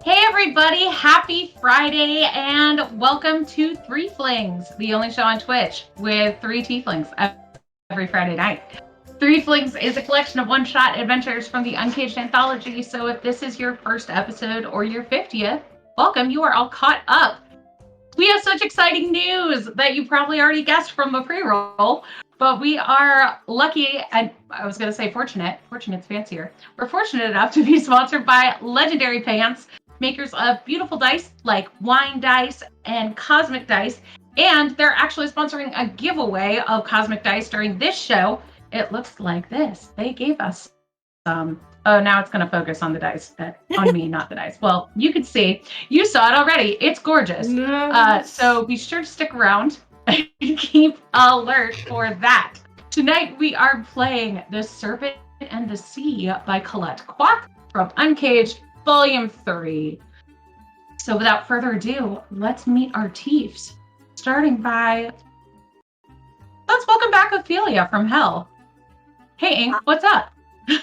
Hey everybody, happy Friday and welcome to Threeflings, the only show on Twitch with three tieflings every Friday night. Threeflings is a collection of one-shot adventures from the UNCAGED Anthology, so if this is your first episode or your 50th, welcome, you are all caught up. We have such exciting news that you probably already guessed from the pre-roll, but we are lucky, and I was going to say fortunate's fancier. We're fortunate enough to be sponsored by Legendary Pants, makers of beautiful dice like wine dice and cosmic dice, and they're actually sponsoring a giveaway of cosmic dice during this show. It looks like this. They gave us some. Oh, now it's going to focus on the dice, on me, not the dice. Well, you can see. You saw it already. It's gorgeous. Nice. So be sure to stick around and keep alert for that. Tonight we are playing The Serpent and the Sea by Colette Kwok from Uncaged Volume 3. So without further ado, let's meet our Tiefs. Starting by... Let's welcome back Ophelia from Hell. Hey, Ink, what's up?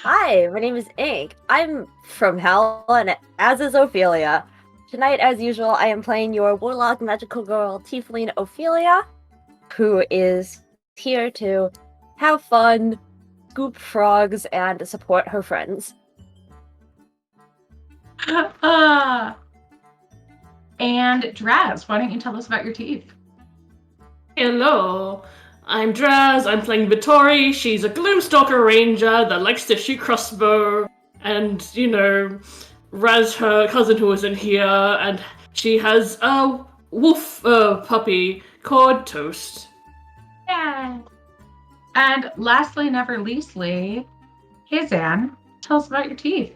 Hi, my name is Ink. I'm from Hell, and as is Ophelia. Tonight, as usual, I am playing your warlock magical girl, Tiefling Ophelia, who is here to have fun, scoop frogs, and support her friends. And Draz, why don't you tell us about your Tief? Hello, I'm Draz. I'm playing Vittori. She's a Gloomstalker ranger that likes to shoot crossbow and, Raz, her cousin who isn't here, and she has a wolf puppy called Toast. Yeah. And lastly, never leastly, Kizan, tell us about your Tief.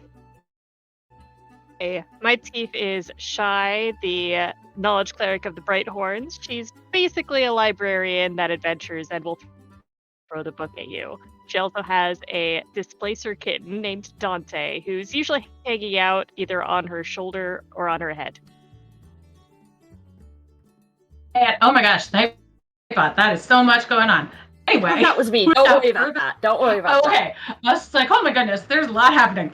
Hey, my Tief is Shy, the knowledge cleric of the Bright Horns. She's basically a librarian that adventures and will throw the book at you. She also has a displacer kitten named Dante, who's usually hanging out either on her shoulder or on her head. And oh my gosh, that is so much going on. Anyway, That was me. Don't worry about that. Don't worry about that. Okay, I was like, oh my goodness, there's a lot happening.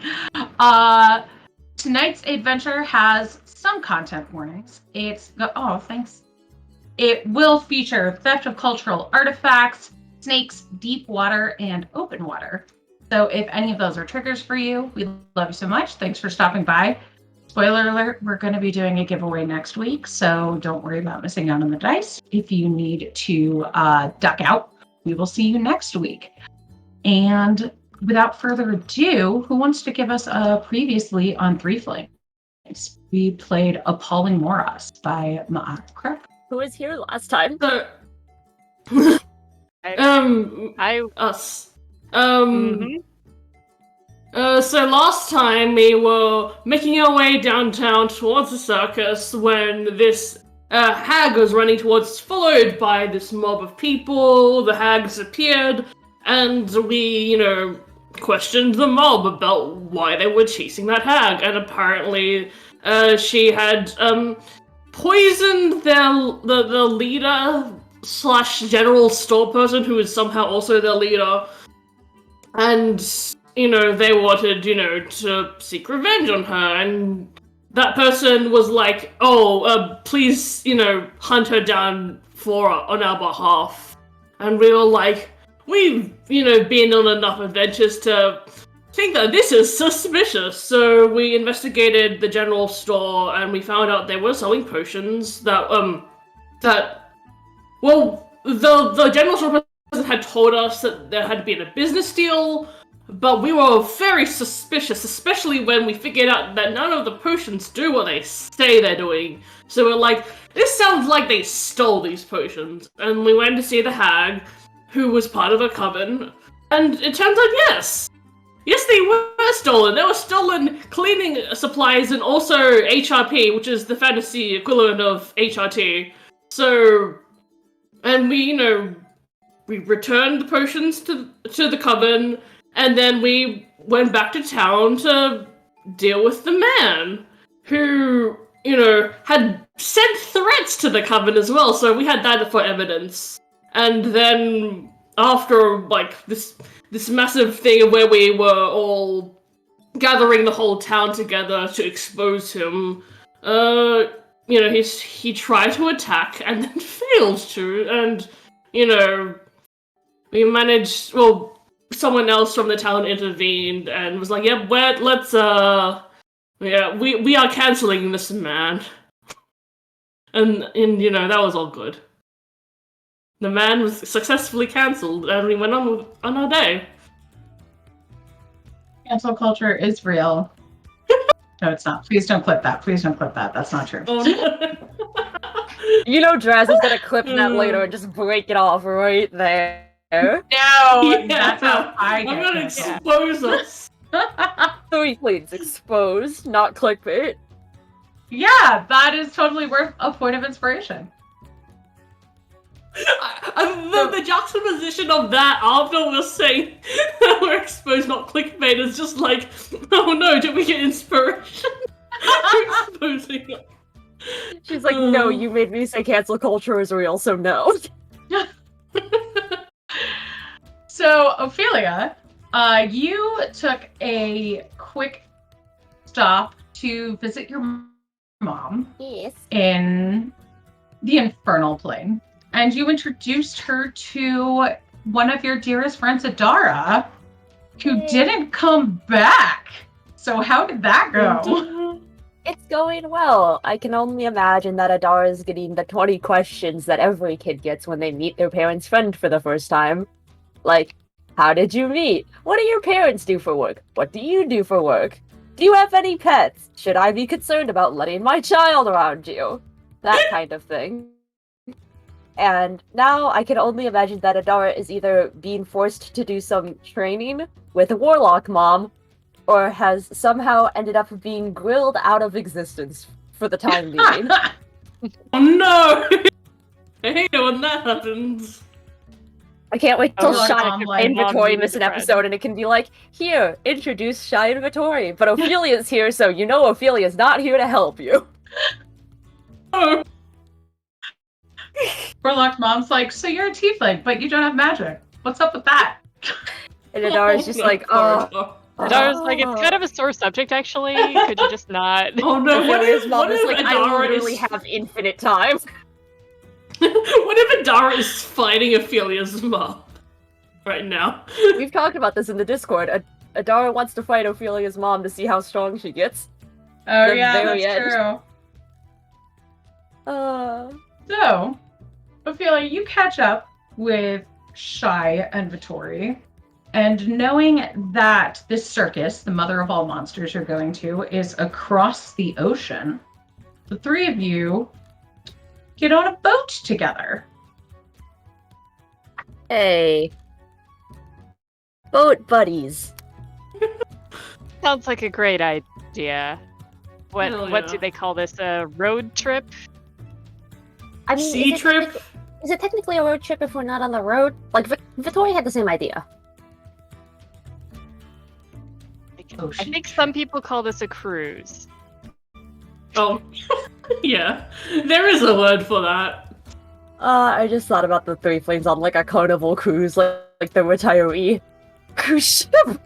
Tonight's adventure has some content warnings. Thanks. It will feature theft of cultural artifacts, snakes, deep water, and open water. So if any of those are triggers for you, we love you so much. Thanks for stopping by. Spoiler alert, we're going to be doing a giveaway next week, so don't worry about missing out on the dice. If you need to duck out, we will see you next week. And without further ado, who wants to give us a previously on Threeflings? We played Appalling Moros by Ma'at Krek. Who was here last time? Us. So last time we were making our way downtown towards the circus when this hag was running towards, followed by this mob of people. The hag disappeared, and we, questioned the mob about why they were chasing that hag, and apparently she had poisoned the leader / general store person who is somehow also their leader, and they wanted to seek revenge on her, and that person was like, please hunt her down on our behalf. And we were like, we've been on enough adventures to think that this is suspicious. So we investigated the general store, and we found out they were selling potions that the general store person had told us that there had been a business deal, but we were very suspicious, especially when we figured out that none of the potions do what they say they're doing. So we're like, this sounds like they stole these potions. And we went to see the hag, who was part of a coven, and it turns out yes, they were stolen. They were stolen cleaning supplies and also HRP, which is the fantasy equivalent of HRT. So, and we returned the potions to the coven, and then we went back to town to deal with the man who, had sent threats to the coven as well, so we had that for evidence. And then after, this massive thing where we were all, gathering the whole town together to expose him. He tried to attack and then failed to, and we managed. Well, someone else from the town intervened and was like, "Yeah, let's we are canceling this man," and that was all good. The man was successfully cancelled, and we went on our day. Cancel culture is real. No, it's not. Please don't clip that. Please don't clip that. That's not true. Oh, no. Draz is gonna clip that later and just break it off right there. No, that's how I get I'm gonna canceled. expose us. Threeflings exposed, not clickbait. Yeah, that is totally worth a point of inspiration. The juxtaposition of that after we're saying we're exposed, not clickbait, is just like, oh no, did we get inspiration? Exposing it. She's like, no, you made me say cancel culture is real, so no. So, Ophelia, you took a quick stop to visit your mom Yes. in the infernal plane. And you introduced her to one of your dearest friends, Adara, who didn't come back. So how did that go? It's going well. I can only imagine that Adara is getting the 20 questions that every kid gets when they meet their parents' friend for the first time. Like, how did you meet? What do your parents do for work? What do you do for work? Do you have any pets? Should I be concerned about letting my child around you? That kind of thing. And now I can only imagine that Adara is either being forced to do some training with a warlock mom, or has somehow ended up being grilled out of existence for the time being. Oh no! I hate it when that happens. I can't wait till Warlock Shy mom, and like, Vittori miss an episode and it can be like, here, introduce Shy and Vittori, but Ophelia's here, so you know Ophelia's not here to help you. Oh. Warlock mom's like, so you're a tiefling, but you don't have magic. What's up with that? And Adara's just like, oh. Adara's like, it's kind of a sore subject, actually. Could you just not? Oh no, Ophelia's mom is like, I Adara literally have infinite time. What if Adara is fighting Ophelia's mom right now? We've talked about this in the Discord. Adara wants to fight Ophelia's mom to see how strong she gets. Oh The yeah, very that's end. true. So, Ophelia, you catch up with Shy and Vittori, and knowing that this circus, the mother of all monsters you're going to, is across the ocean, the three of you get on a boat together. Hey. Boat buddies. Sounds like a great idea. What Hell what yeah. do they call this? A road trip? I mean, Sea trip? Is it technically a road trip if we're not on the road? Like, Vittori had the same idea. I think some people call this a cruise. Oh, yeah. There is a word for that. I just thought about the Threeflings on, like, a carnival cruise, like the retiree cruise ship.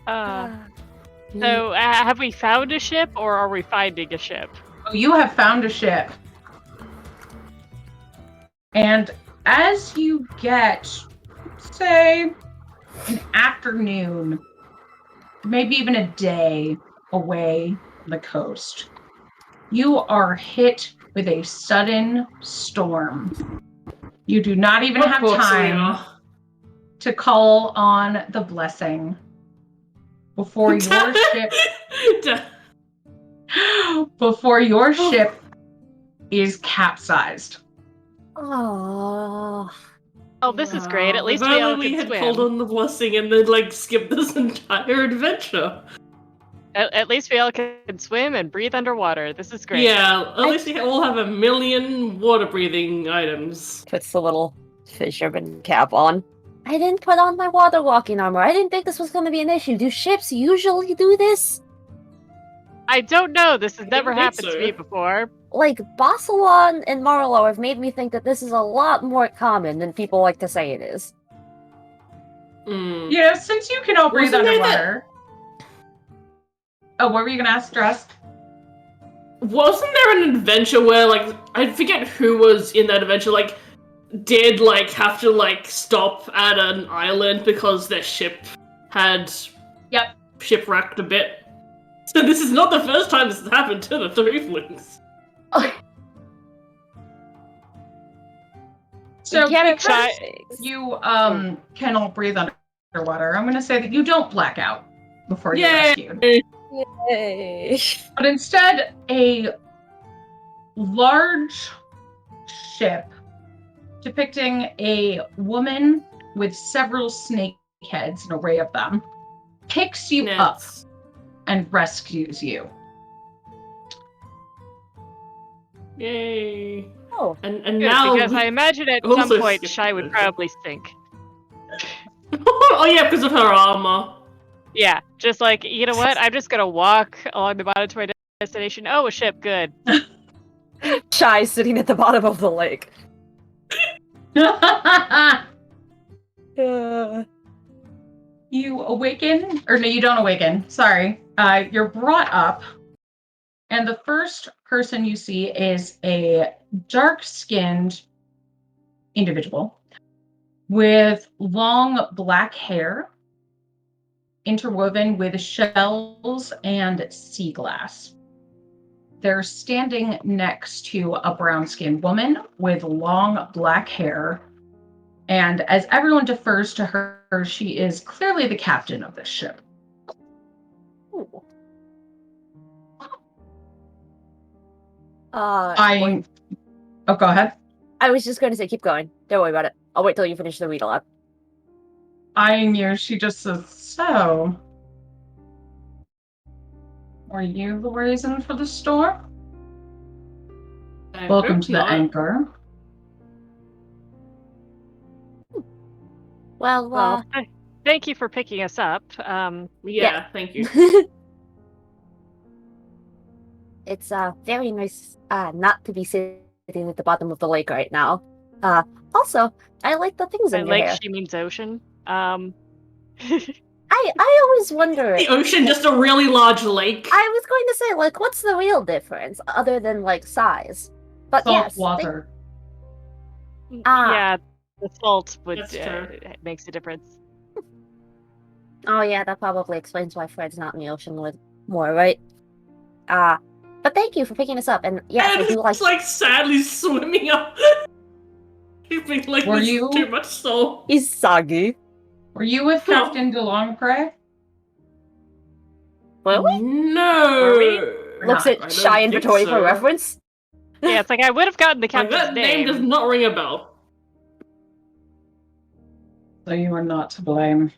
So, have we found a ship, or are we finding a ship? Oh, you have found a ship. And as you get, say, an afternoon, maybe even a day away from the coast, you are hit with a sudden storm. You do not even have time to call on the blessing before your ship is capsized. Oh. Oh, this is great. At least we all we can had swim. called on the blessing and then skipped this entire adventure. At least we all can swim and breathe underwater. This is great. Yeah, at least we all have 1,000,000 water-breathing items. Puts the little fisherman cap on. I didn't put on my water walking armor. I didn't think this was going to be an issue. Do ships usually do this? I don't know. This has never think happened so. to me before. Like, Bassalon and Marlowe have made me think that this is a lot more common than people like to say it is. Mm. Yeah, since you can all breathe Wasn't there underwater. Oh, what were you gonna ask, Dress? Wasn't there an adventure where, like, I forget who was in that adventure, like, did, like, have to, like, stop at an island because their ship had shipwrecked a bit? So this is not the first time this has happened to the Threeflings. So Can't because try- you can all breathe underwater, I'm gonna say that you don't black out before you're rescued. Yay. But instead, a large ship depicting a woman with several snake heads, an array of them, picks you up and rescues you. Yay. Oh. And Good, now... because I imagine at some also point Shy would probably sink. Oh yeah, because of her armor. Yeah, just like, you know what? I'm just gonna walk along the bottom to my destination. Oh, a ship, good. Shy sitting at the bottom of the lake. You awaken, or no, you don't awaken, sorry. You're brought up, and the first person you see is a dark-skinned individual with long black hair interwoven with shells and sea glass. They're standing next to a brown-skinned woman with long black hair, and as everyone defers to her, she is clearly the captain of this ship. Ooh. Oh, go ahead. I was just going to say, keep going. Don't worry about it. I'll wait till you finish the read aloud. Eyeing you, she just says, so, are you the reason for the storm? Welcome to the anchor. Well, thank you for picking us up. Yeah, thank you. it's very nice not to be sitting at the bottom of the lake right now. Also, I like the things in your lake, hair. she means ocean. I always wonder. The ocean, just a really large lake. I was going to say, like, what's the real difference other than like size? But Salt yes, water. Yeah, the salt would That's makes a difference. Oh yeah, that probably explains why Fred's not in the ocean with more, right? But thank you for picking us up, and yes, I do like. It's like sadly swimming up. Keeping like Were this you- too much salt. He's soggy. Were you with Captain DeLongpre? Were we? No. Were we? Looks I at don't Shy and think Vittori so. for reference. Yeah, it's like I would have gotten the Like, captain's that name does not ring a bell. So you are not to blame.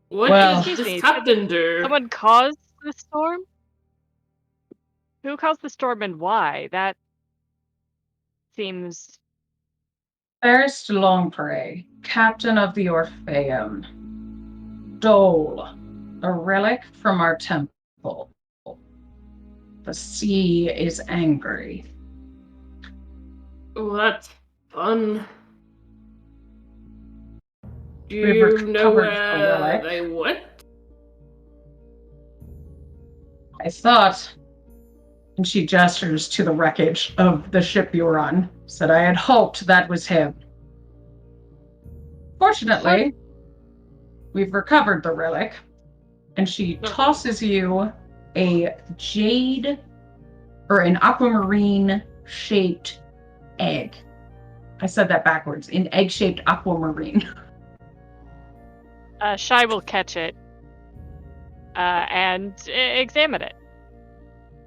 What Well- does Excuse me, this captain do? Someone caused the storm? Who caused the storm and why? That seems... Fairest DeLongpre, captain of the Orpheum. Dole, a relic from our temple. The sea is angry. Oh, that's fun. Do We've you know recovered the where relic. they went? I thought, and she gestures to the wreckage of the ship you were on, said I had hoped that was him. Fortunately, we've recovered the relic, and she tosses you a jade or an aquamarine shaped egg. I said that backwards, an egg-shaped aquamarine. Shy will catch it and examine it.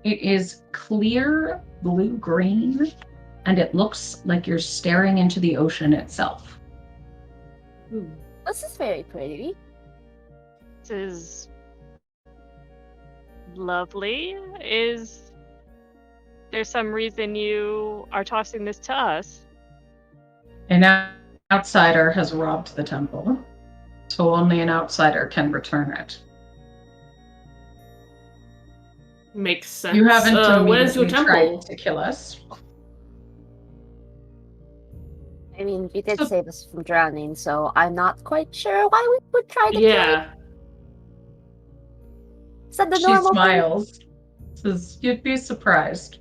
It is clear blue-green, and it looks like you're staring into the ocean itself. This is very pretty. This is lovely. Is there some reason you are tossing this to us? An outsider has robbed the temple, so only an outsider can return it. Makes sense. You haven't where's your immediately temple? tried to kill us. I mean, you did So- save us from drowning, so I'm not quite sure why we would try to kill you. Yeah. Is that the She normal thing? smiles. Says, "You'd be surprised."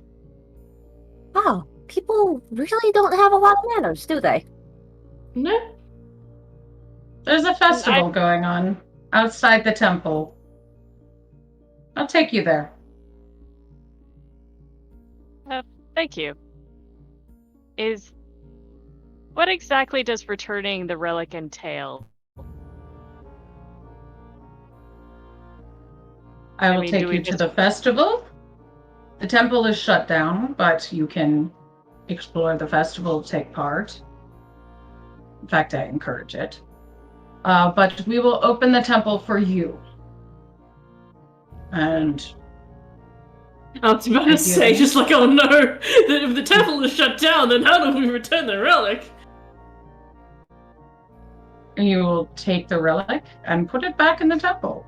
Wow, people really don't have a lot of manners, do they? No. There's a festival going on outside the temple. I'll take you there. Thank you. What exactly does returning the relic entail? I will mean, take do we you to just- the festival. The temple is shut down, but you can explore the festival, take part. In fact, I encourage it. But we will open the temple for you. And I was about to say, just like, oh no, that if the temple is shut down, then how do we return the relic? you will take the relic and put it back in the temple.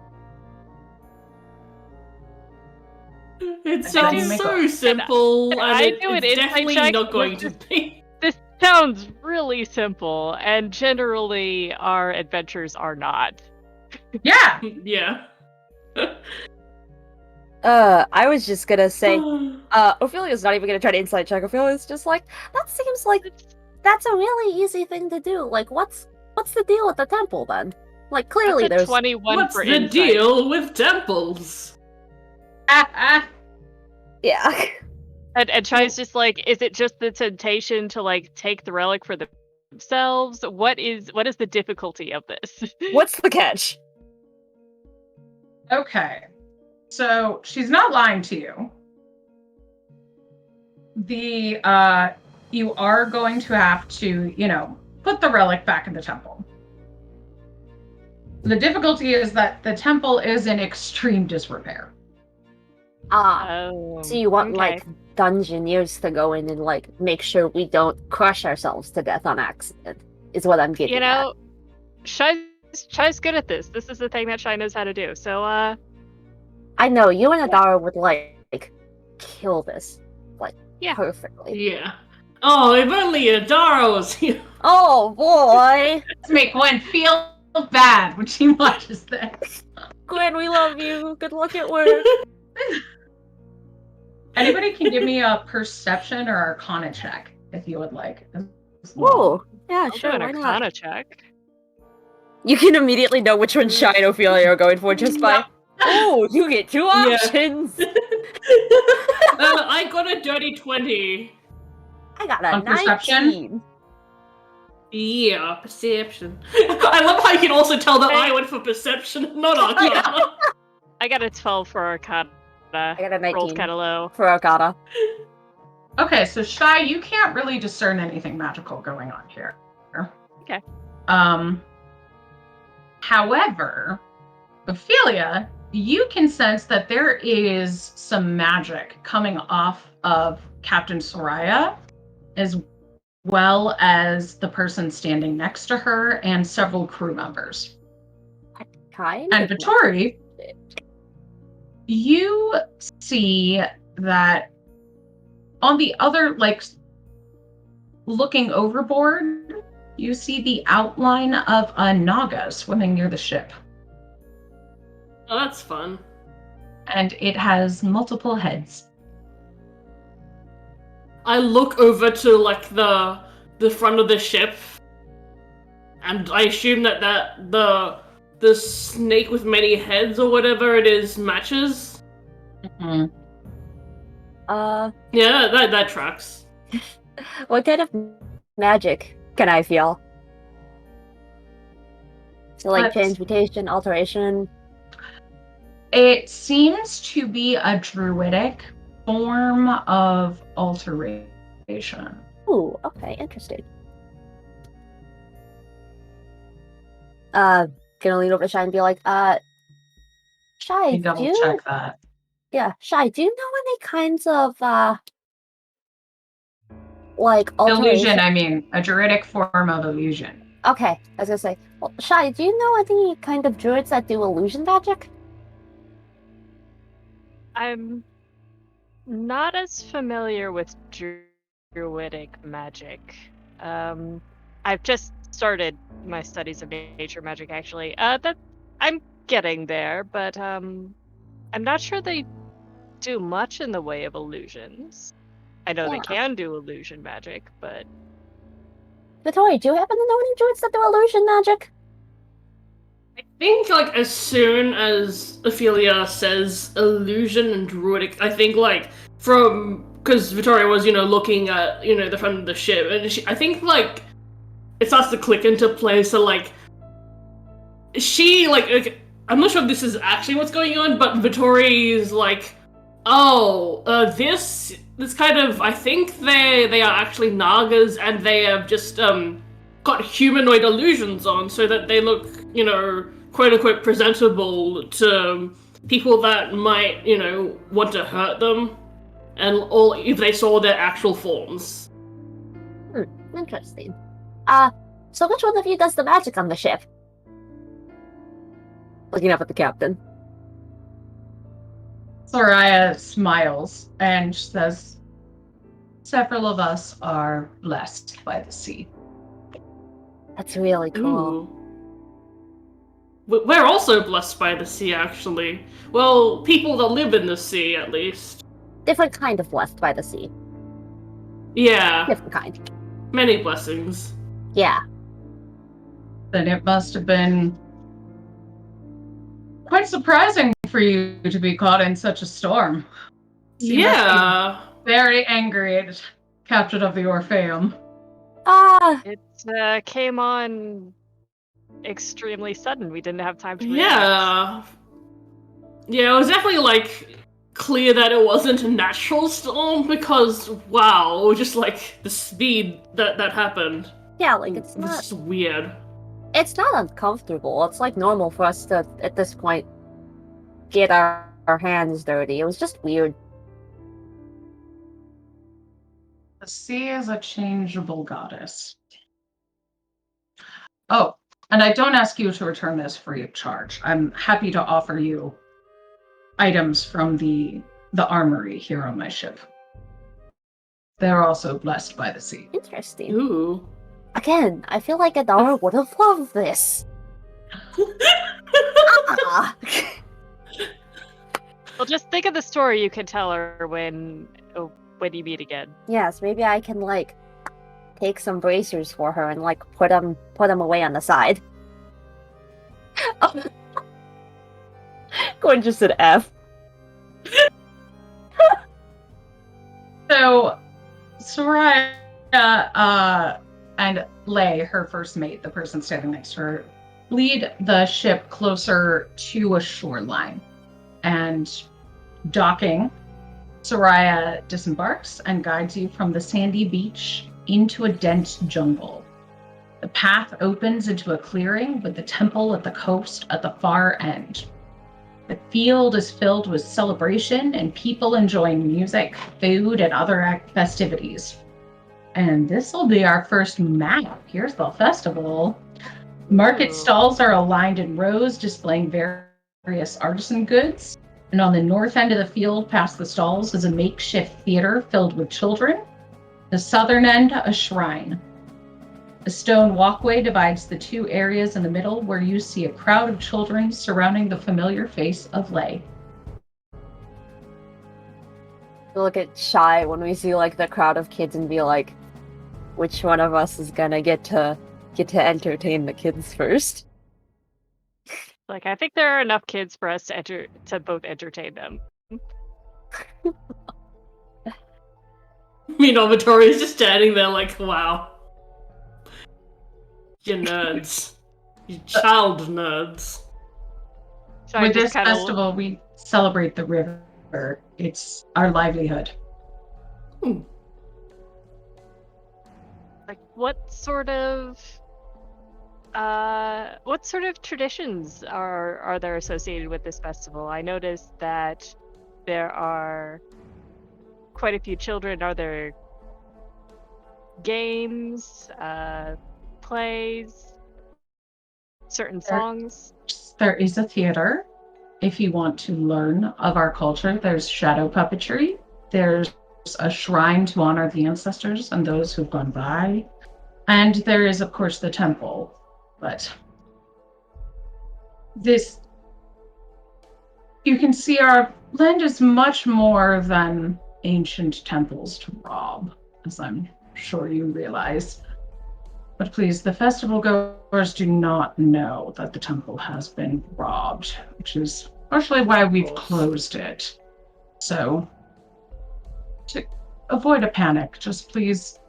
It sounds so simple, and it's definitely not going to be. This sounds really simple, and generally our adventures are not. Yeah! Yeah. I was just gonna say, Ophelia's not even gonna try to insight check. Ophelia's just like, that seems like that's a really easy thing to do. Like, what's the deal with the temple then? Like, clearly That's a there's 21 What's for the insight. deal with temples? yeah. And Chai's just like, is it just the temptation to like take the relic for themselves? What is the difficulty of this? What's the catch? Okay. So she's not lying to you. You are going to have to, put the relic back in the temple. The difficulty is that the temple is in extreme disrepair. So you want like dungeoneers to go in and like make sure we don't crush ourselves to death on accident, is what I'm getting at. Shai's good at this. This is the thing that Shai knows how to do. So I know you and Adara would like kill this perfectly. Yeah. Oh, if only Adara was here. Oh boy, Let's make Gwen feel bad when she watches this. Gwen, we love you. Good luck at work. Anybody can give me a perception or arcana check if you would like. Whoa, yeah, I'll sure, do an why not? Arcana check. You can immediately know which one Shai and Ophelia are going for just by, oh, you get two options. I got a dirty 20. I got a On 19. perception? Yeah, perception. I love how you can also tell that I went for perception, not arcana. I got a 12 for Arcana. I got a 19 Rolled kind of low. for Arcana. Okay, so Shai, you can't really discern anything magical going on here. Okay. However, Ophelia, you can sense that there is some magic coming off of Captain Soraya, as well as the person standing next to her and several crew members. Kind and Vittori, you see that on the other, looking overboard, you see the outline of a Naga swimming near the ship. Oh, that's fun. And it has multiple heads. I look over to the front of the ship, and I assume that the snake with many heads or whatever it is matches. Mm-hmm. Yeah, that tracks. What kind of magic can I feel? So transmutation, alteration. It seems to be a druidic form of alteration. Ooh, okay, interesting. Gonna lean over to Shai and be like, Shai, Double check that. Yeah, Shai, do you know any kinds of alteration? Illusion, I mean, a druidic form of illusion. Okay, I was gonna say, well, Shai, do you know any kind of druids that do illusion magic? I'm not as familiar with druidic magic. I've just started my studies of nature magic, actually. I'm getting there, but I'm not sure they do much in the way of illusions. I know they Yeah. can do illusion magic, but Vittori, do you happen to know any druids that do illusion magic? I think, like, as soon as Ophelia says illusion and druidic, I think, like, because Victoria was, looking at, the front of the ship, and I think, like, it starts to click into place, so, like, okay, I'm not sure if this is actually what's going on, but Vittori's like, oh, this kind of, I think they are actually Nagas, and they have just, got humanoid illusions on, so that they look, quote-unquote presentable to people that might, want to hurt them, and all if they saw their actual forms. Interesting. So which one of you does the magic on the ship? Looking up at the captain. Soraya smiles and says, several of us are blessed by the sea. That's really cool. Ooh. We're also blessed by the sea, actually. Well, people that live in the sea, at least. Different kind of blessed by the sea. Yeah. Different kind. Many blessings. Yeah. Then it must have been quite surprising for you to be caught in such a storm. You must be very angry at Captain of the Orpheum. it came on extremely sudden. We didn't have time to react. Yeah, it was definitely, like, clear that it wasn't a natural storm, because, wow, just, like, the speed that happened. Yeah, like, it's not... It's weird. It's not uncomfortable. It's, like, normal for us to, at this point, get our hands dirty. It was just weird. The sea is a changeable goddess. Oh, and I don't ask you to return this free of charge. I'm happy to offer you items from the armory here on my ship. They're also blessed by the sea. Interesting. Ooh. Again, I feel like Adara would have loved this. Well, just think of the story you can tell her when you meet again. Yes, maybe I can, like, take some bracers for her and, like, put them away on the side. Gwen just said F. So, Soraya and Lay, her first mate, the person standing next to her, lead the ship closer to a shoreline. And docking, Soraya disembarks and guides you from the sandy beach into a dense jungle. The path opens into a clearing with the temple at the coast at the far end. The field is filled with celebration and people enjoying music, food, and other festivities. And this will be our first map. Here's the festival. Market stalls are aligned in rows, displaying various artisan goods. And on the north end of the field, past the stalls, is a makeshift theater filled with children. The southern end, a shrine. A stone walkway divides the two areas in the middle, where you see a crowd of children surrounding the familiar face of Lay. We look at Shy when we see, like, the crowd of kids and be like, which one of us is gonna get to entertain the kids first? Like, I think there are enough kids for us to both entertain them. Meanwhile, Vittoria's just standing there like, wow. You nerds. You child nerds. So With this festival, we celebrate the river. It's our livelihood. Like, what sort of traditions are there associated with this festival? I noticed that there are quite a few children. Are there games, plays, certain songs? There is a theater. If you want to learn of our culture, there's shadow puppetry. There's a shrine to honor the ancestors and those who've gone by. And there is, of course, the temple. But this You can see our land is much more than ancient temples to rob, as I'm sure you realize. But please, the festival goers do not know that the temple has been robbed, which is partially why we've closed it. So, to avoid a panic, just please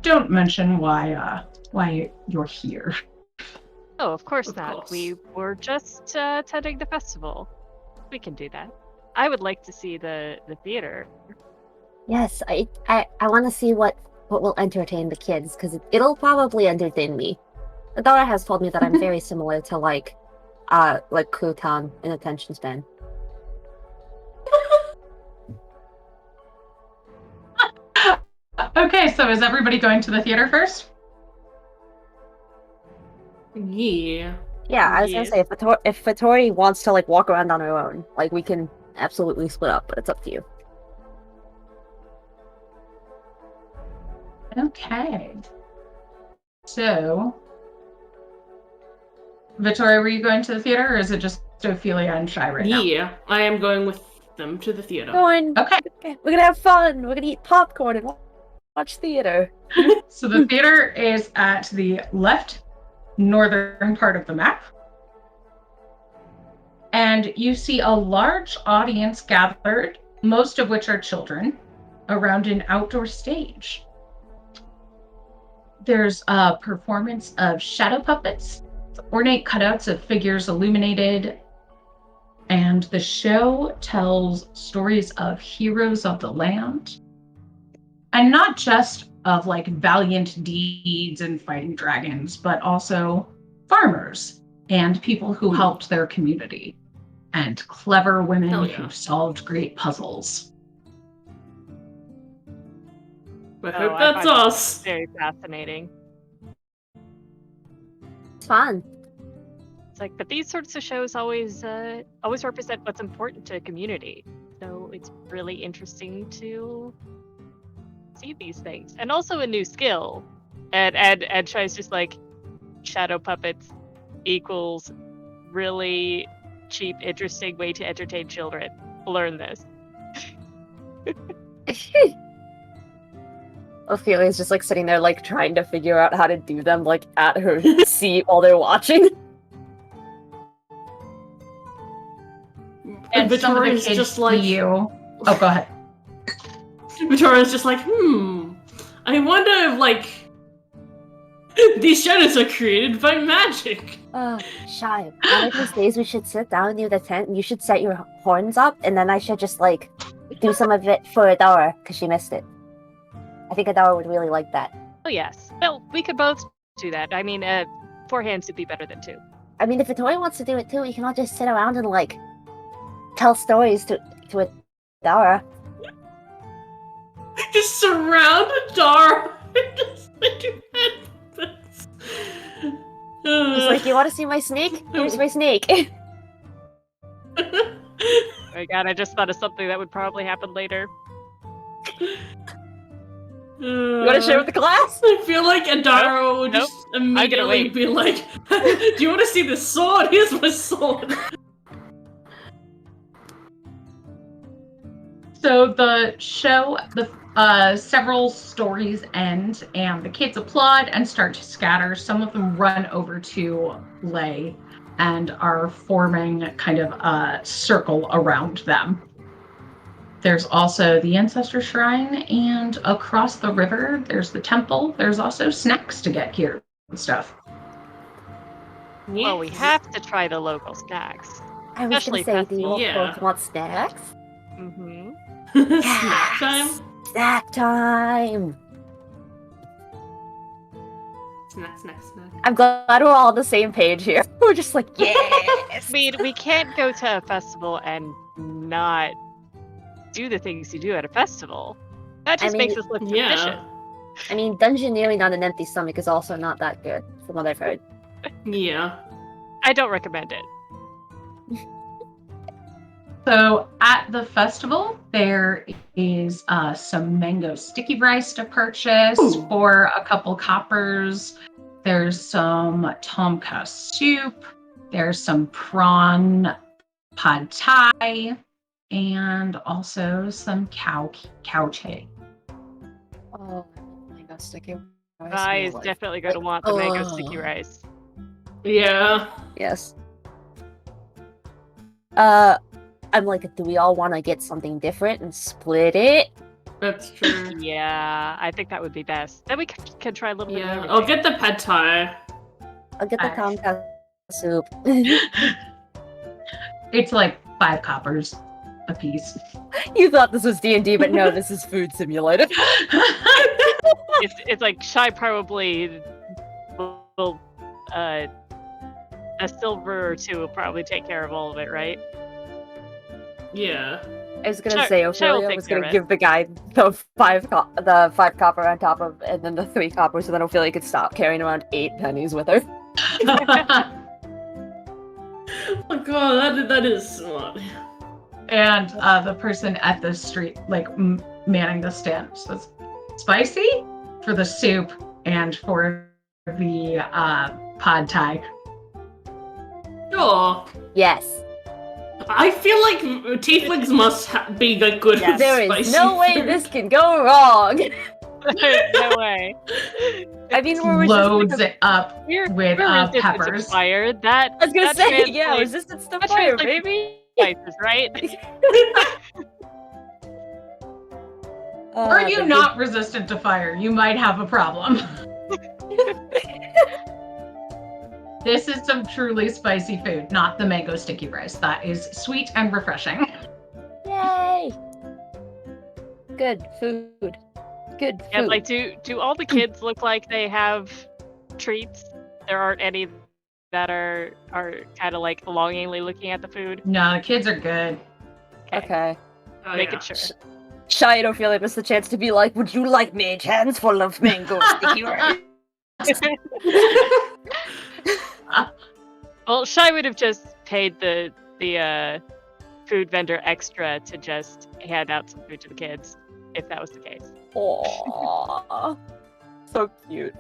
don't mention why you're here. Oh, of course Of not. course. We were just attending the festival. We can do that. I would like to see the theater. Yes, I want to see what will entertain the kids, because it'll probably entertain me. Adara has told me that I'm very similar to like Kutan in attention span. Okay, so is everybody going to the theater first? Yeah. Yeah, I was gonna say if Fattori wants to like walk around on her own, like we can absolutely split up, but it's up to you. Okay. So, Victoria, were you going to the theater, or is it just Ophelia and Shy right now? Yeah, I am going with them to the theater. Going. Okay. We're gonna have fun. We're gonna eat popcorn and watch theater. So the theater is at the left northern part of the map. And you see a large audience gathered, most of which are children, around an outdoor stage. There's a performance of shadow puppets, ornate cutouts of figures illuminated, and the show tells stories of heroes of the land, and not just of like valiant deeds and fighting dragons, but also farmers and people who helped their community, and clever women who solved great puzzles. I hope that's us. Very fascinating. It's fun. It's like, but these sorts of shows always represent what's important to a community. So it's really interesting to see these things, and also a new skill. And Shai's just like, shadow puppets equals really cheap, interesting way to entertain children. Learn this. Ophelia's just like sitting there, like trying to figure out how to do them, like at her seat while they're watching. And some of the Victoria's kids just like see you. Oh, go ahead. Victoria's just like, I wonder if like these shadows are created by magic. Shy, one of these days we should sit down near the tent and you should set your horns up, and then I should just like do some of it for Adara because she missed it. I think Adara would really like that. Oh yes. Well, we could both do that. I mean, 4 hands would be better than 2. I mean, if Vittori wants to do it too, we can all just sit around and like tell stories to Adara. Just surround Adara. Just make your head. He's like, you want to see my snake? Here's my snake. Oh my god, I just thought of something that would probably happen later. You want to share with the class? I feel like Adara would just immediately be like, do you want to see the sword? Here's my sword. So the show, several stories end, and the kids applaud and start to scatter. Some of them run over to Lay and are forming kind of a circle around them. There's also the Ancestor Shrine, and across the river, there's the temple. There's also snacks to get here and stuff. Well, we have to try the local snacks. I was going to say, do you both want snacks? Mm-hmm. Snack time? Snack time! Snack. I'm glad we're all on the same page here. We're just like, yes! I mean, we can't go to a festival and not do the things you do at a festival. That just makes us look efficient. I mean, dungeoneering on an empty stomach is also not that good, from what I've heard. Yeah. I don't recommend it. So at the festival, there is some mango sticky rice to purchase for a couple coppers. There's some tomka soup. There's some prawn pad thai, and also some couch hay. Oh, mango sticky rice. I in is my life. definitely going to Like, want the mango sticky rice. Yeah. Yes. I'm like, do we all want to get something different and split it? That's true. Yeah, I think that would be best. Then we can try a little bit of Yeah, everything. I'll get the pad thai. I'll get the Alright. Comcast soup. It's like 5 coppers a piece. You thought this was D&D, but no, this is Food Simulator. It's like Shy probably will a silver or two will probably take care of all of it, right? Yeah. I was gonna Sure- say sure, Ophelia we'll take was care gonna of it. give the guy the five copper on top of, and then the 3 coppers, so then Ophelia could stop carrying around 8 pennies with her. Oh god, that is smart. And the person at the street, like manning the stand, says, "Spicy for the soup and for the pad thai." Sure. Yes. I feel like tieflings must be like good Yes. with There is spicy no way food. this can go wrong. No way. I mean, we're Loads it up We're with resistant peppers. to fire. That I was gonna that say, yeah, translates- resistance to that fire, translates baby. spices, right? Were you the not resistant to fire, you might have a problem. This is some truly spicy food, not the mango sticky rice. That is sweet and refreshing. Yay! Good food. Good food. Yeah, like do all the kids look like they have treats? There aren't any that are kind of like longingly looking at the food. No, the kids are good. Okay. Oh, Making yeah. sure. Shy and Ophelia missed the chance to be like, would you like mage hands full of mango sticky rice? Well, Shy would have just paid the food vendor extra to just hand out some food to the kids, if that was the case. Aww. So cute.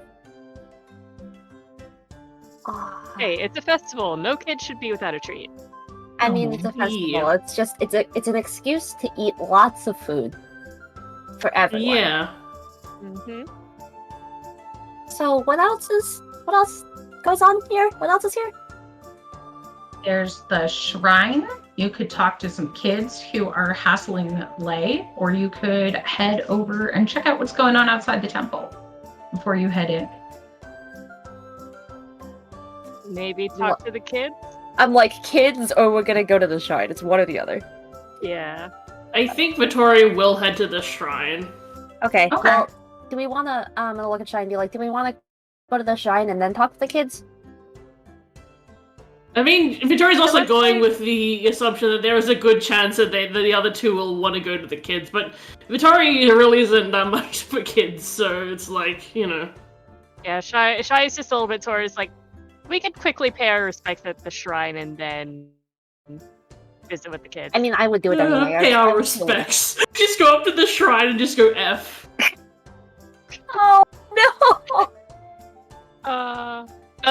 Aw. Hey, it's a festival. No kid should be without a treat. I mean, it's a festival. Yeah. It's just it's an excuse to eat lots of food for everyone. Yeah. Mm-hmm. So what else goes on here? What else is here? There's the shrine. You could talk to some kids who are hassling Lay, or you could head over and check out what's going on outside the temple before you head in. Maybe talk to the kids? I'm like, kids, or we're gonna go to the shrine. It's one or the other. Yeah. I think Vittori will head to the shrine. Okay. Okay. Well, do we want to? I'm gonna look at shrine and be like, do we want to go to the shrine and then talk to the kids? I mean, Vittori's also let's going say- with the assumption that there is a good chance that the other two will want to go to the kids, but Vittori really isn't that much for kids, so it's like, you know. Yeah, Shy is just a little bit towards like, we could quickly pay our respects at the shrine and then visit with the kids. I mean, I would do it anyway. Pay our I- respects. Just go up to the shrine and just go F. Oh no!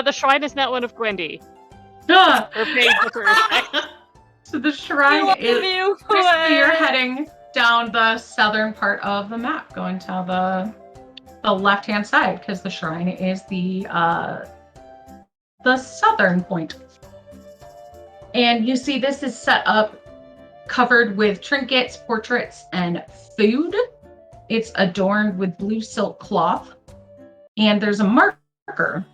The shrine is not one of Gwendy. Ah! We're paying with respect. So the shrine love is you. basically you're heading down the southern part of the map, going to the left-hand side, because the shrine is the southern point. And you see this is set up, covered with trinkets, portraits, and food. It's adorned with blue silk cloth. And there's a marker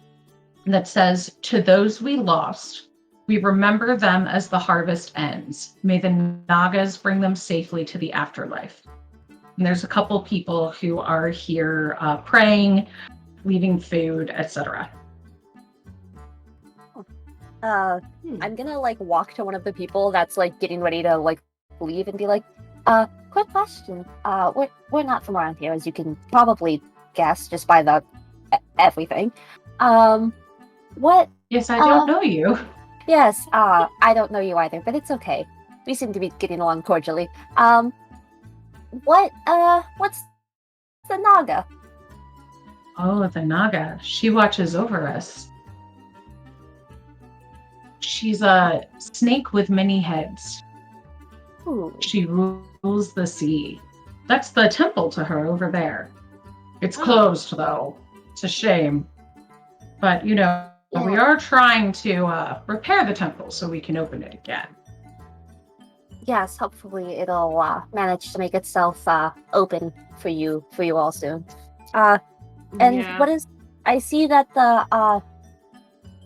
that says, "To those we lost, we remember them as the harvest ends. May the Nagas bring them safely to the afterlife." And there's a couple people who are here praying, leaving food, etc. I'm gonna like walk to one of the people that's like getting ready to like leave and be like, quick question. We're not from around here, as you can probably guess just by the everything. What? Yes, I don't know you. Yes. I don't know you either, but it's okay. We seem to be getting along cordially. What's the Naga? Oh, the Naga. She watches over us. She's a snake with many heads. Ooh. She rules the sea. That's the temple to her over there. It's Oh. closed, though. It's a shame. But, we are trying to repair the temple so we can open it again. Yes, hopefully it'll manage to make itself open for you all soon. And Yeah. what is? I see that the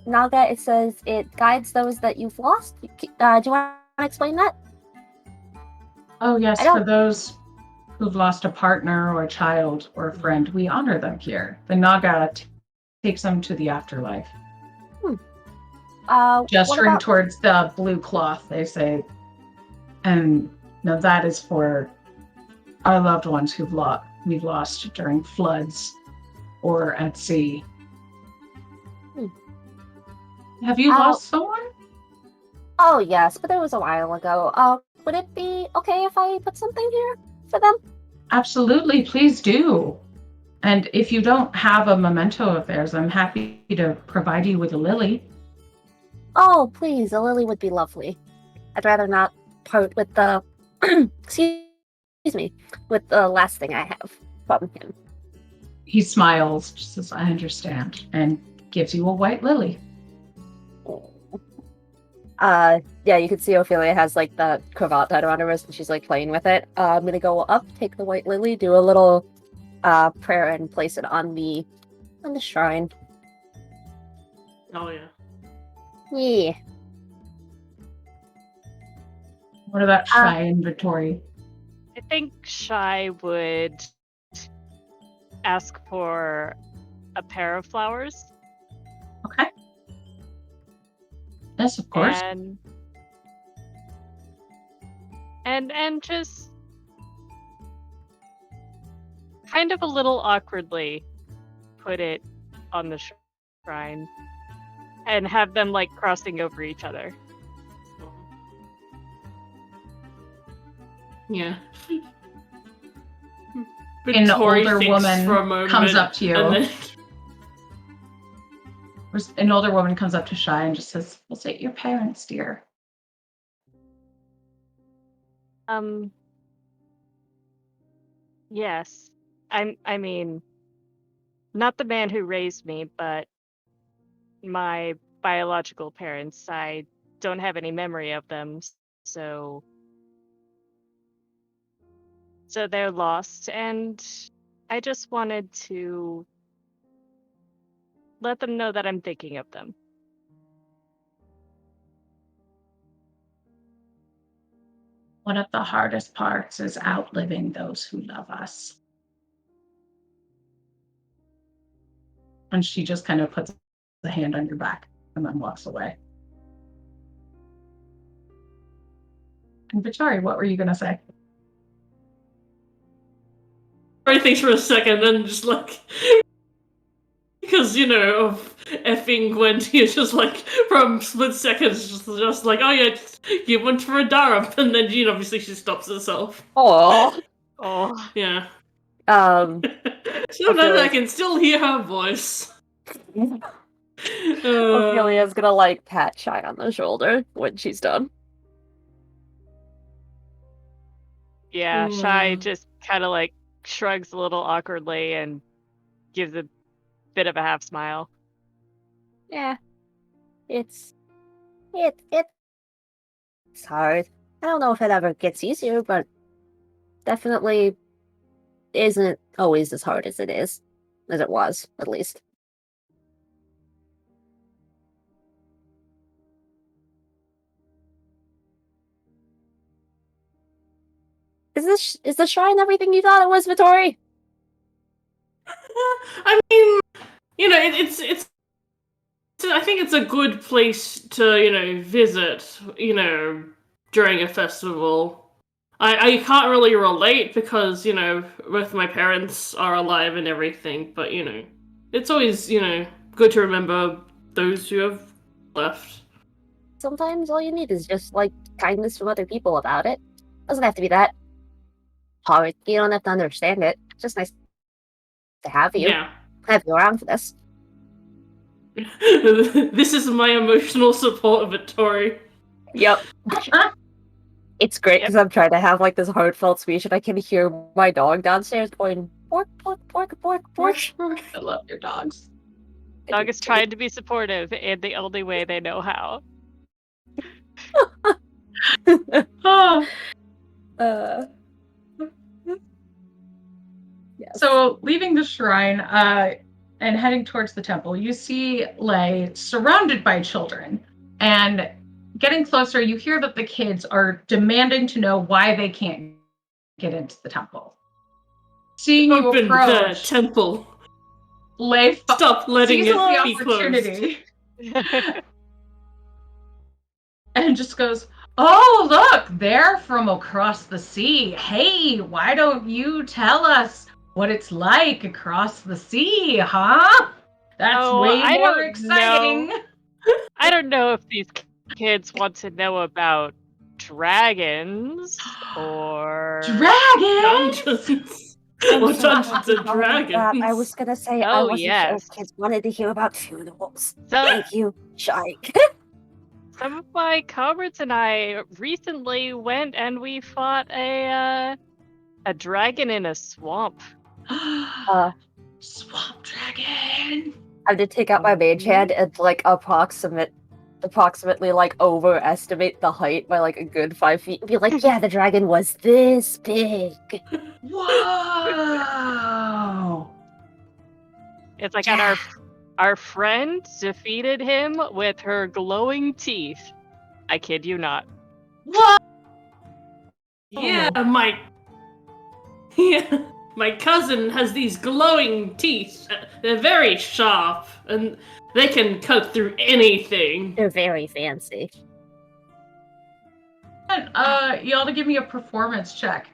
Naga, it says it guides those that you've lost. Do you want to explain that? Oh, yes, I don't- for those who've lost a partner or a child or a friend, we honor them here. The Naga takes them to the afterlife. What Gesturing about? towards the blue cloth, they say, and now that is for our loved ones we've lost during floods or at sea. Have you lost someone? Oh yes, but it was a while ago. Would it be okay if I put something here for them? Absolutely, please do. And if you don't have a memento of theirs, I'm happy to provide you with a lily. Oh, please, a lily would be lovely. I'd rather not part with the excuse me, with the last thing I have from him. He smiles, just as I understand, and gives you a white lily. Yeah, you can see Ophelia has like the cravat tied around her wrist and she's like playing with it. I'm gonna go up, take the white lily, do a little prayer and place it on the shrine. Oh yeah. Yeah. What about shy inventory? I think Shy would ask for a pair of flowers. Okay. Yes, of course. And just kind of a little awkwardly put it on the shrine and have them like crossing over each other. An Yeah. Victoria older thinks woman for a moment, comes up to you. and then... An older woman comes up to Shy and just says, "Was it your parents, dear?" Yes. I mean, not the man who raised me, but my biological parents. I don't have any memory of them, so they're lost, and I just wanted to let them know that I'm thinking of them. One of the hardest parts is outliving those who love us. And she just kind of puts the hand on your back and then walks away. And Vitari, what were you going to say? Victoria thinks for a second, then just like... Because, of effing Gwent, he's just like, from split seconds, just like, oh yeah, you went for a Darab, and then, obviously she stops herself. Oh. Oh. Yeah. Sometimes I can still hear her voice. Ophelia's gonna like pat Shy on the shoulder when she's done. Yeah, Shy just kind of like shrugs a little awkwardly and gives a bit of a half smile. Yeah. It's hard. I don't know if it ever gets easier, but definitely isn't always as hard as it was, at least. Is the shrine everything you thought it was, Vittori? I mean, it's I think it's a good place to, visit, during a festival. I can't really relate because, both my parents are alive and everything, but, it's always, good to remember those who have left. Sometimes all you need is just, like, kindness from other people about it. Doesn't have to be that hard. You don't have to understand it. It's just nice to have you. Yeah. Have you around for this. This is my emotional support of it, Tori. Yep. It's great because I'm trying to have like this heartfelt speech, and I can hear my dog downstairs going bork bork bork bork bork. I love your dogs. Dog is trying to be supportive in the only way they know how. Oh. Yes. So, leaving the shrine and heading towards the temple, you see Lei surrounded by children. And getting closer, you hear that the kids are demanding to know why they can't get into the temple. Seeing you Open the approach, temple. Lei Stop letting seizes it the be closed. opportunity and just goes, "Oh, look, they're from across the sea. Hey, why don't you tell us what it's like across the sea, huh? That's way I more don't exciting." know. I don't know if these kids want to know about dragons or Dragons? Dungeons. I'm Or so Dungeons and happy about that. I was Dragons. gonna say I Oh, wasn't sure yes. if kids wanted to hear about funerals. So Thank you, Shy. some of my comrades and I recently went and we fought a dragon in a swamp. Swamp dragon. I had to take out my mage hand and like approximately like overestimate the height by like a good 5 feet and be like, yeah, the dragon was this big. Whoa. It's like, and our friend defeated him with her glowing teeth. I kid you not. What? Yeah, my cousin has these glowing teeth. They're very sharp, and they can cut through anything. They're very fancy. Y'all to give me a performance check.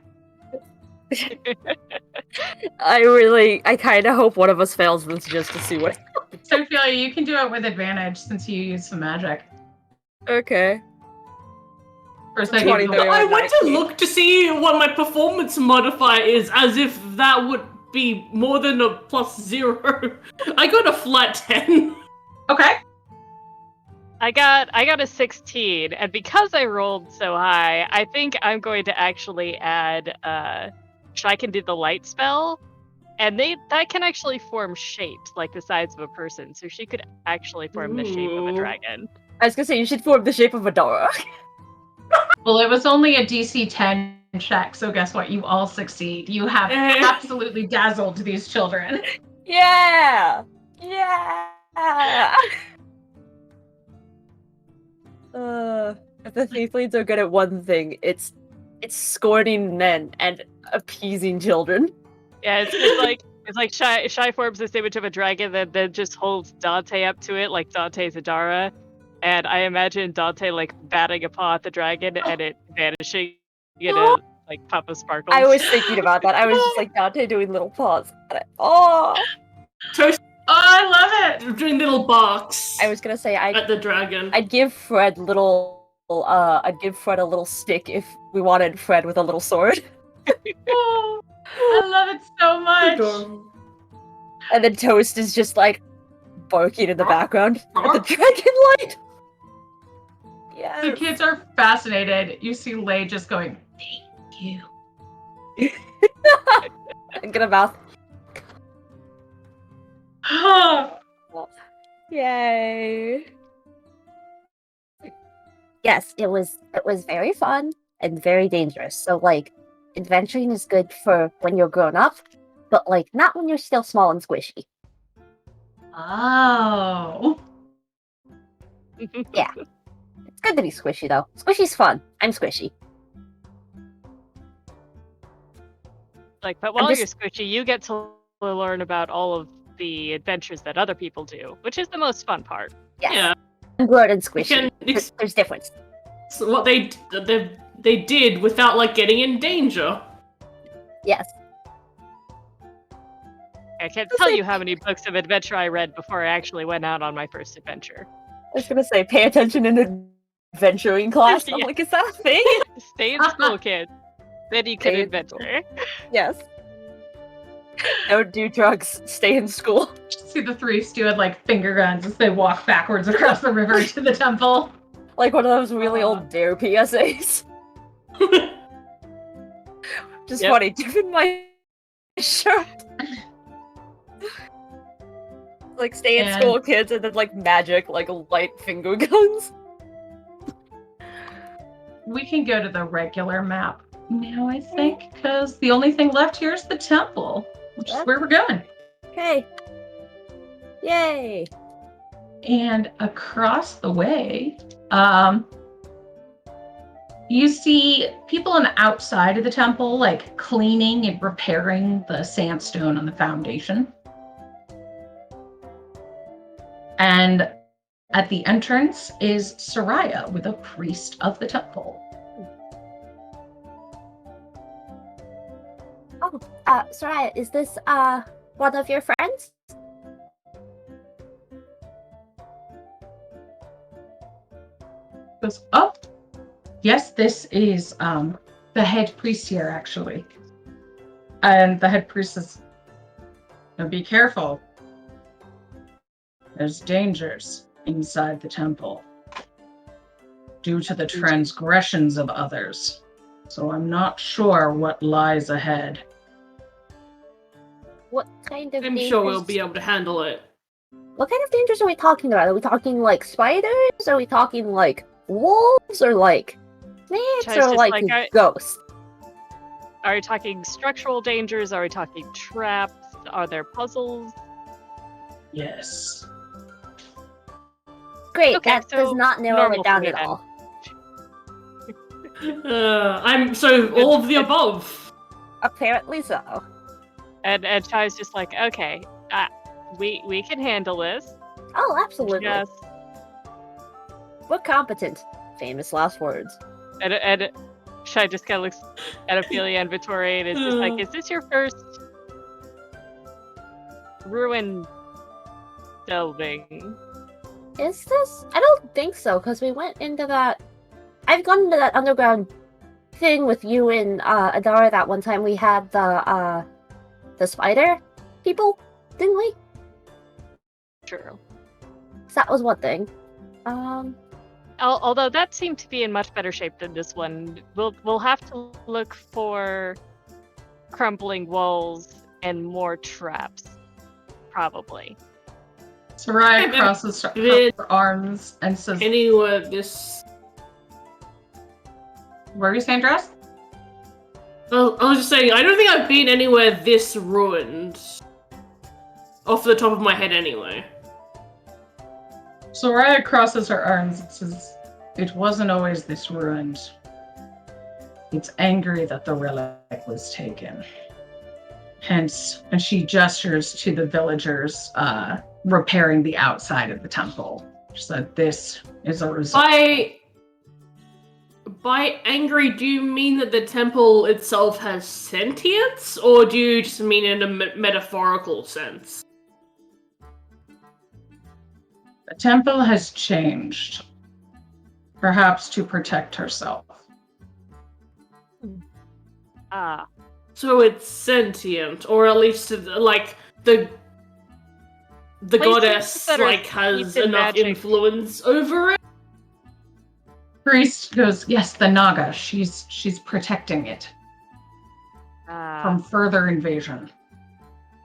I kind of hope one of us fails this just to see what happens. Sophia, you can do it with advantage since you use some magic. Okay. First, I give you 23. I went to look to see what my performance modifier is, as if that would be more than a +0. I got a flat 10. Okay. I got a 16, and because I rolled so high, I think I'm going to actually add I can do the light spell, and that can actually form shapes like the size of a person, so she could actually form the shape of a Ooh. dragon. I was gonna say you should form the shape of a dog. Well, it was only a DC 10 check, so guess what? You all succeed. You have absolutely dazzled these children. Yeah! Yeah! If the Threeflings are good at one thing, it's scorning men and appeasing children. Yeah, it's like Shy forms this image of a dragon that then just holds Dante up to it like Dante's Adara, and I imagine Dante like batting a paw at the dragon and it vanishing in a like puff of sparkles. I was thinking about that. I was just like Dante doing little paws. Oh, I love it. Doing little barks I was gonna say at the dragon. I'd give Fred a little stick if we wanted Fred with a little sword. Oh, I love it so much. Adorable. And then Toast is just like barking in the background at the dragon light. Yeah. The kids are fascinated. You see Lei just going, "Thank you." I'm gonna mouth. Yay. Yes, it was very fun and very dangerous. So like adventuring is good for when you're grown up, but like not when you're still small and squishy. Oh. Yeah. It's good to be squishy though. Squishy's fun. I'm squishy. Like, but while you're squishy, you get to learn about all of the adventures that other people do, which is the most fun part. Yes. Yeah. I'm grown and squishy. There's difference. So what they did without like getting in danger. Yes. I can't tell you how many books of adventure I read before I actually went out on my first adventure. I was gonna say, pay attention in adventuring class. I'm Yeah. like, is that a thing? Stay in school, kid. Then you can Stay in adventure. Yes. Don't do drugs. Stay in school. See the Threefs doing like finger guns as they walk backwards across the river to the temple. Like one of those really old Dare PSAs. Just Yep. funny, given my shirt. Like stay in And- school, kids, and then like magic, like light finger guns. We can go to the regular map now, I think, because the only thing left here is the temple, which is where we're going. Okay. Yay! And across the way, you see people on the outside of the temple, like cleaning and repairing the sandstone on the foundation. And at the entrance is Soraya with a priest of the temple. Oh, Soraya, is this, one of your friends? Goes, oh, yes, this is the head priest here, actually. And the head priest says, now be careful. There's dangers inside the temple due to the transgressions of others. So I'm not sure what lies ahead. What kind of I'm dangers? sure we'll be able to handle it. What kind of dangers are we talking about? Are we talking like spiders? Are we talking like wolves? Or like snakes? Chai's Or just like, like, ghosts? Are we talking structural dangers? Are we talking traps? Are there puzzles? Yes. Great, Okay, that does so not narrow normal it down for me at then. all. I'm so all of the above. Apparently so. And Chai's just like, okay, we can handle this. Oh, absolutely. Yes. We're competent. Famous last words. And Chai just kind of looks at Ophelia and Vittoria and is just like, is this your first ruin delving? Is this? I don't think so, because we went into that. I've gone into that underground thing with you and Adara that one time we had the spider people, didn't we? True. So that was one thing. Although that seemed to be in much better shape than this one. We'll have to look for crumbling walls and more traps, probably. Soraya crosses her arms and says, Anywhere this. where are you saying, Dress? Well, I was just saying, I don't think I've been anywhere this ruined. Off the top of my head, anyway. Soraya crosses her arms and says, it wasn't always this ruined. It's angry that the relic was taken. Hence, and she gestures to the villagers repairing the outside of the temple. She said, this is a result. By angry, do you mean that the temple itself has sentience? Or do you just mean in a metaphorical sense? The temple has changed. Perhaps to protect herself. Ah. So it's sentient, or at least like the Places goddess that are like has steeped in enough magic. influence over it. Priest goes, yes, the Naga. She's protecting it from further invasion.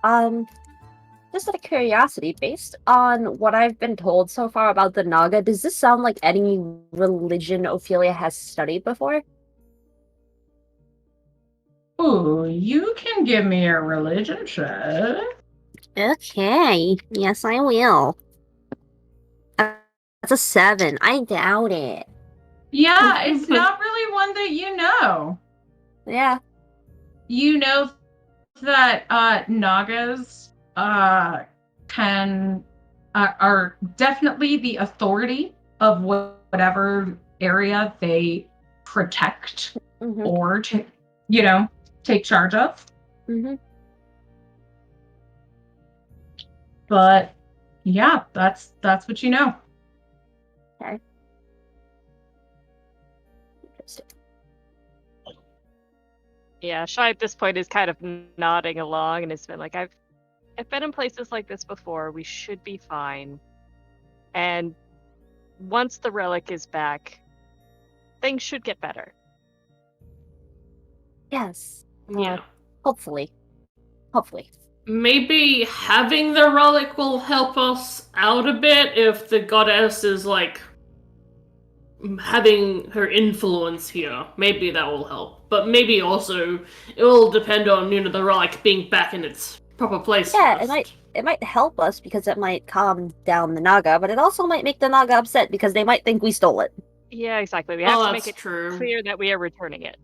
Just out of curiosity, based on what I've been told so far about the Naga, does this sound like any religion Ophelia has studied before? Ooh, you can give me a religion check. Okay, yes I will. That's a 7. I doubt it. Yeah, it's not really one that you know. Yeah. You know that Nagas are definitely the authority of whatever area they protect Mm-hmm. or take charge of. Mm-hmm. But yeah, that's what you know. Okay. Interesting. Yeah, Shy at this point is kind of nodding along and has been like, I've been in places like this before. We should be fine. And once the relic is back, things should get better. Yes. Yeah. Hopefully. Hopefully. Maybe having the relic will help us out a bit if the goddess is like having her influence here. Maybe that will help. But maybe also it will depend on, the relic being back in its proper place. Yeah, first. it might help us because it might calm down the Naga, but it also might make the Naga upset because they might think we stole it. Yeah, exactly. We have to make That's it true. clear that we are returning it.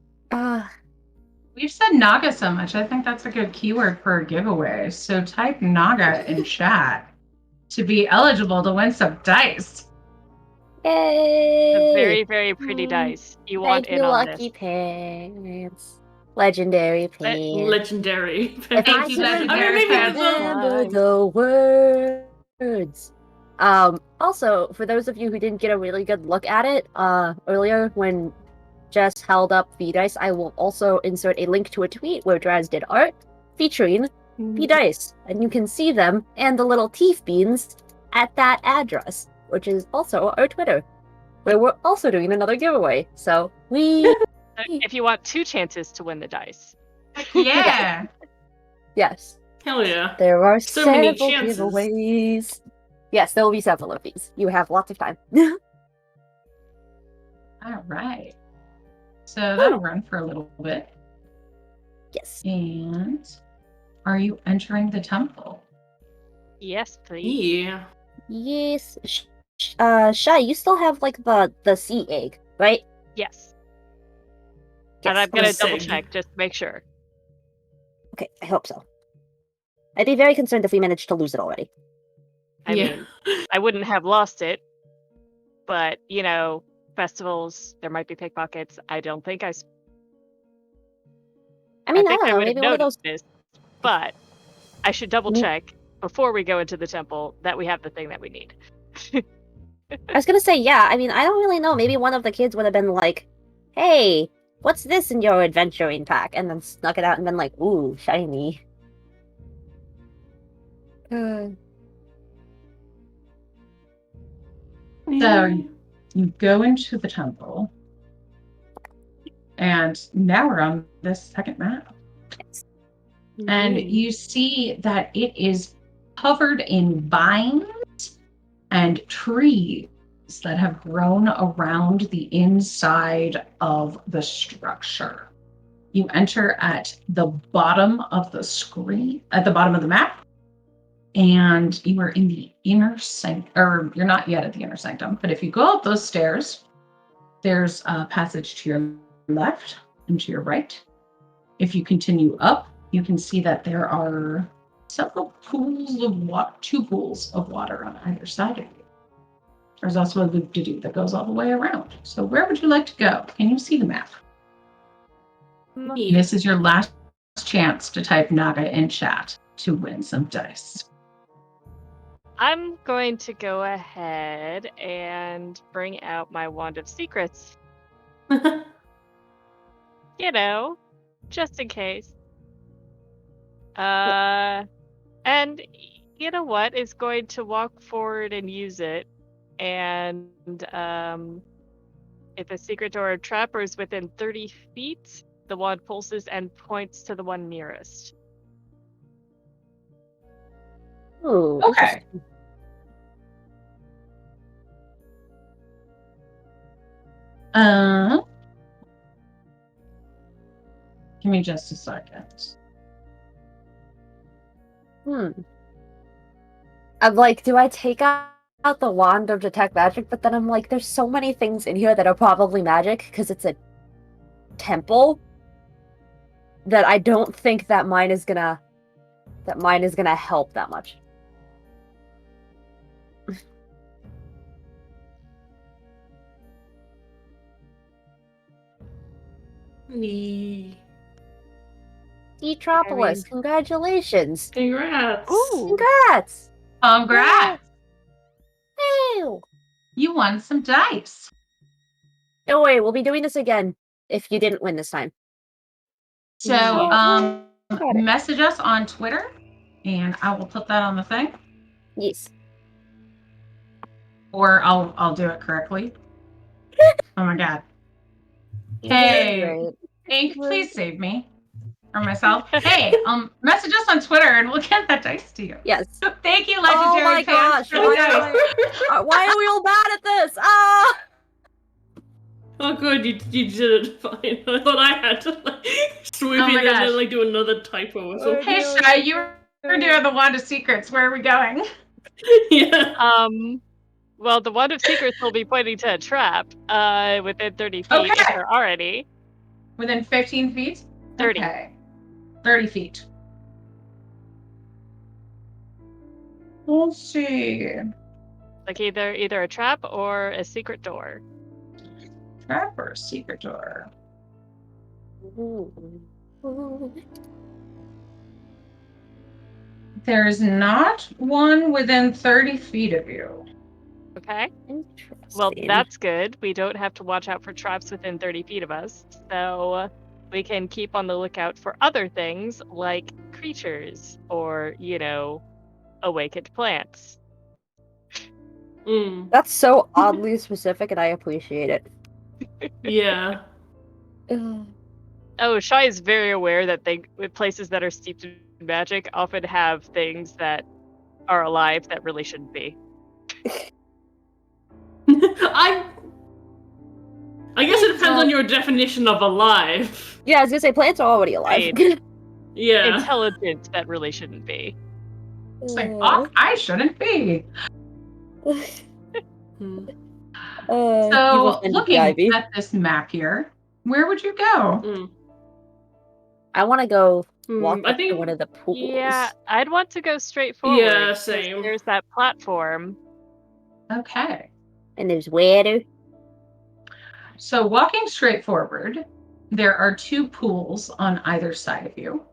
We've said Naga so much. I think that's a good keyword for a giveaway. So type Naga in chat to be eligible to win some dice. Yay! A very, very pretty dice. You want Thank in you, on Lucky this. Pants. Legendary Pants. Legendary. If Thank I you, could Legendary Pants. remember the words. Also, for those of you who didn't get a really good look at it earlier when Jess held up the dice, I will also insert a link to a tweet where Draz did art featuring the dice, and you can see them and the little teeth beans at that address, which is also our Twitter, where we're also doing another giveaway. So If you want 2 chances to win the dice. Yeah. yes. Hell yeah. There are So many several chances. giveaways. Yes, there will be several of these. You have lots of time. All right. So that'll run for a little bit. Yes. And are you entering the temple? Yes, please. Yeah. Yes. Shy, you still have like the sea egg, right? Yes. Yes. And I'm gonna The double sig. check just to make sure. Okay, I hope so. I'd be very concerned if we managed to lose it already. I mean, I wouldn't have lost it, but festivals, there might be pickpockets. I don't think I I mean, I think don't I know, would have maybe one of those. noticed this, but I should double Mm. check before we go into the temple that we have the thing that we need. I was gonna say, yeah, I mean, I don't really know. Maybe one of the kids would have been like, hey, what's this in your adventuring pack? And then snuck it out and been like, ooh, shiny. So you go into the temple, and now we're on this second map. And you see that it is covered in vines and trees that have grown around the inside of the structure. You enter at the bottom of the screen, at the bottom of the map, and you are in the inner sanctum, or you're not yet at the inner sanctum, but if you go up those stairs, there's a passage to your left and to your right. If you continue up, you can see that there are several pools of water, 2 pools of water on either side of you. There's also a loop-de-doo that goes all the way around. So where would you like to go? Can you see the map? Yeah. This is your last chance to type Naga in chat to win some dice. I'm going to go ahead and bring out my Wand of Secrets. Just in case. And you know what? Is going to walk forward and use it. And if a secret door or trapper is within 30 feet, the wand pulses and points to the one nearest. Ooh, Okay. Give me just a second. I'm like, do I take out the wand of detect magic? But then I'm like, there's so many things in here that are probably magic because it's a temple that I don't think that mine is gonna help that much. Detropolis, congratulations! Congrats. Ooh. Congrats! Congrats! Ew. You won some dice. Don't worry, we'll be doing this again if you didn't win this time. So Got it. message us on Twitter, and I will put that on the thing, Yes. or I'll do it correctly. Oh my god! You're Hey, great. Ink, please save me or myself. Hey, message us on Twitter, and we'll get that dice to you. Yes. Thank you, Oh Legendary my Fans, gosh! for the dice. Why are we all bad at this? Ah! Oh, good, you did it fine. I thought I had to like swoop Oh in my and gosh. then like do another typo or something. Hey, Shy, you were doing the Wand of Secrets. Where are we going? Yeah. Well, the Wand of Secrets will be pointing to a trap within 30 feet if Okay. there are any. Within 15 feet? 30. Okay. 30 feet. We'll see. Like either a trap or a secret door. Trap or secret door? There's not one within 30 feet of you. Okay. Interesting. Well, that's good. We don't have to watch out for traps within 30 feet of us. So we can keep on the lookout for other things like creatures or, awakened plants. That's so oddly specific, and I appreciate it. Yeah. Oh, Shai is very aware that places that are steeped in magic often have things that are alive that really shouldn't be. I guess it depends on your definition of alive. Yeah, I was gonna say plants are already alive. Yeah. Intelligent that really shouldn't be. It's like, fuck, I shouldn't be. So, looking at this map here, where would you go? I want to go walk I up think to one of the pools. Yeah, I'd want to go straight forward. Yeah, same. There's that platform. Okay. And there's water. So, walking straight forward, there are two pools on either side of you,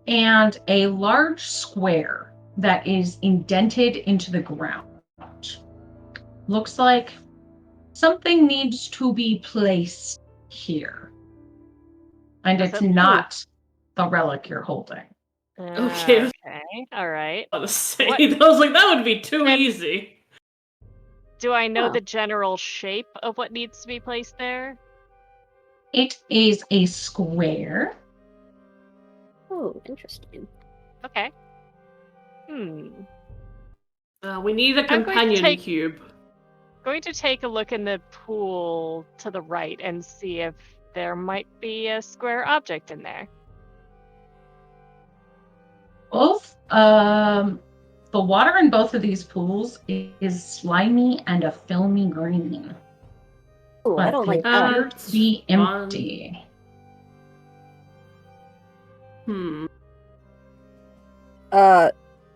and a large square that is indented into the ground. Looks like something needs to be placed here. And it's not the relic you're holding. Okay. Okay. All right. I was like, that would be too easy. Do I know the general shape of what needs to be placed there? It is a square. Oh, interesting. Okay. We need a companion cube. Going to take a look in the pool to the right and see if there might be a square object in there. Both, the water in both of these pools is slimy and a filmy green. Oh, I don't like that. Appear to be empty.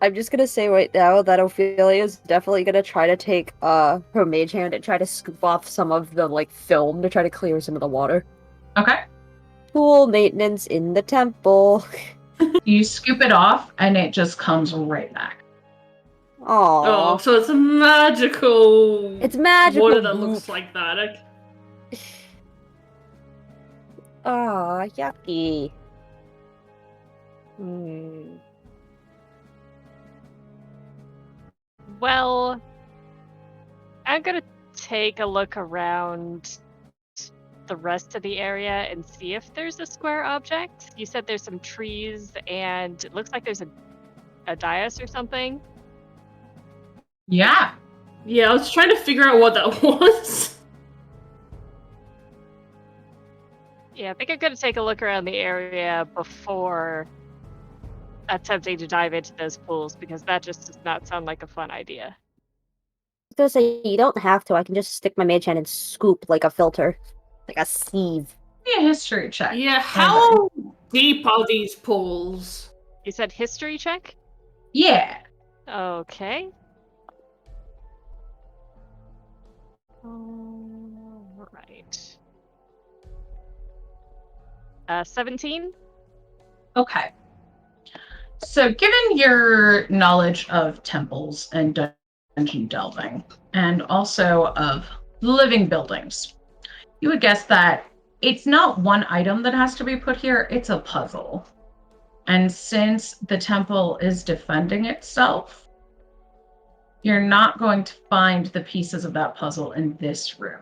I'm just gonna say right now that Ophelia is definitely gonna try to take her mage hand and try to scoop off some of the film to try to clear some of the water. Okay. Pool maintenance in the temple. You scoop it off and it just comes right back. Oh, so it's a magical. It's magical water that looks like that. Ah, yucky. Well, I'm gonna take a look around the rest of the area and see if there's a square object. You said there's some trees and it looks like there's a dais or something. Yeah. Yeah, I was trying to figure out what that was. Yeah, I think I'm gonna take a look around the area before attempting to dive into those pools because that just does not sound like a fun idea. I was gonna say, you don't have to. I can just stick my mage hand and scoop like a filter. Like a sieve. Be a history check. Yeah, how deep are these pools? You said history check? Yeah. Okay. All right. 17? Okay. So, given your knowledge of temples and dungeon delving, and also of living buildings, you would guess that it's not one item that has to be put here, it's a puzzle. And since the temple is defending itself, you're not going to find the pieces of that puzzle in this room.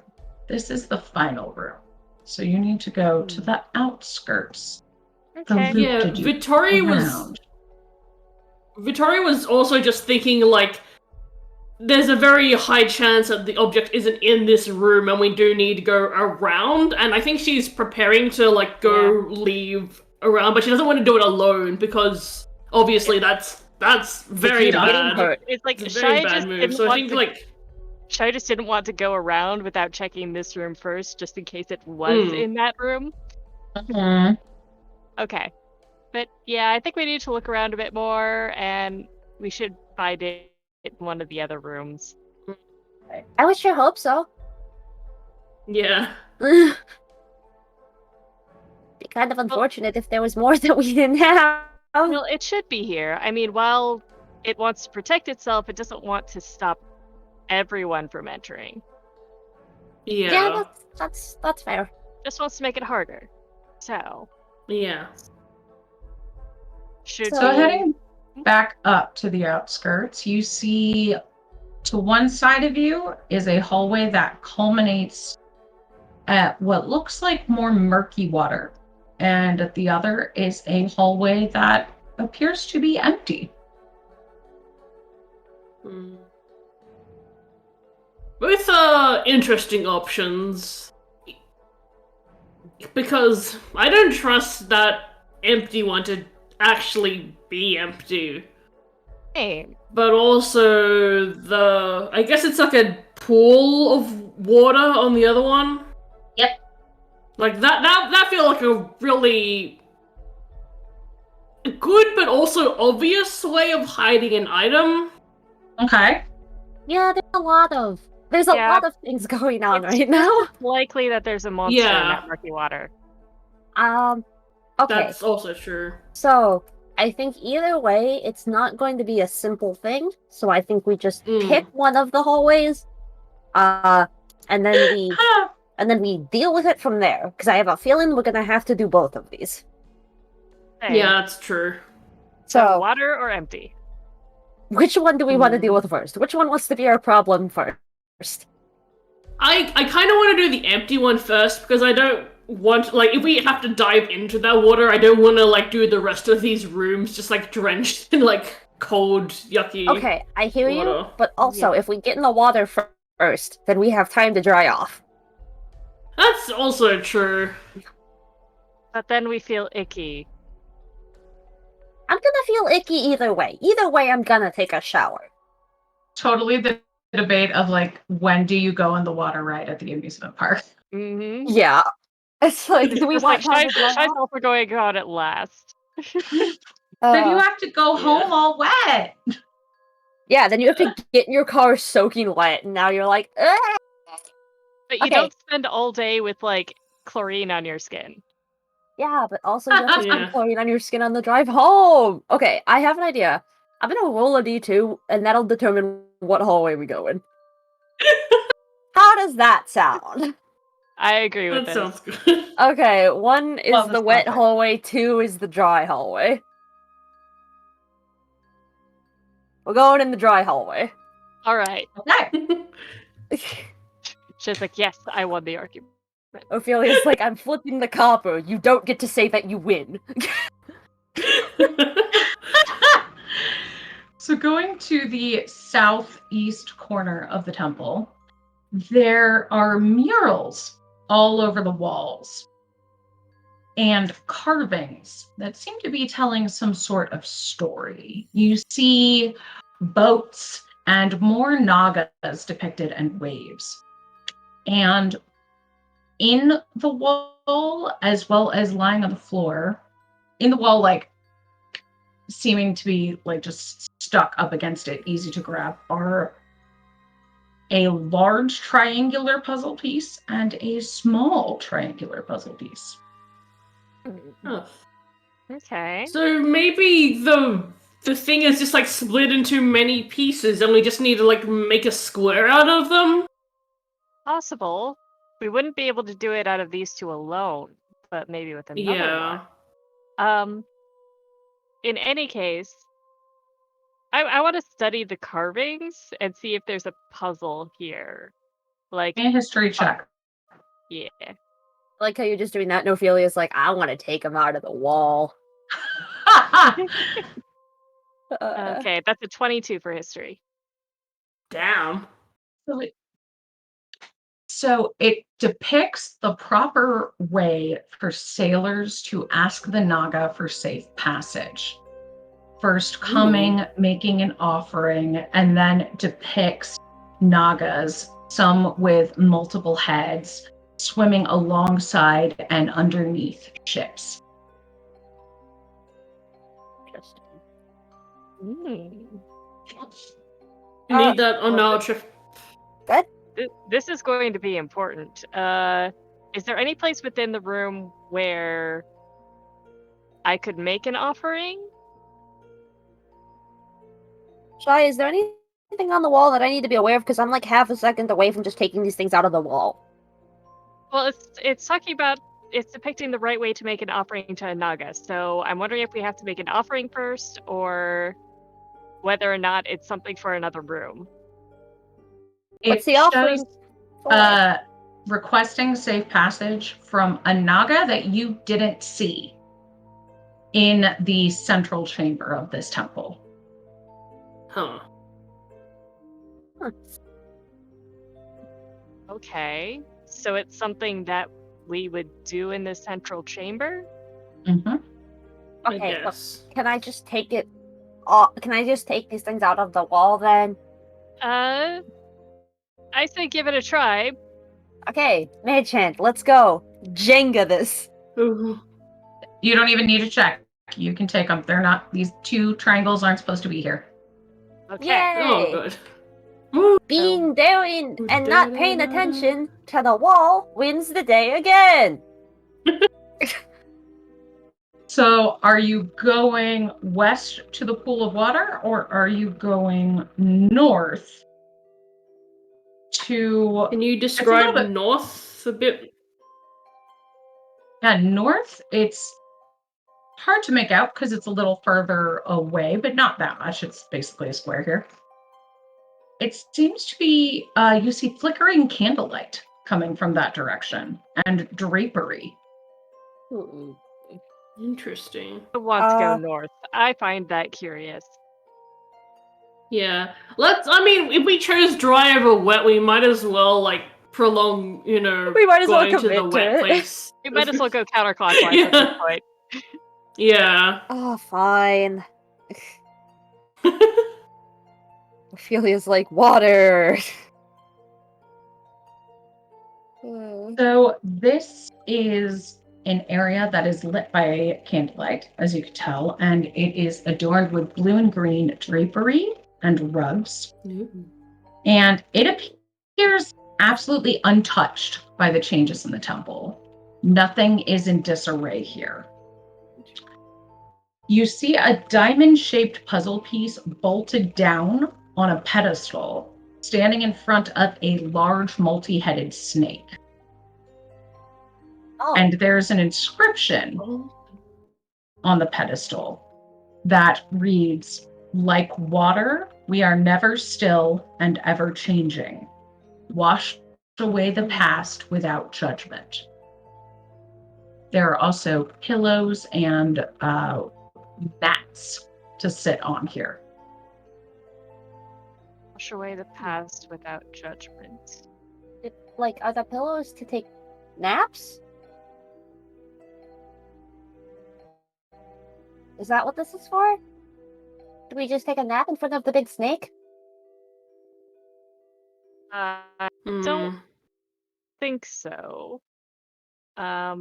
This is the final room. So you need to go to the outskirts. Okay. Yeah, Vittori was also just thinking, like, there's a very high chance that the object isn't in this room and we do need to go around, and I think she's preparing to, like, leave around, but she doesn't want to do it alone because obviously that's very bad. It's like It's a very Shai bad just move. didn't So I want think to, like Shai just didn't want to go around without checking this room first, just in case it was in that room. Okay. But yeah, I think we need to look around a bit more, and we should find it in one of the other rooms. I would sure hope so. yeah. Be kind of unfortunate if there was more that we didn't have. Well, it should be here. I mean, while it wants to protect itself, it doesn't want to stop everyone from entering. Yeah. That's fair. Just wants to make it harder. So, Yeah. So heading back up to the outskirts, you see to one side of you is a hallway that culminates at what looks like more murky water. And at the other is a hallway that appears to be empty. Both interesting options. Because I don't trust that empty one to actually be empty. Hey. But also I guess it's like a pool of water on the other one. Yep. Like that feel like a really good but also obvious way of hiding an item. Okay. Yeah, there's a lot of things going on right now. It's likely that there's a monster in that murky water. Okay. That's also true. So I think either way, it's not going to be a simple thing. So I think we just pick one of the hallways, and then we deal with it from there. Because I have a feeling we're gonna have to do both of these. Hey. Yeah, that's true. So water or empty? Which one do we want to deal with first? Which one wants to be our problem first? I kind of want to do the empty one first because I don't want, like, if we have to dive into that water, I don't want to, like, do the rest of these rooms just, like, drenched in, like, cold, yucky Okay, I hear water. you, but also, if we get in the water first, then we have time to dry off. That's also true. But then we feel icky. I'm gonna feel icky either way. Either way, I'm gonna take a shower. Totally the debate of, like, when do you go in the water ride at the amusement park? Mm-hmm. Yeah. It's like, do we want time to dry Shai's off? also going on at last. Then you have to go home all wet. Yeah, then you have to get in your car soaking wet, and now you're like, ugh! But you don't spend all day with, like, chlorine on your skin. Yeah, but also you have to spend chlorine on your skin on the drive home. Okay, I have an idea. I'm gonna roll a d2, and that'll determine what hallway we go in. How does that sound? I agree with this. That sounds good. Okay, 1 is Love the this wet topic. hallway, 2 is the dry hallway. We're going in the dry hallway. All right. Okay. She's like, yes, I won the argument. Ophelia's like, I'm flipping the copper. You don't get to say that you win. So going to the southeast corner of the temple, there are murals all over the walls and carvings that seem to be telling some sort of story. You see boats and more nagas depicted and waves. And in the wall, as well as lying on the floor, in the wall, like, seeming to be, like, just stuck up against it, easy to grab, are a large triangular puzzle piece and a small triangular puzzle piece. Oh. Okay. So maybe the thing is just, like, split into many pieces and we just need to, like, make a square out of them? Possible. We wouldn't be able to do it out of these two alone, but maybe with another Yeah. one. In any case, I want to study the carvings and see if there's a puzzle here. Like, A history check. yeah. I like how you're just doing that, and Ophelia's like, I want to take him out of the wall. Okay, that's a 22 for history. Damn. So it depicts the proper way for sailors to ask the Naga for safe passage. First coming, making an offering, and then depicts Nagas, some with multiple heads, swimming alongside and underneath ships. Interesting. You need that on knowledge. Good. This is going to be important. Is there any place within the room where I could make an offering? Shai, is there anything on the wall that I need to be aware of? Because I'm like half a second away from just taking these things out of the wall. Well, it's talking about it's depicting the right way to make an offering to a Naga. So I'm wondering if we have to make an offering first, or whether or not it's something for another room. What's the It offering shows for? requesting safe passage from a Naga that you didn't see in the central chamber of this temple. Huh. Okay, so it's something that we would do in the central chamber? Mm-hmm. Okay, look, Yes. can I just take it off? Can I just take these things out of the wall then? I say give it a try. Okay, mage hand, let's go. Jenga this. Ooh. You don't even need to check. You can take them. They're not, these two triangles aren't supposed to be here. Okay. Yay! Oh, good. Being daring and not paying attention to the wall wins the day again. So are you going west to the pool of water, or are you going north to... Can you describe bit- north a bit? Yeah, north, it's hard to make out because it's a little further away, but not that much. It's basically a square here. It seems to be, you see flickering candlelight coming from that direction, and drapery. Interesting. Who wants to go north? I find that curious. Yeah. I mean, if we chose dry over wet, we might as well, like, prolong, We might as well going to the commit to wet it. We place. might as well go counterclockwise at this Yeah. point. Yeah. Oh, fine. Ophelia's like, water! So this is an area that is lit by candlelight, as you can tell, and it is adorned with blue and green drapery and rugs. And it appears absolutely untouched by the changes in the temple. Nothing is in disarray here. You see a diamond-shaped puzzle piece bolted down on a pedestal, standing in front of a large multi-headed snake. Oh. And there's an inscription on the pedestal that reads, "Like water, we are never still and ever changing. Wash away the past without judgment." There are also pillows and mats to sit on here. Wash away the past without judgment. Like, are the pillows to take naps? Is that what this is for? Do we just take a nap in front of the big snake? I don't think so. I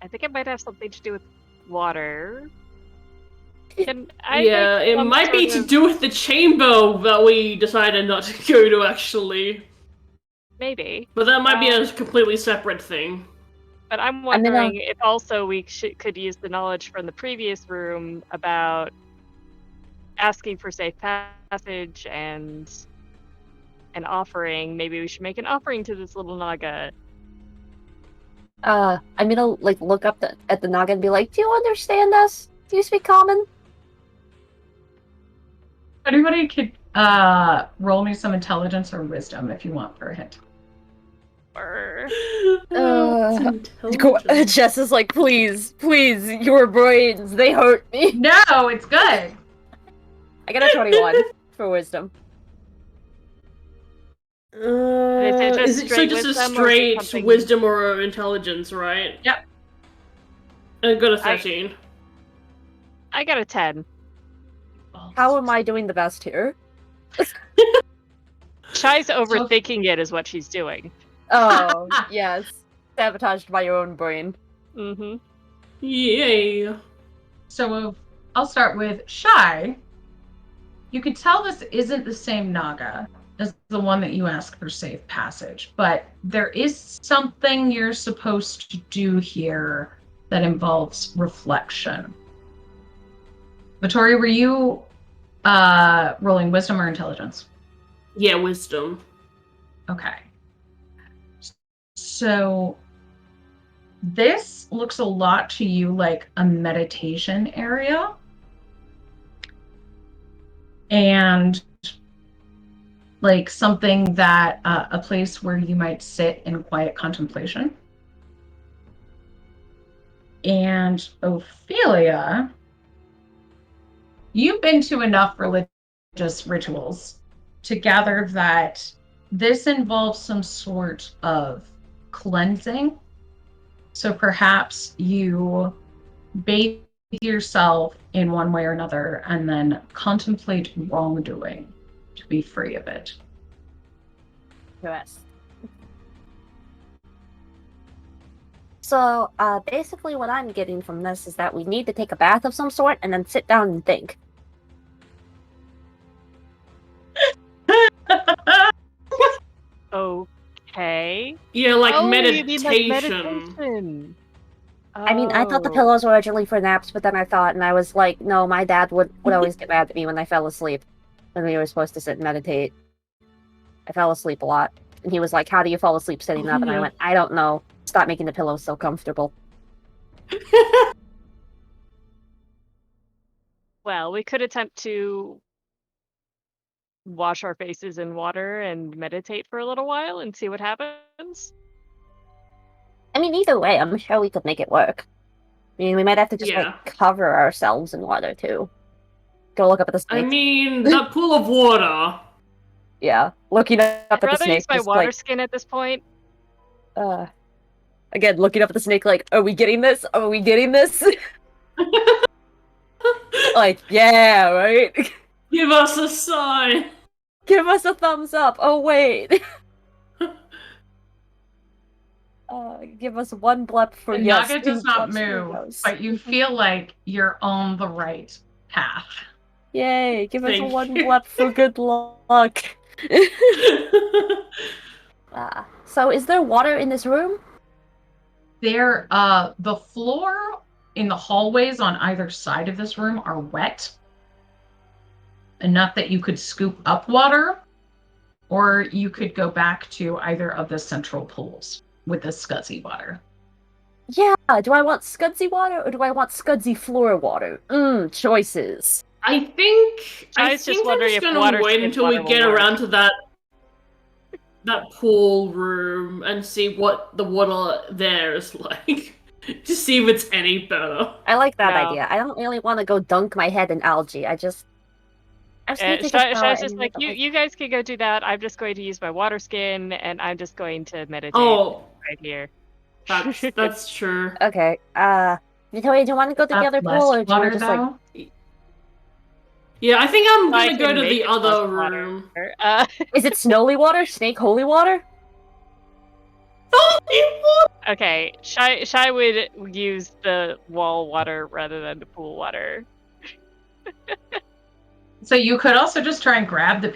think it might have something to do with water. Yeah, it might be to do with the chamber that we decided not to go to, actually. Maybe. But that might be a completely separate thing. But I'm wondering if also we could use the knowledge from the previous room about asking for safe passage and an offering. Maybe we should make an offering to this little Naga. I'm gonna like look up at the Naga and be like, "Do you understand us? Do you speak common?" Anybody could roll me some intelligence or wisdom if you want for a hint. Or Jess is like, please, your brains, they hurt me. No, it's good. I got a 21 for wisdom. Is it just so straight just a wisdom, or is it straight something- wisdom or intelligence, right? Yep. I got a 13. I got a 10. How am I doing the best here? Shy's overthinking it is what she's doing. Oh, yes. Sabotaged by your own brain. Mm-hmm. Yay. So I'll start with Shy. You can tell this isn't the same Naga as the one that you asked for safe passage, but there is something you're supposed to do here that involves reflection. Vittori, were you rolling wisdom or intelligence? Yeah, wisdom. Okay. So this looks a lot to you like a meditation area. And like something that, a place where you might sit in quiet contemplation. And Ophelia, you've been to enough religious rituals to gather that this involves some sort of cleansing. So perhaps you bathe yourself in one way or another and then contemplate wrongdoing to be free of it. Yes. So, basically what I'm getting from this is that we need to take a bath of some sort and then sit down and think. Okay. Yeah, like Oh, meditation. you mean like meditation. I mean, I thought the Oh. pillows were originally for naps, but then I thought, and I was like, no, my dad would always get mad at me when I fell asleep when we were supposed to sit and meditate. I fell asleep a lot. And he was like, how do you fall asleep sitting up? And I Yeah. went, I don't know. Stop making the pillows so comfortable. Well, we could attempt to wash our faces in water and meditate for a little while and see what happens. I mean, either way, I'm sure we could make it work. I mean, we might have to just, Yeah. like, cover ourselves in water, too. Go look up at the snake. I mean, that pool of water. Yeah, looking up I'd at the rather snake, use my just water like, skin at this point. again, looking up at the snake, like, are we getting this? Are we getting this? Like, yeah, right? Give us a sign. Give us a thumbs up. Oh, wait. Give us one blep for The yes. Naga does two not bleps for move, no's. but you feel like you're on the right path. Yay, give us a Thank one you. blep for good luck. So is there water in this room? There, the floor in the hallways on either side of this room are wet. Enough that you could scoop up water, or you could go back to either of the central pools with the scuzzy water. Yeah, do I want scudzy water or do I want scudzy floor water? Choices. I think I I'm was just just wondering if gonna water wait skin until we water will get work. around to that pool room and see what the water there is like. To see if it's any better. I like that No. idea. I don't really want to go dunk my head in algae. I just need to take a shower Shai's just and like, make up you guys can go do that. I'm just going to use my water skin, and I'm just going to meditate Oh, right here. that's true. Okay, Victoria, do you want to go to the other Less pool or do water, you just like... though? Yeah, I think I'm I gonna go can to make the it less other water. room. Is it snowy water? Snake holy water? Okay, Shai would use the wall water rather than the pool water. So you could also just try and grab the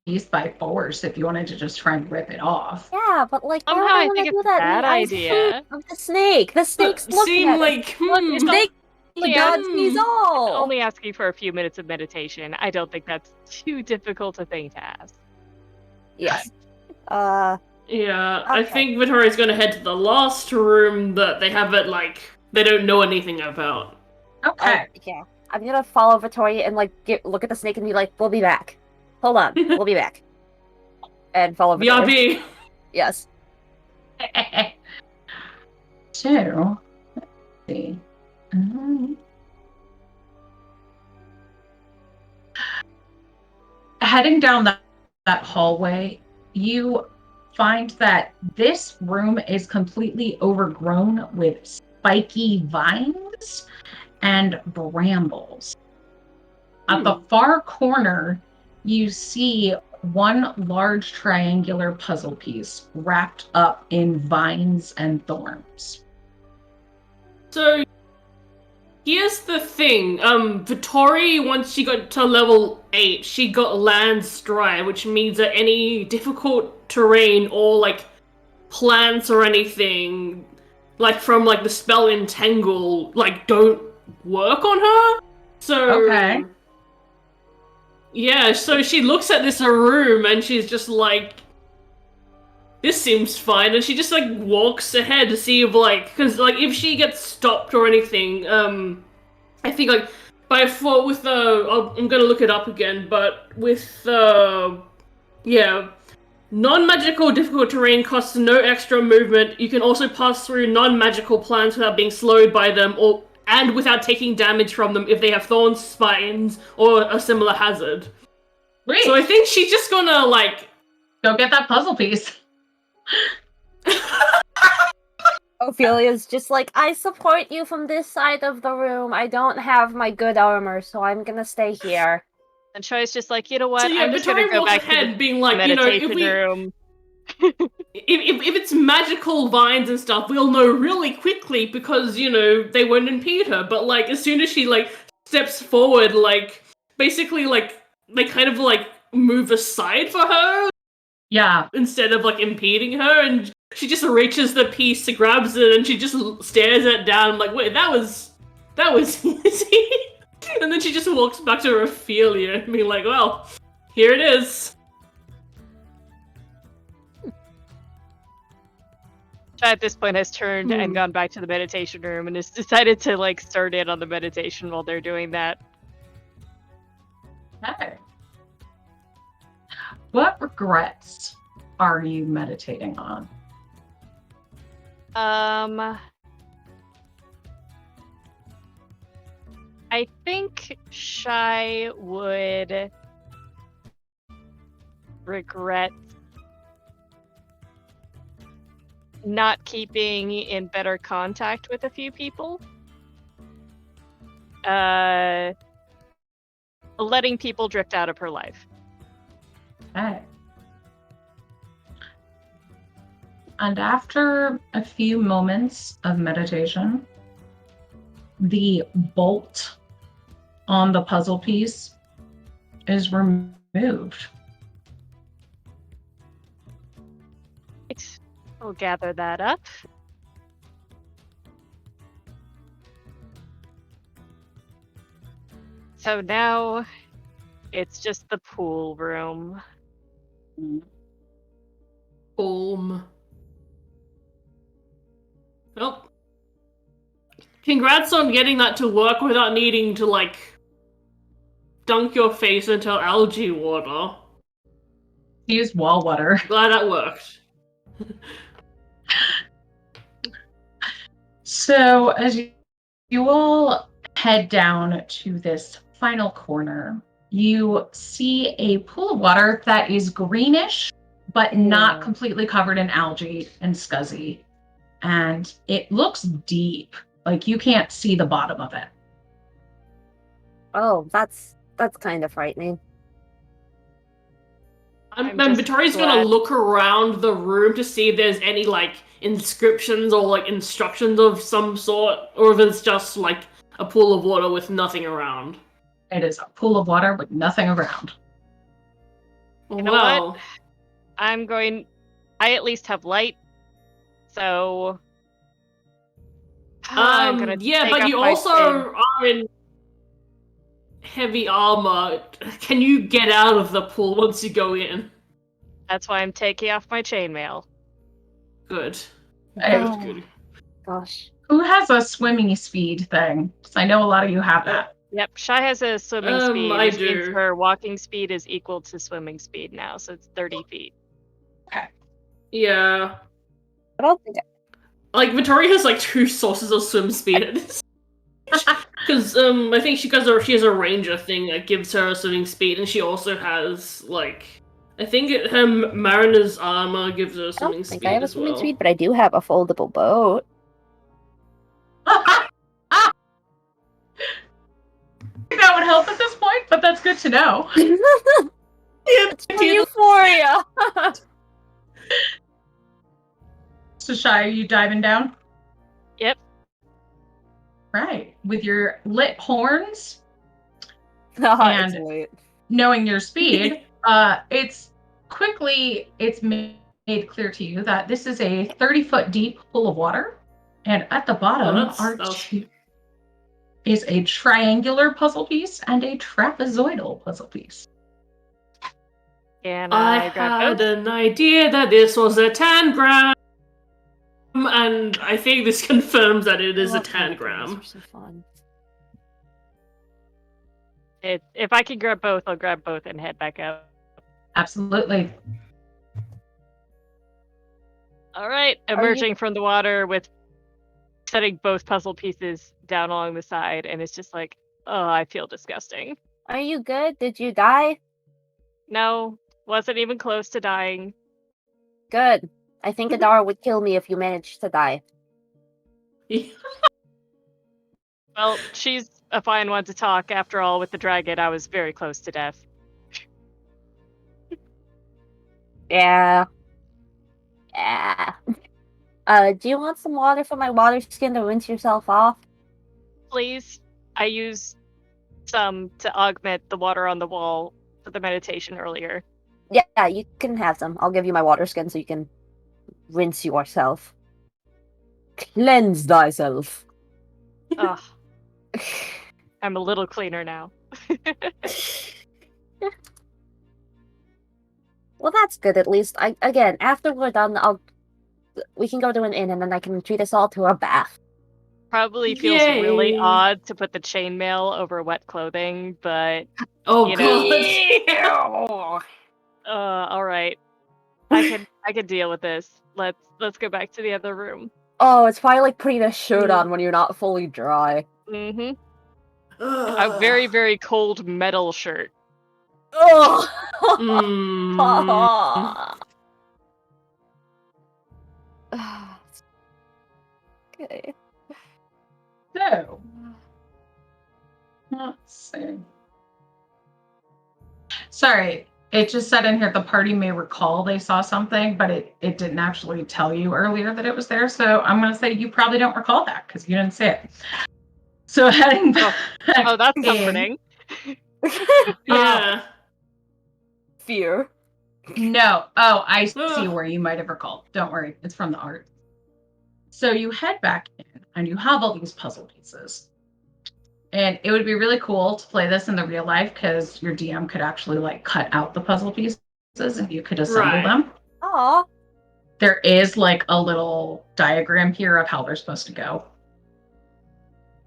piece by force if you wanted to just try and rip it off. Yeah, but like, why would Somehow I I want to think do it's a that bad in the eyes idea. of the snake? The snake's looking Seem at us. like The snake, only God ask- sees all. Only asking for a few minutes of meditation. I don't think that's too difficult a thing to ask. Yes. Yeah, I Okay. think Vittoria's gonna head to the last room that they haven't, they don't know anything about. Okay. Yeah. I'm gonna follow Vittoria and look at the snake and be like, "We'll be back. Hold on, we'll be back." And follow Vittoria. BRB! Yes. So, let's see. Heading down that hallway, you find that this room is completely overgrown with spiky vines and brambles. At the far corner, you see one large triangular puzzle piece wrapped up in vines and thorns. So, here's the thing. Vittori, once she got to level 8, she got Land Stride, which means that any difficult terrain or, plants or anything, from, the spell Entangle, don't work on her. So... Okay. Yeah, so she looks at this room and she's just like, this seems fine, and she just walks ahead to see if because if she gets stopped or anything, I think by default with I'm gonna look it up again, but with non-magical difficult terrain costs no extra movement. You can also pass through non-magical plants without being slowed by them and without taking damage from them if they have thorns, spines, or a similar hazard. Great. So I think she's just gonna go get that puzzle piece. Ophelia's just like, "I support you from this side of the room. I don't have my good armor, so I'm gonna stay here." And Troy's just like, you know what? So yeah, I'm just gonna Victoria go walks back to ahead the being like, meditation room. if it's magical vines and stuff, we'll know really quickly because, they won't impede her. But, as soon as she, steps forward, basically, they kind of, move aside for her. Yeah. Instead of, impeding her, and she just reaches the piece, grabs it, and she just stares it down. I'm like, wait, that was easy. And then she just walks back to Ophelia and being like, well, here it is. At this point has turned and gone back to the meditation room and has decided to start in on the meditation while they're doing that. Okay. What regrets are you meditating on? I think Shy would regret not keeping in better contact with a few people. Letting people drift out of her life. Okay. And after a few moments of meditation, the bolt on the puzzle piece is removed. We'll gather that up. So now it's just the pool room. Well, congrats on getting that to work without needing to, dunk your face into algae water. Use wall water. Glad that worked. So as you all head down to this final corner, you see a pool of water that is greenish, but not completely covered in algae and scuzzy. And it looks deep. You can't see the bottom of it. Oh, that's kind of frightening. Victoria's gonna look around the room to see if there's any, inscriptions or, instructions of some sort, or if it's just, a pool of water with nothing around. It is a pool of water with nothing around. You know what? I at least have light, so... I'm gonna yeah, but you also are in heavy armor. Can you get out of the pool once you go in? That's why I'm taking off my chainmail. Good. Oh. Good. Gosh. Who has a swimming speed thing? Because I know a lot of you have that. Yep, Shy has a swimming speed, I which means do. her walking speed is equal to swimming speed now, so it's 30 feet. Okay. Yeah. I don't think Like, Victoria has, like, 2 sources of swim speed at this. Because, I think she has a ranger thing that gives her a swimming speed, and she also has, like... I think her mariner's armor gives her a I swimming don't think speed I have a as swimming well. speed, but I do have a foldable boat. That would help at this point, but that's good to know. It's for Euphoria! So Shy, are you diving down? Yep. Right. With your lit horns It's and late. knowing your speed, it's made clear to you that this is a 30-foot deep pool of water, and at the bottom is a triangular puzzle piece and a trapezoidal puzzle piece. And I grab had both. an idea that this was a tangram, and I think this confirms that it is a tangram. Those are so fun. If I can grab both, I'll grab both and head back up. Absolutely. All right, emerging from the water with setting both puzzle pieces down along the side, and it's just like, oh, I feel disgusting. Are you good? Did you die? No, wasn't even close to dying. Good. I think Adara would kill me if you managed to die. Well, she's a fine one to talk. After all, with the dragon, I was very close to death. Yeah. Yeah. Do you want some water from my water skin to rinse yourself off? Please, I used some to augment the water on the wall for the meditation earlier. Yeah, you can have some. I'll give you my water skin so you can rinse yourself. Cleanse thyself. Ugh. I'm a little cleaner now. Well, that's good at least. Again, after we're done, we can go to an inn and then I can treat us all to a bath. Probably feels really odd to put the chainmail over wet clothing, but Oh god. All right. I can deal with this. Let's go back to the other room. Oh, it's probably like putting a shirt on when you're not fully dry. Mm-hmm. A very, very cold metal shirt. Oh. Okay. So, let's see. Sorry, it just said in here the party may recall they saw something, but it didn't actually tell you earlier that it was there. So I'm going to say you probably don't recall that because you didn't see it. So heading back. Oh, that's comforting. Yeah. Fear. No. Oh, I see where you might have recalled. Don't worry. It's from the art. So you head back in and you have all these puzzle pieces. And it would be really cool to play this in the real life because your DM could actually like cut out the puzzle pieces and you could assemble them. Aw. There is like a little diagram here of how they're supposed to go.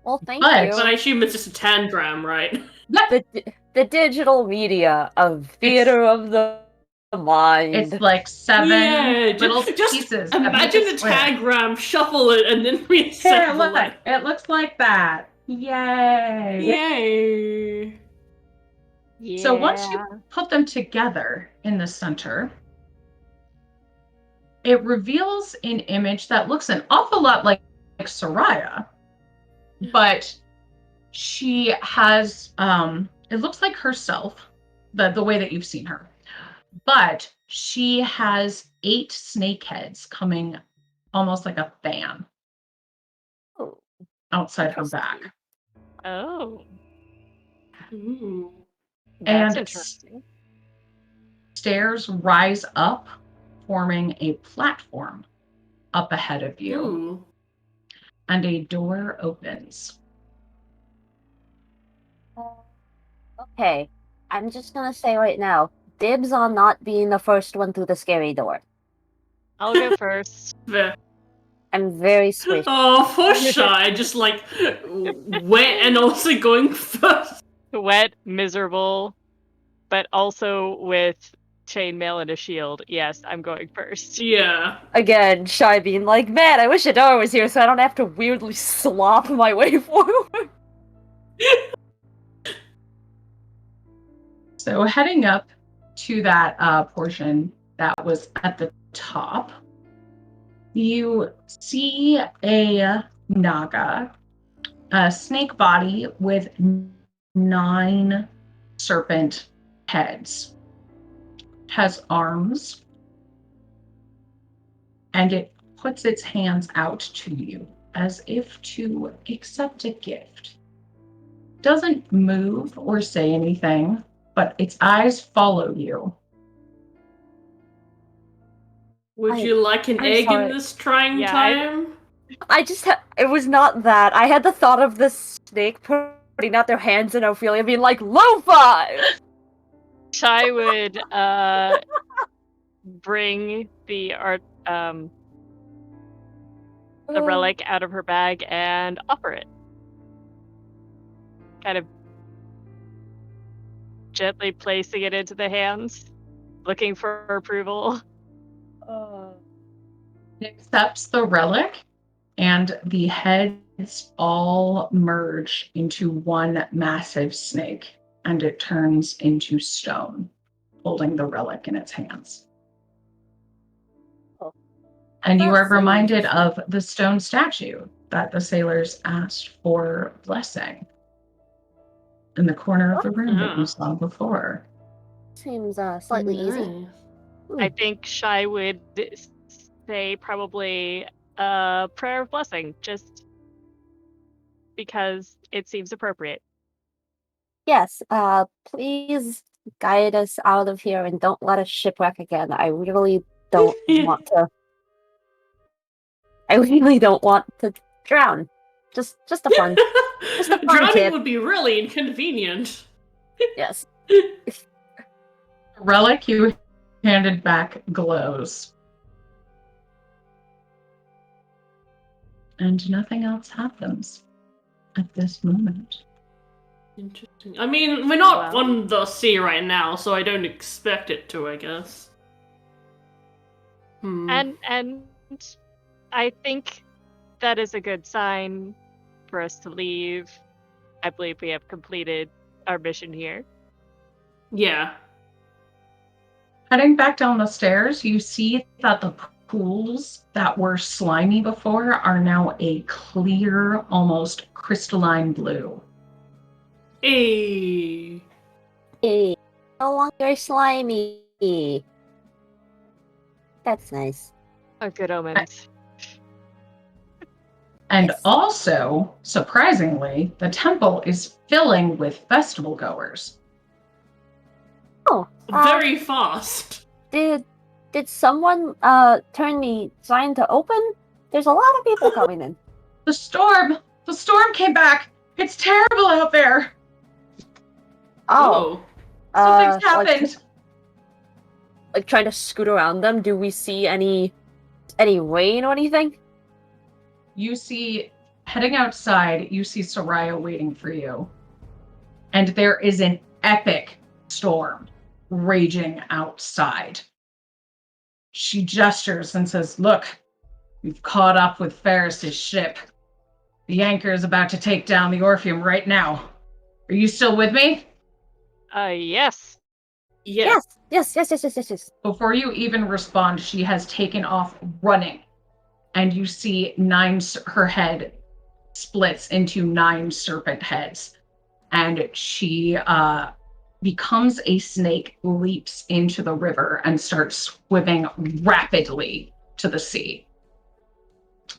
Well, thank But- you. But I assume it's just a tangram, right? The digital media of theater of the mind. It's like 7 little pieces. that make Imagine a a square. tangram, shuffle it, and then Here, reassemble look. It looks like that. Yay. Yay. Yeah. So once you put them together in the center, it reveals an image that looks an awful lot like Soraya, but she has it looks like herself, the way that you've seen her, but she has 8 snake heads coming almost like a fan outside her back. Oh. Ooh. That's And interesting. stairs rise up, forming a platform up ahead of you. Ooh. And a door opens. Okay, I'm just gonna say right now, dibs on not being the first one through the scary door. I'll go first. There. I'm very squishy. Oh, poor Shy, just like wet and also going first. Wet, miserable, but also with chainmail and a shield. Yes, I'm going first. Yeah. Again, Shy being like, man, I wish Adara was here so I don't have to weirdly slop my way forward. So heading up to that portion that was at the top, you see a naga, a snake body with 9 serpent heads. It has arms, and it puts its hands out to you as if to accept a gift. Doesn't move or say anything, but its eyes follow you. Would you like an egg sorry. in this trying Yeah, time? It was not that. I had the thought of the snake putting out their hands and Ophelia being like, lo-fi! Shy would bring the relic out of her bag and offer it. Kind of gently placing it into the hands, looking for approval. It accepts the relic, and the heads all merge into one massive snake, and it turns into stone, holding the relic in its hands. Oh. And you are That's so reminded interesting. of the stone statue that the sailors asked for blessing in the corner of the room that you Yeah. saw before. Seems slightly easy. Nice. I think Shy would say probably a prayer of blessing, just because it seems appropriate. Yes, please guide us out of here and don't let us shipwreck again. I really don't want to. I really don't want to drown. Just a fun. Just a fun Drowning kid. would be really inconvenient. Yes. The relic you handed back glows. And nothing else happens at this moment. Interesting. I mean, we're not Well. on the sea right now, so I don't expect it to, I guess. And I think that is a good sign for us to leave. I believe we have completed our mission here. Yeah. Heading back down the stairs, you see that the pools that were slimy before are now a clear, almost crystalline blue. Hey. Hey, no longer slimy. That's nice. A good omens. And Yes. also, surprisingly, the temple is filling with festival goers. Oh, Very fast. did someone turn the sign to open? There's a lot of people coming in. The storm came back. It's terrible out there. Oh. Something's happened. Like trying to scoot around them. Do we see any rain or anything? You see, heading outside, you see Soraya waiting for you. And there is an epic storm raging outside. She gestures and says, "Look, we've caught up with Ferris's ship. The anchor is about to take down the Orpheum right now. Are you still with me?" Yes. Yeah. Yes. Before you even respond, she has taken off running. And you see her head splits into 9 serpent heads. And she becomes a snake, leaps into the river, and starts swimming rapidly to the sea.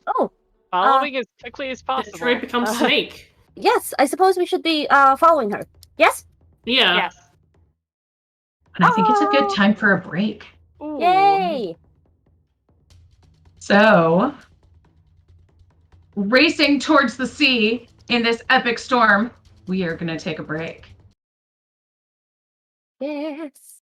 Oh, Following as quickly as possible. Detroit becomes Snake. yes. I suppose we should be following her. Yes. Yeah. Yes. And I think it's a good time for a break. Ooh. Yay! So, racing towards the sea in this epic storm, we are going to take a break. Yes.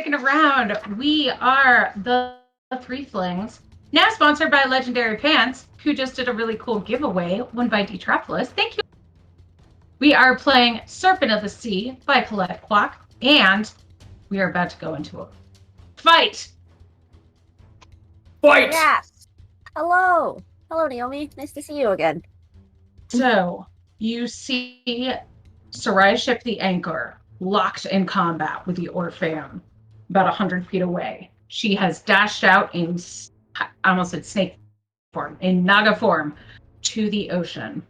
sticking around. We are the Threeflings, now sponsored by Legendary Pants, who just did a really cool giveaway, won by Detropolis. Thank you. We are playing Serpent of the Sea by Colette Quack, and we are about to go into a fight. Fight! Yes. Hello. Hello, Naomi. Nice to see you again. So, you see Sarai Ship the Anchor locked in combat with the Orpheum about 100 feet away. She has dashed out in, I almost said snake form, in Naga form to the ocean.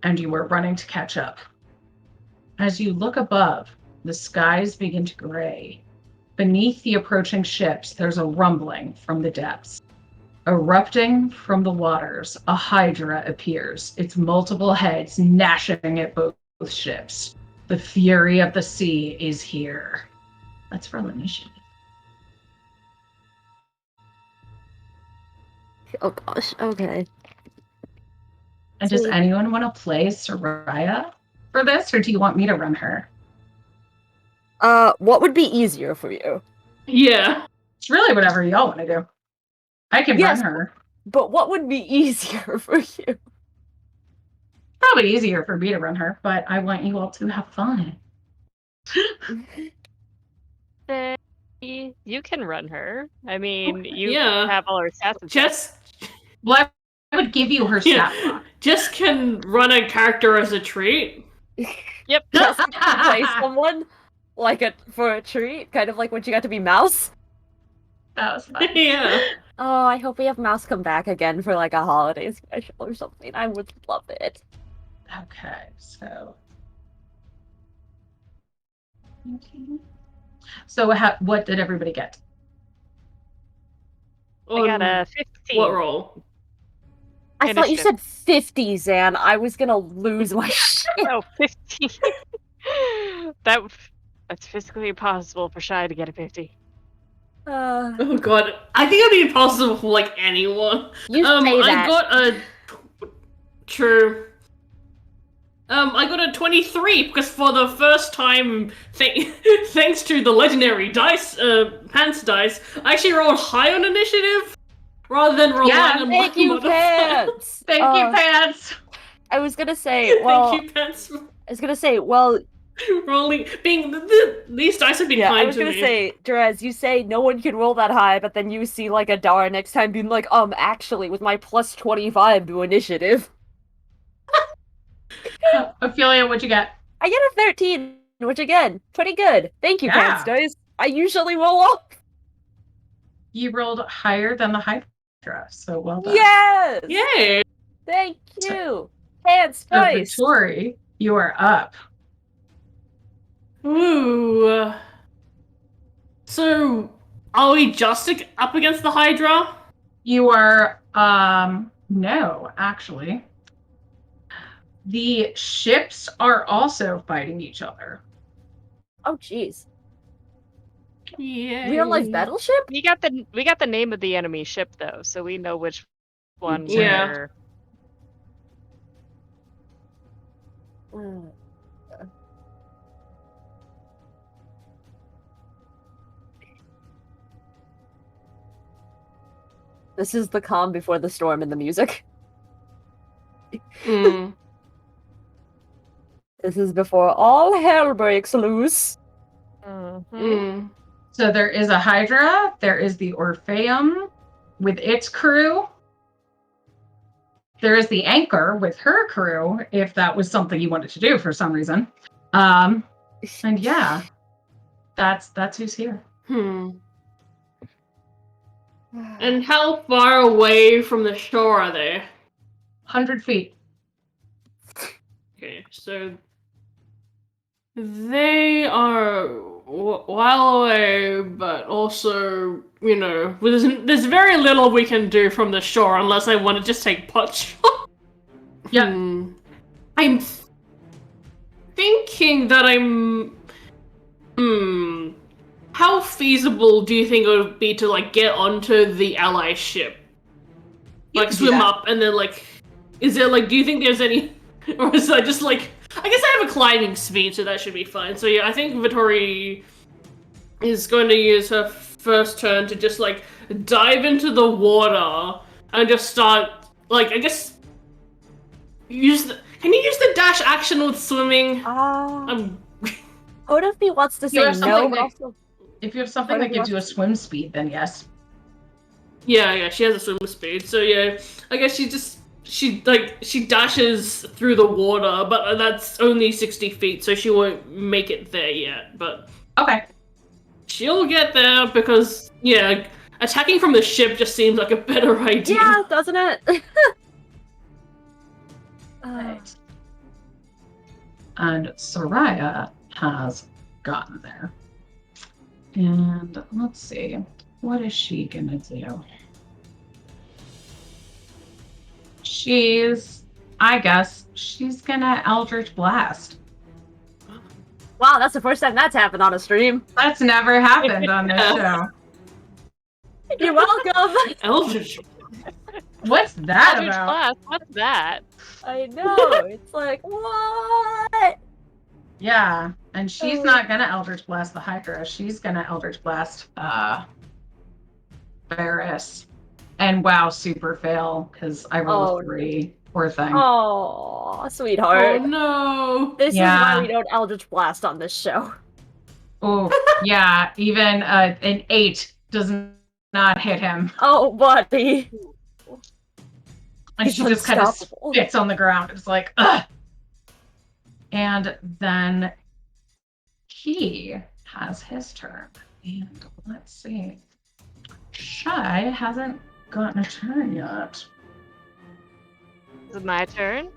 And you are running to catch up. As you look above, the skies begin to gray. Beneath the approaching ships, there's a rumbling from the depths. Erupting from the waters, a hydra appears, its multiple heads gnashing at both ships. The fury of the sea is here. Let's roll initiative. Oh gosh. Okay. And does Sweet. anyone want to play Soraya for this, or do you want me to run her? What would be easier for you? Yeah. It's really whatever y'all want to do. I can Yes. run her. But what would be easier for you? Probably easier for me to run her, but I want you all to have fun. You can run her. I mean, you Yeah. have all her stats. And stuff. Jess, Well, I would give you her stat block. Jess can run a character as a treat. Yep. Just play someone for a treat, kind of like when she got to be Mouse. That was fun. Yeah. Oh, I hope we have Mouse come back again for like a holiday special or something. I would love it. Okay, so. So what did everybody get? I got a 15. What roll? I thought you Initiative. said 50, Zan. I was gonna lose my shit. Oh, 15. That's physically impossible for Shy to get a 50. Oh god, I think it'd be impossible for like anyone. You say that. I got a true. I got a 23 because for the first time, thanks to the legendary dice, Pants dice, I actually rolled high on initiative rather than relying on my Thank you, modifier. Pants. Thank you, Pants. I was gonna say, well, Thank you, Pants. Rolling, being these dice have been yeah, kind I was to gonna me. say, Jerez, you say no one can roll that high, but then you see like a Dara next time being like, actually, with my plus 25 to initiative, Ophelia, what'd you get? I get a 13, which again, pretty good. Thank you, Yeah. Pants dice. I usually roll off. You rolled higher than the Hydra, so well done. Yes. Yay! Thank you, Pants So, dice. Vittori, you are up. Ooh. So, are we just up against the Hydra? You are, no, actually. The ships are also fighting each other. Oh, jeez. Yeah. Real life battleship? We got the name of the enemy ship though, so we know which one Yeah. we're. This is the calm before the storm in the music. Mm. This is before all hell breaks loose. Mm. So there is a Hydra, there is the Orpheum with its crew. There is the Anchor with her crew, if that was something you wanted to do for some reason. And yeah, that's who's here. And how far away from the shore are they? 100 feet. Okay, so they are well away, but also, you know, there's very little we can do from the shore unless I want to just take pot shot. Yeah. I'm thinking that how feasible do you think it would be to, like, get onto the ally ship? Like, swim up and then, like, is there, like, do you think there's any, or is I just, like, I guess I have a climbing speed, so that should be fine. So yeah, I think Vittori is going to use her first turn to just like dive into the water and just start like I guess use the. Can you use the dash action with swimming? Part of me wants to You say have no, something but that- also If you have something that gives you a swim speed, then yes. Yeah, she has a swim speed. So yeah, I guess she dashes through the water, but that's only 60 feet, so she won't make it there yet. But Okay. she'll get there because attacking from the ship just seems like a better idea. yeah, doesn't it? Right. And Soraya has gotten there. And let's see, what is she gonna do? She's gonna Eldritch Blast. Wow, that's the first time that's happened on a stream. That's never happened on this show. You're welcome. Eldritch. What's that Eldritch about? Blast, what's that? I know. It's like, what? Yeah, and she's not gonna Eldritch Blast the Hydra. She's gonna Eldritch Blast Varys. And wow, super fail, because I rolled a 3. Poor thing. Oh, Oh sweetheart. no. This Yeah. is why we don't Eldritch Blast on this show. Oh, yeah, even an 8 does not hit him. Oh, buddy. And He's she just kind of unstoppable. spits on the ground. It's like, ugh. And then he has his turn. And let's see. Shy hasn't gotten a turn yet. Is it my turn?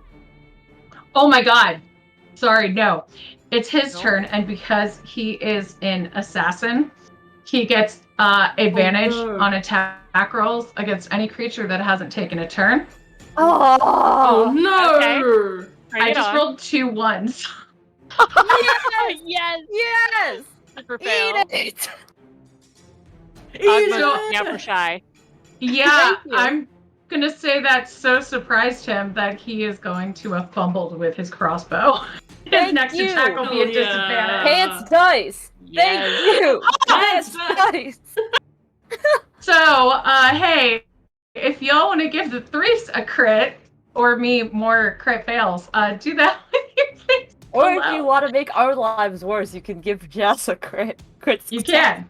Oh my god. Sorry, no. It's his No. turn, and because he is an assassin, he gets advantage no. on attack rolls against any creature that hasn't taken a turn. Oh Oh, no. Okay. Bring I it just on. rolled 2 1s. Yes! yes! Super fail. Eat it! I'm Eat looking out it! for Shy. Yeah, Thank you. I'm gonna say that so surprised him that he is going to have fumbled with his crossbow. His Thank next you. attack will be Oh, a yeah. disadvantage. Pants dice! Yes. Thank you! Pants Pants dice! So, hey, if y'all want to give the Threes a crit, or me more crit fails, do that with your face. Or if you want to make our lives worse, you can give Jess a crit. You can.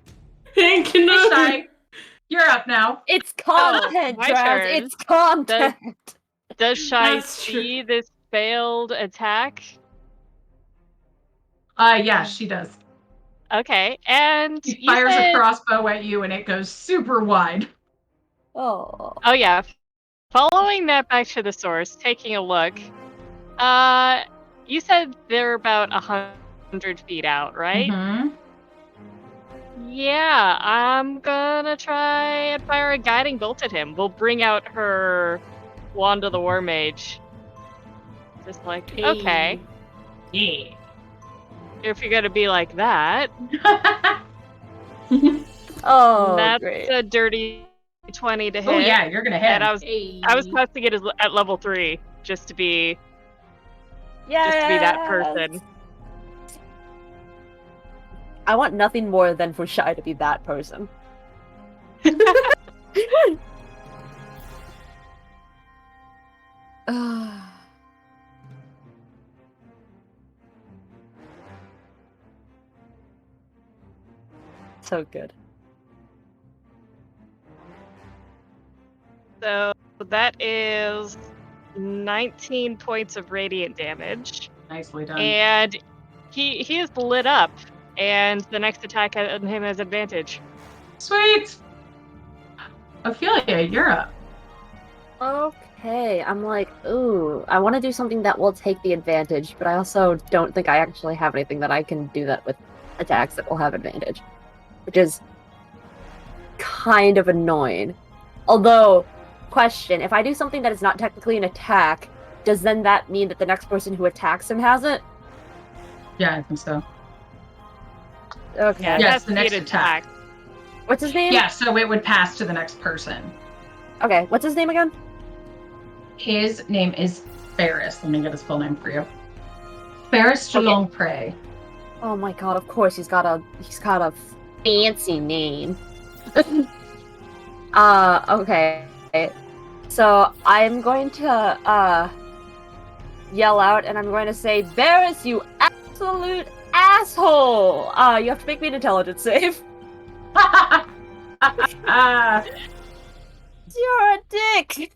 Thank Hey, you. Shy, you're up now. It's content, my Drowns. turn. It's content. Does Shy That's true. see this failed attack? Yeah, she does. Okay, and He you fires said... a crossbow at you, and it goes super wide. Oh. Oh yeah. Following that back to the source, taking a look. You said they're about 100 feet out, right? Mm-hmm. Yeah, I'm gonna try and fire a guiding bolt at him. We'll bring out her Wand of the War Mage. Just like, okay, Yeah. if you're gonna be like that, Oh, that's great. a dirty 20 to hit. Oh yeah, you're gonna hit. And I was testing it at level 3 just to be that person. I want nothing more than for Shy to be that person. So good. So that is 19 points of radiant damage. Nicely done. And he is lit up, and the next attack on him has advantage. Sweet. Ophelia, you're up. Okay, I'm like, ooh, I want to do something that will take the advantage, but I also don't think I actually have anything that I can do that with attacks that will have advantage, which is kind of annoying. Although, question, if I do something that is not technically an attack, does then that mean that the next person who attacks him has it? Yeah, I think so. Okay. Yeah, Yeah, it it's has the to be next an attack. What's his name? Yeah, so it would pass to the next person. Okay, what's his name again? His name is Ferris. Let me get his full name for you. Ferris Okay. Chalongpre. Oh my god, of course he's got a fancy name. Okay. So I'm going to yell out, and I'm going to say, Varys, you absolute asshole! You have to make me an intelligence save. You're a dick!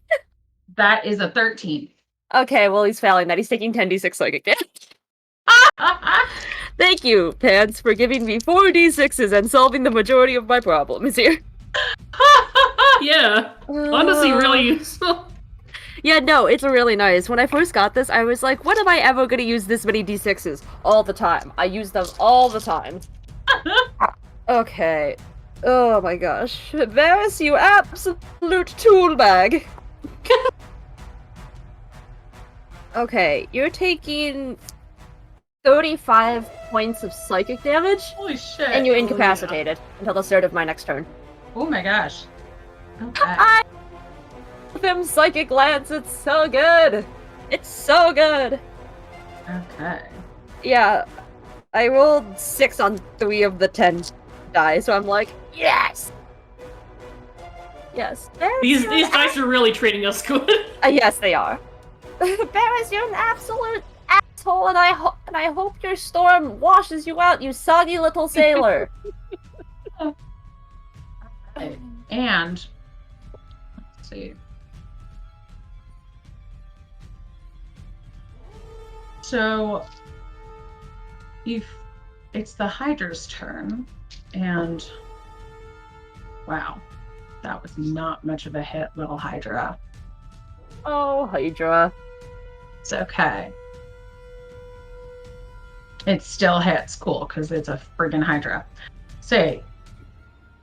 That is a 13. Okay, well, he's failing that. He's taking 10d6 psychic damage. Thank you, Pants, for giving me 4d6s and solving the majority of my problems here. Yeah. Honestly, really useful. Yeah, no, it's really nice. When I first got this, I was like, when am I ever gonna use this many d6s? All the time. I use them all the time. Okay. Oh my gosh. Varys, you absolute tool bag. Okay, you're taking 35 points of psychic damage, Holy shit. and you're incapacitated until the start of my next turn. Oh my gosh. Okay. Him psychic lance, it's so good! It's so good! Okay. Yeah, I rolled 6 on 3 of the 10 die, so I'm like, yes! Yes. These dice are really treating us good. Yes, they are. Varys, you're an absolute asshole, and I hope your storm washes you out, you soggy little sailor. Okay. And let's see. So it's the Hydra's turn, and wow, that was not much of a hit, little Hydra. Oh, Hydra. It's okay. It still hits, cool, because it's a friggin' Hydra. Say,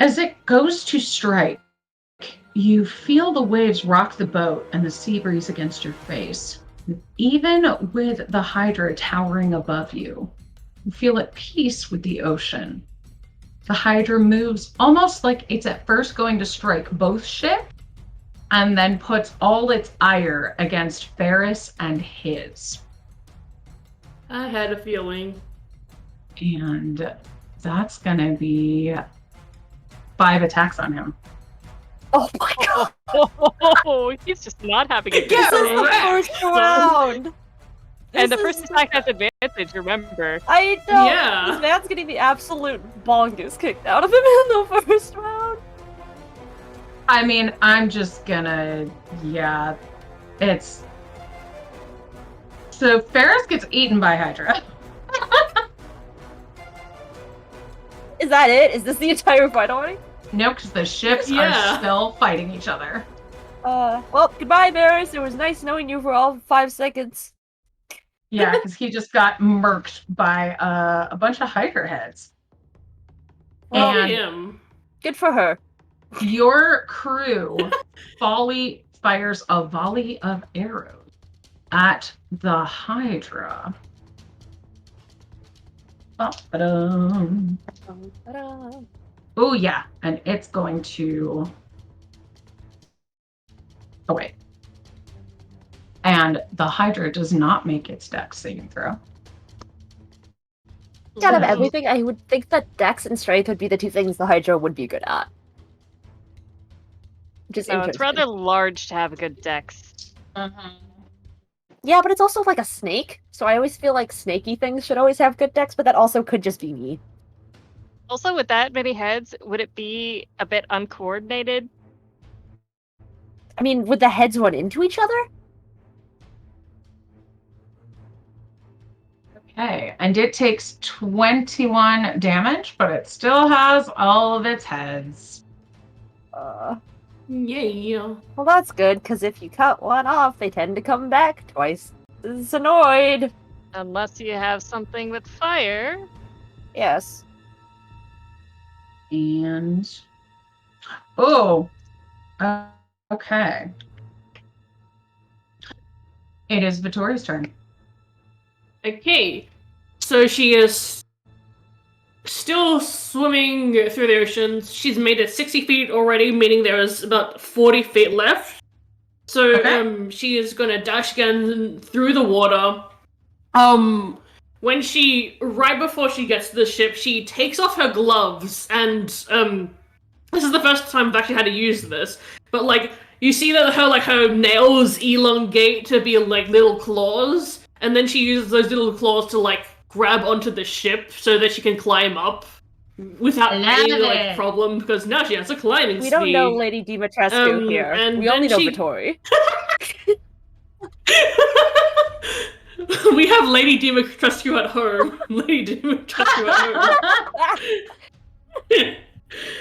as it goes to strike, you feel the waves rock the boat and the sea breeze against your face. Even with the Hydra towering above you, you feel at peace with the ocean. The Hydra moves almost like it's at first going to strike both ships, and then puts all its ire against Ferris and his. I had a feeling. And that's gonna be 5 attacks on him. Oh my god! Oh, he's just not having a good Get This is the wrecked, first round! And the This first is- attack has advantage, remember. I know! Yeah. This man's getting the absolute bongus kicked out of him in the first round. I mean, I'm just gonna, yeah, it's... So Ferris gets eaten by Hydra. Is that it? Is this the entire fight already? No, because the ships Yeah. are still fighting each other. Well, goodbye, Varys. It was nice knowing you for all 5 seconds. Yeah, because he just got murked by a bunch of Hydra heads. Well, And him. Good for her. your crew fires a volley of arrows at the Hydra. Ba-ba-dum. Oh yeah, and it's going to... Oh wait. And the Hydra does not make its dex saving throw. Out of So- everything, I would think that Dex and Strength would be the 2 things the Hydra would be good at. Which is So it's interesting. rather large to have a good dex. Yeah, but it's also like a snake, so I always feel like snaky things should always have good Dex, but that also could just be me. Also, with that many heads, would it be a bit uncoordinated? I mean, would the heads run into each other? Okay, and it takes 21 damage, but it still has all of its heads. Yeah. Well, that's good, because if you cut one off, they tend to come back twice as annoyed. Unless you have something with fire. Yes. And... Oh! Okay. It is Vittoria's turn. Okay. So she is still swimming through the oceans. She's made it 60 feet already, meaning there is about 40 feet left. So Okay. she is gonna dash again through the water. when right before she gets to the ship, she takes off her gloves, and this is the first time I've actually had to use this, but like, you see that her nails elongate to be like little claws, and then she uses those little claws to like grab onto the ship so that she can climb up without any like problem, because now she has a climbing speed. We don't know Lady Dimitrescu here. And we only know Vittori. We have Lady Dimitrescu at home. Lady Dimitrescu at home.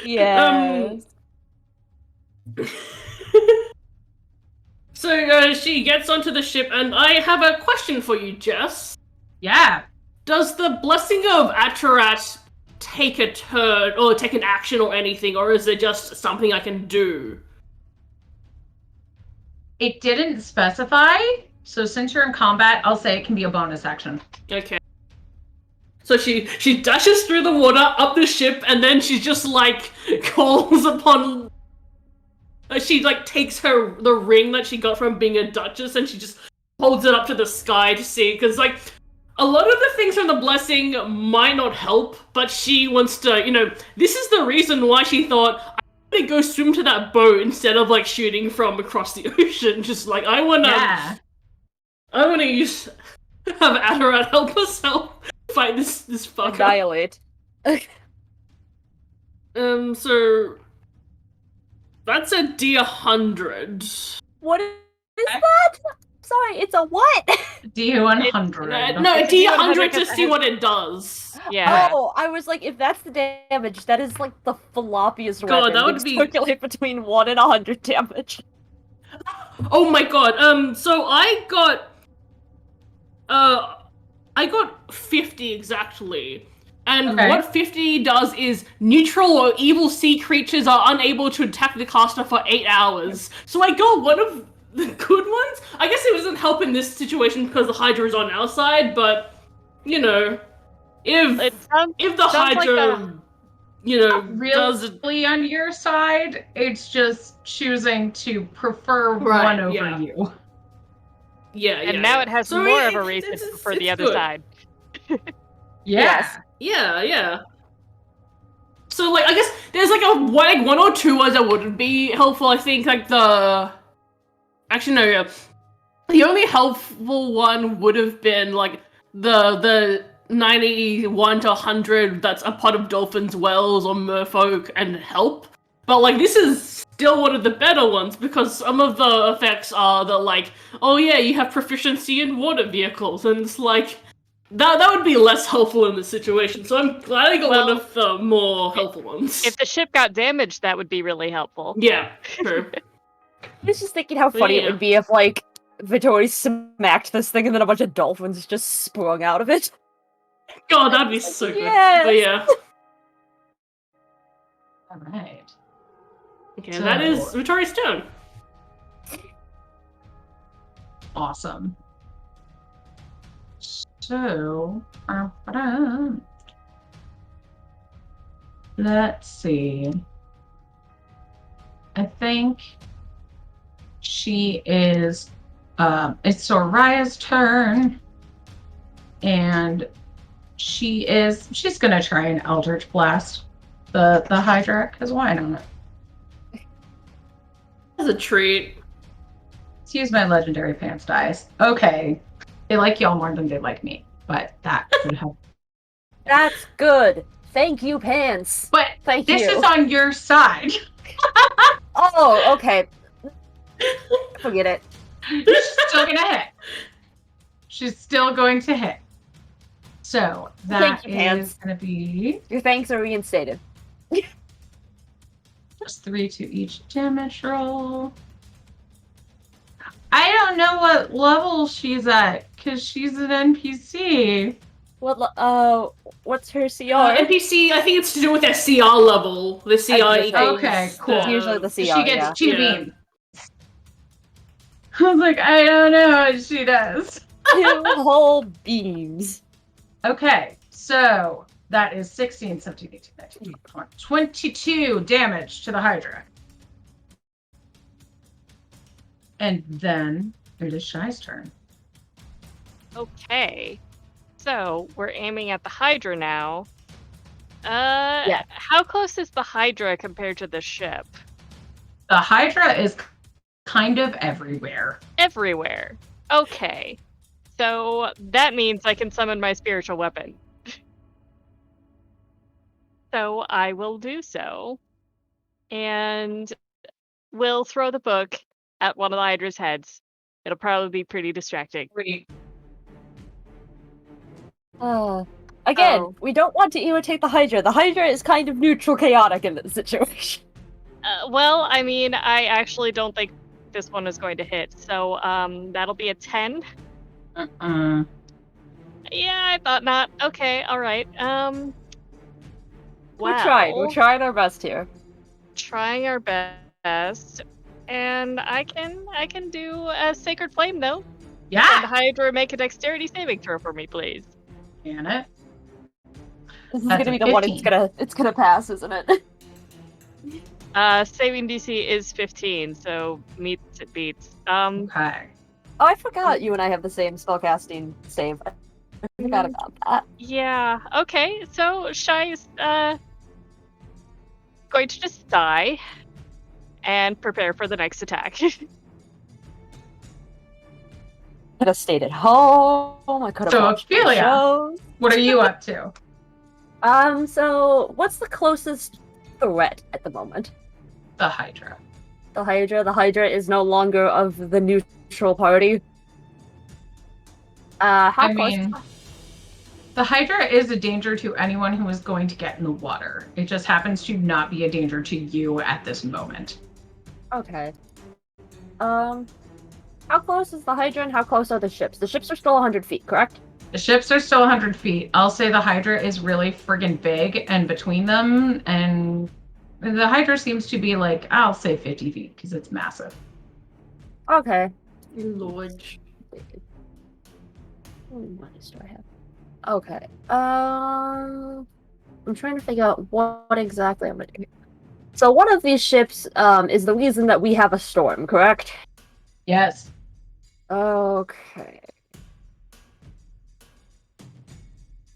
Yes. So she gets onto the ship, and I have a question for you, Jess. Yeah. Does the Blessing of Atarat take a turn, or take an action or anything, or is it just something I can do? It didn't specify, so since you're in combat, I'll say it can be a bonus action. Okay. So she dashes through the water, up the ship, and then she just like calls upon. She like takes the ring that she got from being a duchess, and she just holds it up to the sky to see, because like a lot of the things from the blessing might not help, but she wants to, this is the reason why she thought, I'm gonna go swim to that boat instead of like shooting from across the ocean. Just like I wanna have Atarat help herself fight this fucker. Annihilate. So that's a D100. What is that? Sorry, it's a what? D100. No, a D100 to see what it does. Yeah. Oh, I was like, if that's the damage, that is like the floppiest God, weapon. that would be circulate between 1 and 100 damage. Oh my god. So I got 50 exactly. And what 50 does is neutral or evil sea creatures are unable to attack the caster for 8 hours. So I got one of the good ones. I guess it doesn't help in this situation because the Hydra is on our side, but if the Hydra really on your side, it's just choosing to prefer one over you. Yeah, and now it has more of a reason to prefer the other side. Yes. Yeah. So, like, I guess there's, like, one or two ones that wouldn't be helpful. I think, like, Actually, no, yeah. The only helpful one would have been, like, the 91 to 100 that's a pot of dolphins, whales, or merfolk, and help. But, like, this is still one of the better ones, because some of the effects are that, like, oh yeah, you have proficiency in water vehicles, and it's like, that would be less helpful in this situation, so I'm glad I got one of the more helpful ones. If the ship got damaged, that would be really helpful. Yeah, true. I was just thinking how funny it would be if, like, Vittori smacked this thing and then a bunch of dolphins just sprung out of it. God, that'd be so good. Yes. But yeah. Alright. Okay, that is Vittori's turn. Awesome. So, let's see. I think she is, it's Soraya's turn, and she's gonna try an Eldritch Blast the Hydra, because why not? That's a treat. Let's use my legendary pants dice. Okay. They like y'all more than they like me, but that could help. That's good. Thank you, Pants. But this is on your side. Oh, okay. Forget it. She's still gonna hit. She's still going to hit. So that is gonna be your thanks are reinstated. just 3 to each damage roll. I don't know what level she's at, because she's an NPC. What's her CR? NPC, I think it's to do with their CR level. The CR equals... Okay, cool. It's usually the CR, she gets 2 beams. I was like, I don't know what she does. 2 whole beams. Okay, so that is 16, 17, 18, 19, 20, 22 damage to the Hydra. And then it is Shy's turn. Okay. So we're aiming at the Hydra now. Yeah. How close is the Hydra compared to the ship? The Hydra is kind of everywhere. Everywhere. Okay. So that means I can summon my spiritual weapon. So I will do so. And we'll throw the book at one of the Hydra's heads. It'll probably be pretty distracting. Again, Oh. we don't want to irritate the Hydra. The Hydra is kind of neutral chaotic in this situation. Well, I mean, I actually don't think this one is going to hit. So that'll be a 10. Uh-uh. Yeah, I thought not. Okay, all right. We're trying. We're Well, trying our best here. trying our best, and I can do a sacred flame though. And Yeah. Hydra, make a dexterity saving throw for me, please. Can it? This is That's gonna a be the one 15. it's gonna pass, isn't it? Saving DC is 15, so meets it beats. Okay. Oh, I forgot you and I have the same spellcasting save. I forgot about that. Yeah. Okay. So Shy's going to just die and prepare for the next attack. Could have stayed at home. I could have So, watched my Ophelia. shows. What are you up to? So what's the closest threat at the moment? The Hydra. The Hydra. The Hydra is no longer of the neutral party. How I close? mean, the Hydra is a danger to anyone who is going to get in the water. It just happens to not be a danger to you at this moment. Okay. How close is the Hydra and how close are the ships? The ships are still 100 feet, correct? The ships are still 100 feet. I'll say the Hydra is really friggin' big, and between them and the Hydra seems to be like, I'll say 50 feet because it's massive. Okay. Lord. What else do I have? Okay. I'm trying to figure out what exactly I'm gonna do. So one of these ships is the reason that we have a storm, correct? Yes. Okay.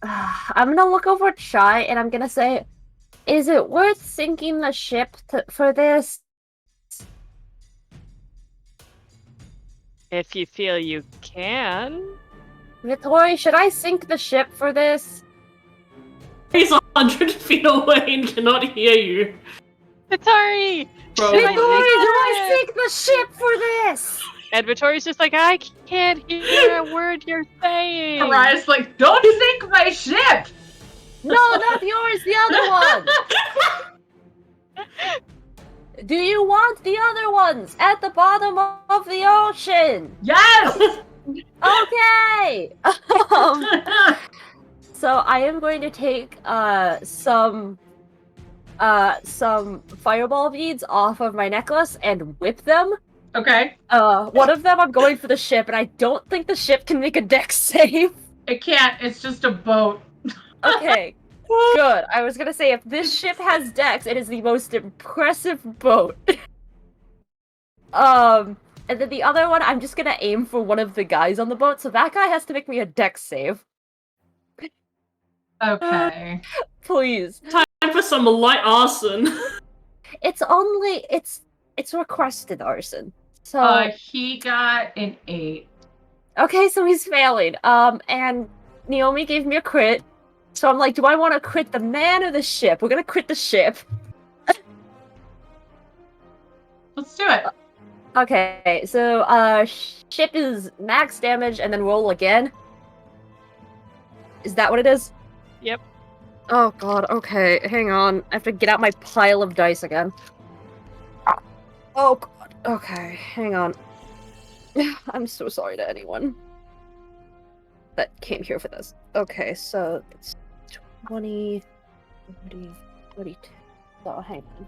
I'm gonna look over at Shy and I'm gonna say, is it worth sinking the ship for this? If you feel you can. Vittori, should I sink the ship for this? He's 100 feet away and cannot hear you. Vittori! Bro, Vittori, I do I think sink the ship for this? And Vittori's just like, I can't hear a word you're saying. Mariah's like, don't sink my ship! No, not yours, the other one! Do you want the other ones at the bottom of the ocean? Yes! Okay! So I am going to take some fireball beads off of my necklace and whip them. Okay. One of them I'm going for the ship, and I don't think the ship can make a dex save. It can't. It's just a boat. Okay, good. I was gonna say, if this ship has dex, it is the most impressive boat. And then the other one, I'm just gonna aim for one of the guys on the boat, so that guy has to make me a dex save. Okay. Please. Time for some light arson. It's requested arson. So He got an 8. okay, so he's failing. And Naomi gave me a crit. So I'm like, do I want to crit the man or the ship? We're gonna crit the ship. Let's do it. Okay, so ship is max damage and then roll again. Is that what it is? Yep. Oh god, okay, hang on. I have to get out my pile of dice again. Oh god, okay, hang on. I'm so sorry to anyone that came here for this. Okay, so it's 20, 30, 32. So hang on.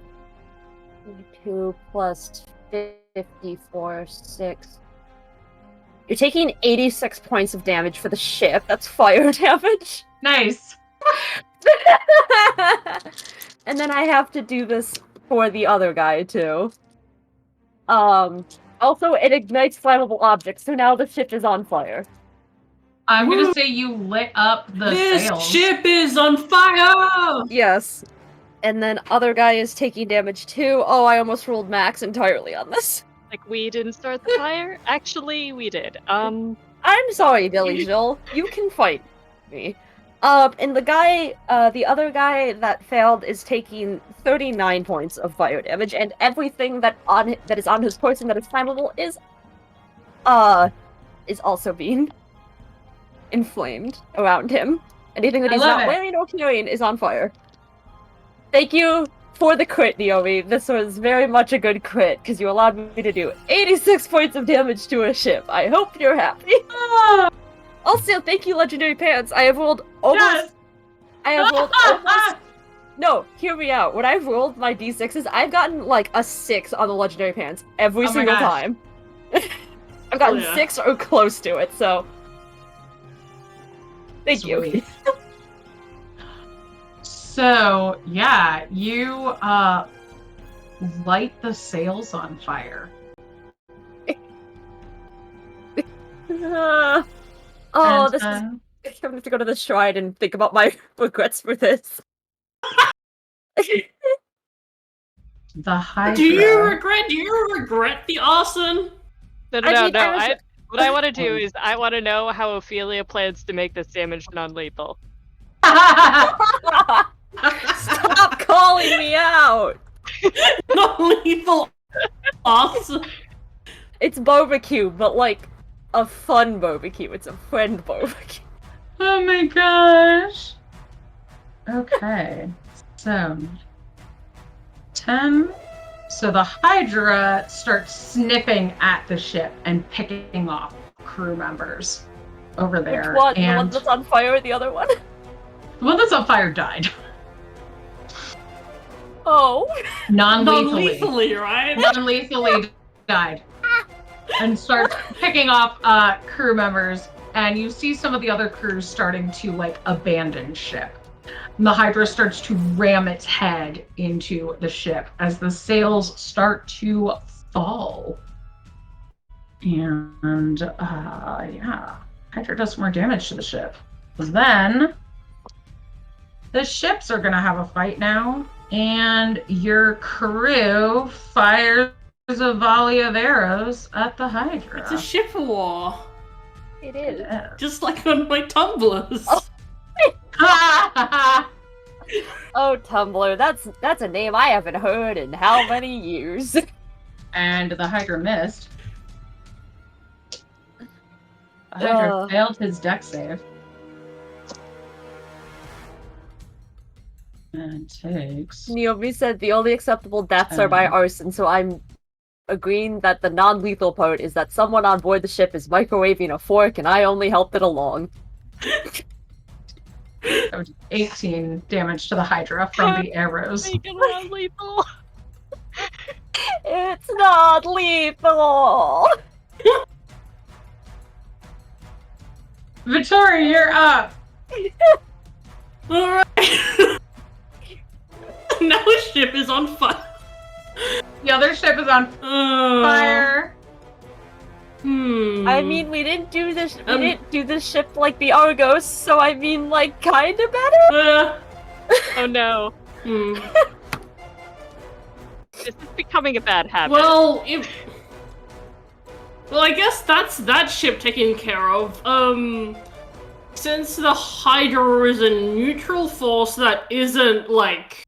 22 plus 54, 6. You're taking 86 points of damage for the ship. That's fire damage. Nice. And then I have to do this for the other guy, too. Also, it ignites flammable objects, so now the ship is on fire. I'm gonna say you lit up the This sails. ship is on fire! Yes. And then other guy is taking damage too. Oh, I almost rolled max entirely on this. Like, we didn't start the fire? Actually, we did. I'm sorry, Billy Joel. You can fight me. And the other guy that failed is taking 39 points of fire damage, and everything that is on his person that is flammable is also being inflamed around him. Anything that he's not wearing or carrying is on fire. Thank you for the crit, Naomi. This was very much a good crit, because you allowed me to do 86 points of damage to a ship. I hope you're happy. Also, thank you, Legendary Pants. I have rolled almost... Yes! I have rolled almost... No, hear me out. When I've rolled my d6s, I've gotten, like, a 6 on the Legendary Pants every single time. I've gotten 6 or close to it, so... Thank you. So, yeah, you light the sails on fire. I'm gonna have to go to the shrine and think about my regrets for this. The Hydra. Do you regret the arson? No. What I want to do is I want to know how Ophelia plans to make this damage non-lethal. Stop calling me out! Non-lethal arson. It's barbecue, but like a fun barbecue. It's a friend barbecue. Oh my gosh. Okay. So 10. So the Hydra starts sniffing at the ship and picking off crew members over there. Which one? And the one that's on fire or the other one? the one that's on fire died. Oh. Non-lethally. Right? Non-lethally died. And starts picking off crew members. And you see some of the other crews starting to like abandon ship. And the Hydra starts to ram its head into the ship as the sails start to fall. And Hydra does more damage to the ship. Then the ships are gonna have a fight now, and your crew fires a volley of arrows at the Hydra. It's a ship war. It is. Just like on my tumblers. Oh, Tumblr, that's a name I haven't heard in how many years? And the Hydra missed. The Hydra failed his dex save. And takes... Naomi said the only acceptable deaths are by arson, so I'm agreeing that the non-lethal part is that someone on board the ship is microwaving a fork and I only helped it along. 18 damage to the Hydra from the arrows. Make it non-lethal. It's not lethal! Victoria, you're up! Alright. Now the ship is on fire. The other ship is on fire. I mean, we didn't do this. We didn't do this ship like the Argos, so I mean, like, kinda better. Oh no. This is becoming a bad habit. Well, I guess that's that ship taken care of. Since the Hydra is a neutral force that isn't like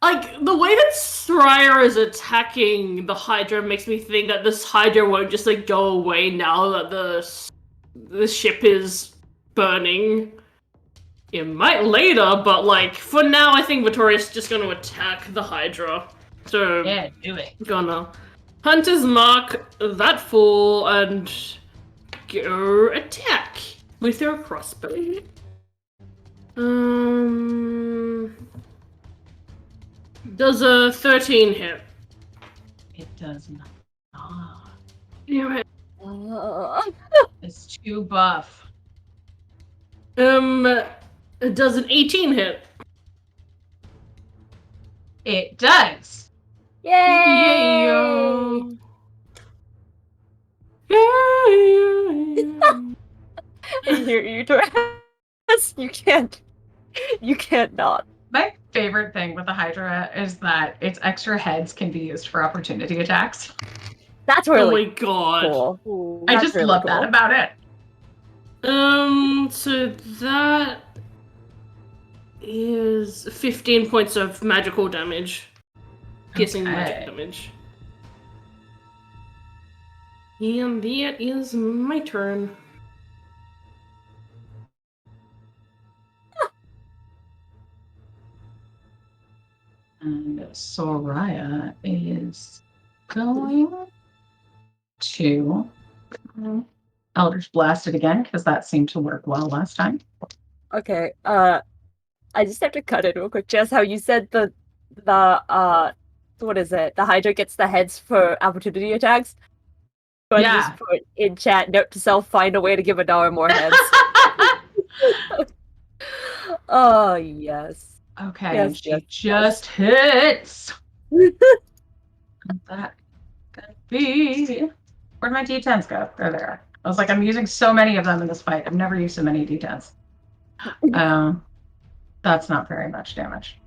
the way that Stryer is attacking the Hydra makes me think that this Hydra won't just like go away now that the ship is burning. It might later, but like for now, I think Victoria's just gonna attack the Hydra. So Yeah, do it. Gonna Hunter's Mark that fool and go attack with your crossbow. Does a 13 hit? It does not. Damn it. It's too buff. It does an 18 hit? It does. Yay! hear you, Torres. You can't not. My favorite thing with the Hydra is that its extra heads can be used for opportunity attacks. That's Oh really my god. cool. I That's just really love cool. that about it. So that is 15 points of magical damage. Piercing magic damage. And that is my turn. And Soraya is going to Eldritch Blast it again, because that seemed to work well last time. Okay, I just have to cut it real quick. Jess, how you said the what is it? The Hydra gets the heads for opportunity attacks. But Yeah. just put in chat, note to self, find a way to give Adara more heads. Oh, yes. Okay, Yes, and she yes, just hits. That could be. Where'd my D10s go? They're there. I was like, I'm using so many of them in this fight. I've never used so many D10s. That's not very much damage.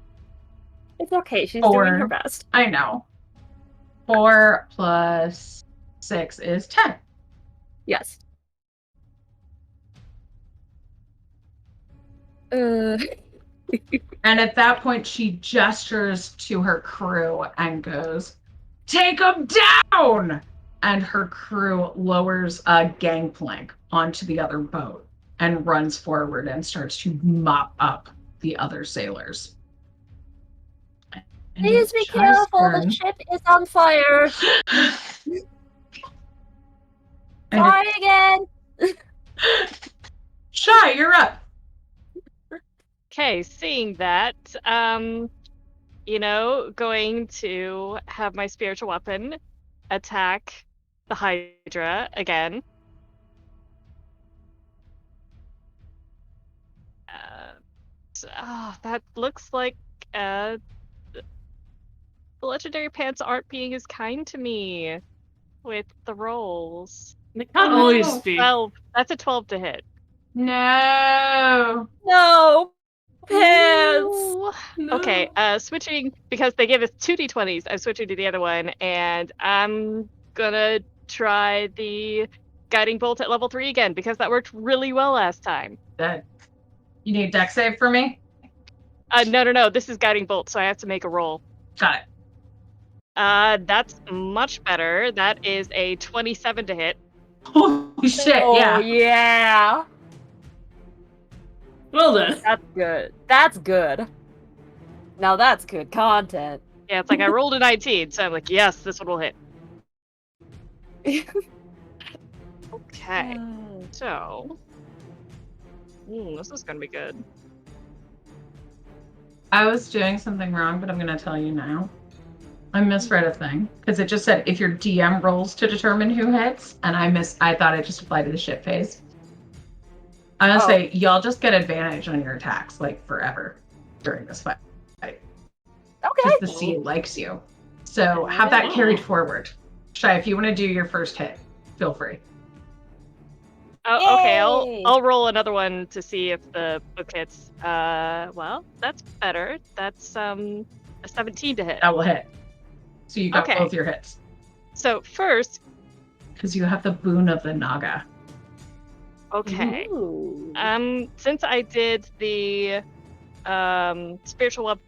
It's okay. She's doing her best. I know. 4 plus 6 is 10. Yes. And at that point, she gestures to her crew and goes, "Take them down!" And her crew lowers a gangplank onto the other boat and runs forward and starts to mop up the other sailors. And Please be careful, the ship is on fire. Try again. Shy, you're up. Okay, seeing that, going to have my spiritual weapon attack the Hydra again. That looks like the legendary pants aren't being as kind to me with the rolls. They can't always be. 12. That's a 12 to hit. No. Pants. No. Okay, switching, because they give us 2 d20s, I'm switching to the other one, and I'm gonna try the guiding bolt at level 3 again, because that worked really well last time. You need dex save for me? No, this is guiding bolt, so I have to make a roll. Got it. That's much better. That is a 27 to hit. Holy shit, Oh, yeah. Well then. That's good. That's good. Now that's good content. Yeah, it's like I rolled a 19, so I'm like, yes, this one will hit. Okay, so... this is gonna be good. I was doing something wrong, but I'm going to tell you now. I misread a thing, because it just said if your DM rolls to determine who hits, and I thought it just applied to the ship phase. I'm going to say, y'all just get advantage on your attacks, like, forever during this fight. Okay. Because the sea likes you. So have that carried forward. Shy, if you want to do your first hit, feel free. Oh, okay, I'll roll another one to see if the book hits. Well, that's better. That's a 17 to hit. That will hit. So you got both your hits. So first, because you have the boon of the Naga. Okay. Ooh. Since I did the spiritual weapon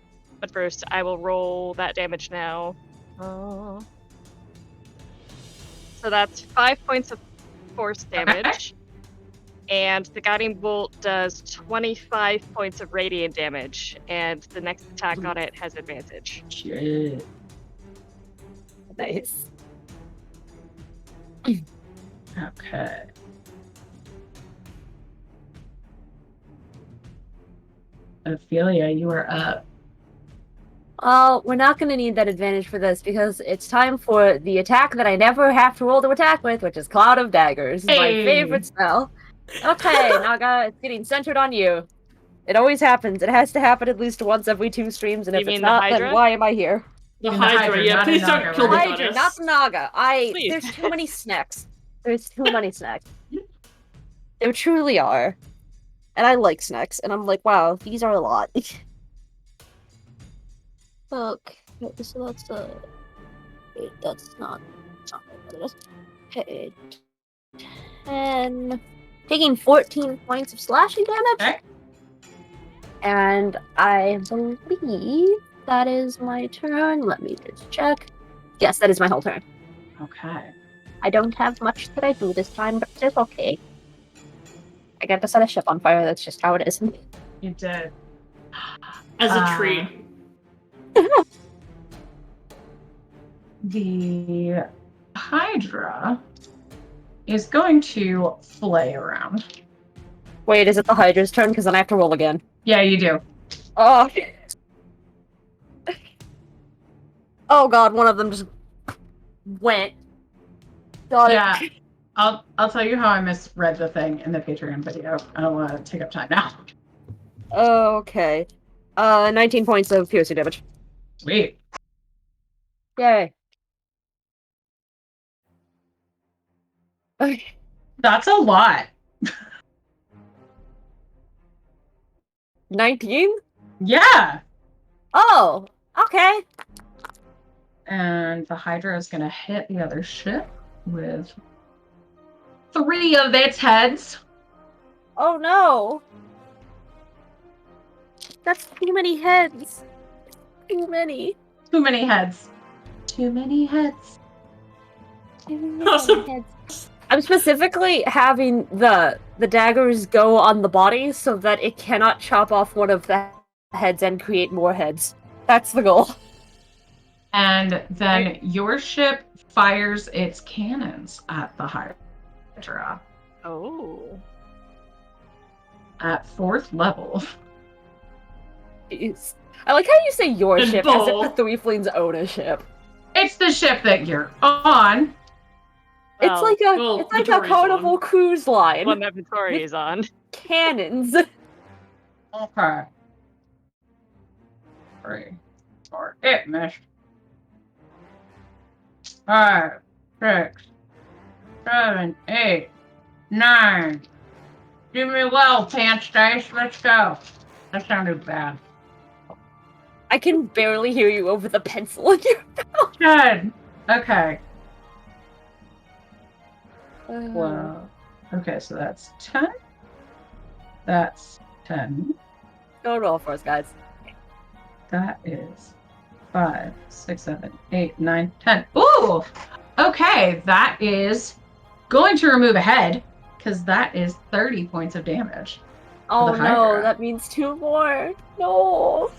first, I will roll that damage now. So that's 5 points of force damage. And the guiding bolt does 25 points of radiant damage, and the next attack on it has advantage. Shit. Nice. Okay. Ophelia, you are up. We're not going to need that advantage for this because it's time for the attack that I never have to roll to attack with, which is Cloud of Daggers, my favorite spell. Okay, Naga, it's getting centered on you. It always happens. It has to happen at least once every 2 streams, and if it's not, then why am I here? The Hydra, yeah. Please don't kill the Hydra, goddess. not the Naga. Please. There's too many snacks. There's too many snacks. There truly are. And I like snacks, and I'm like, wow, these are a lot. Okay, so that's wait, that's not what it is. Okay, 10, taking 14 points of slashing damage. Okay. And I believe that is my turn. Let me just check. Yes, that is my whole turn. Okay. I don't have much that I do this time, but it's okay. I get to set a ship on fire, that's just how it is. You did. As a treat. The Hydra is going to flay around. Wait, is it the Hydra's turn? Because then I have to roll again. Yeah, you do. Oh. Oh god, one of them just went. Got Yeah. it. I'll tell you how I misread the thing in the Patreon video. I don't want to take up time now. Okay. 19 points of piercing damage. Sweet. Yay. Okay. That's a lot. 19? Yeah. Oh, okay. And the Hydra is going to hit the other ship with 3 of its heads. Oh no. That's too many heads. Too many. Too many heads. Too many heads. Too many Awesome. heads. I'm specifically having the daggers go on the body so that it cannot chop off one of the heads and create more heads. That's the goal. And then your ship fires its cannons at the Hydra Oh. at 4th level. Jeez. I like how you say your And ship ball. as if the Threeflings own a ship. It's the ship that you're on. It's Well, like a well, it's like a Victoria's Carnival on. cruise line. one that Victoria is on. Cannons. Okay. 3, 4, it missed. 5, 6, 7, 8, 9. Do me well, Pants Dice. Let's go. That sounded bad. I can barely hear you over the pencil in your Good. Okay. mouth. Well. Okay, so that's 10. That's 10. Go roll for us, guys. That is 5, 6, 7, 8, 9, 10. Ooh! Okay, that is going to remove a head, because that is 30 points of damage. Oh the no, Hydra. that means 2 more. No.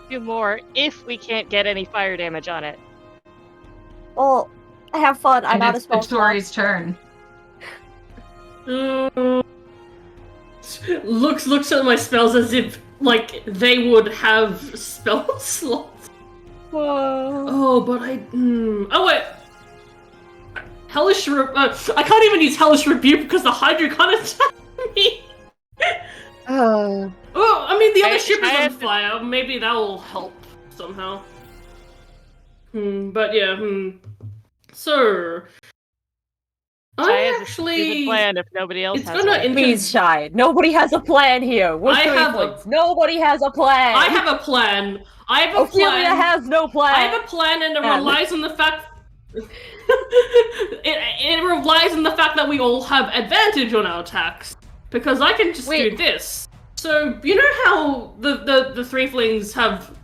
2 more if we can't get any fire damage on it. Well, have fun. I'm And out of it's spell slots. Victoria's turn. Looks at my spells as if like they would have spell slots. Whoa. Oh, but oh wait. Hellish I can't even use Hellish Rebuke because the Hydra can't attack me. Oh. Well, I mean the other I ship is on had- fire. Maybe that will help somehow. But yeah. So Shy I has a actually stupid plan if nobody else it's has gonna one. Please, Shy. Nobody has a plan here. We're I have Threeflings. Nobody has a plan. I have a plan. I have a Ophelia plan. has no plan. I have a plan, and it relies on the fact. it relies on the fact that we all have advantage on our attacks, because I can just do Wait. this. So you know how the Threeflings have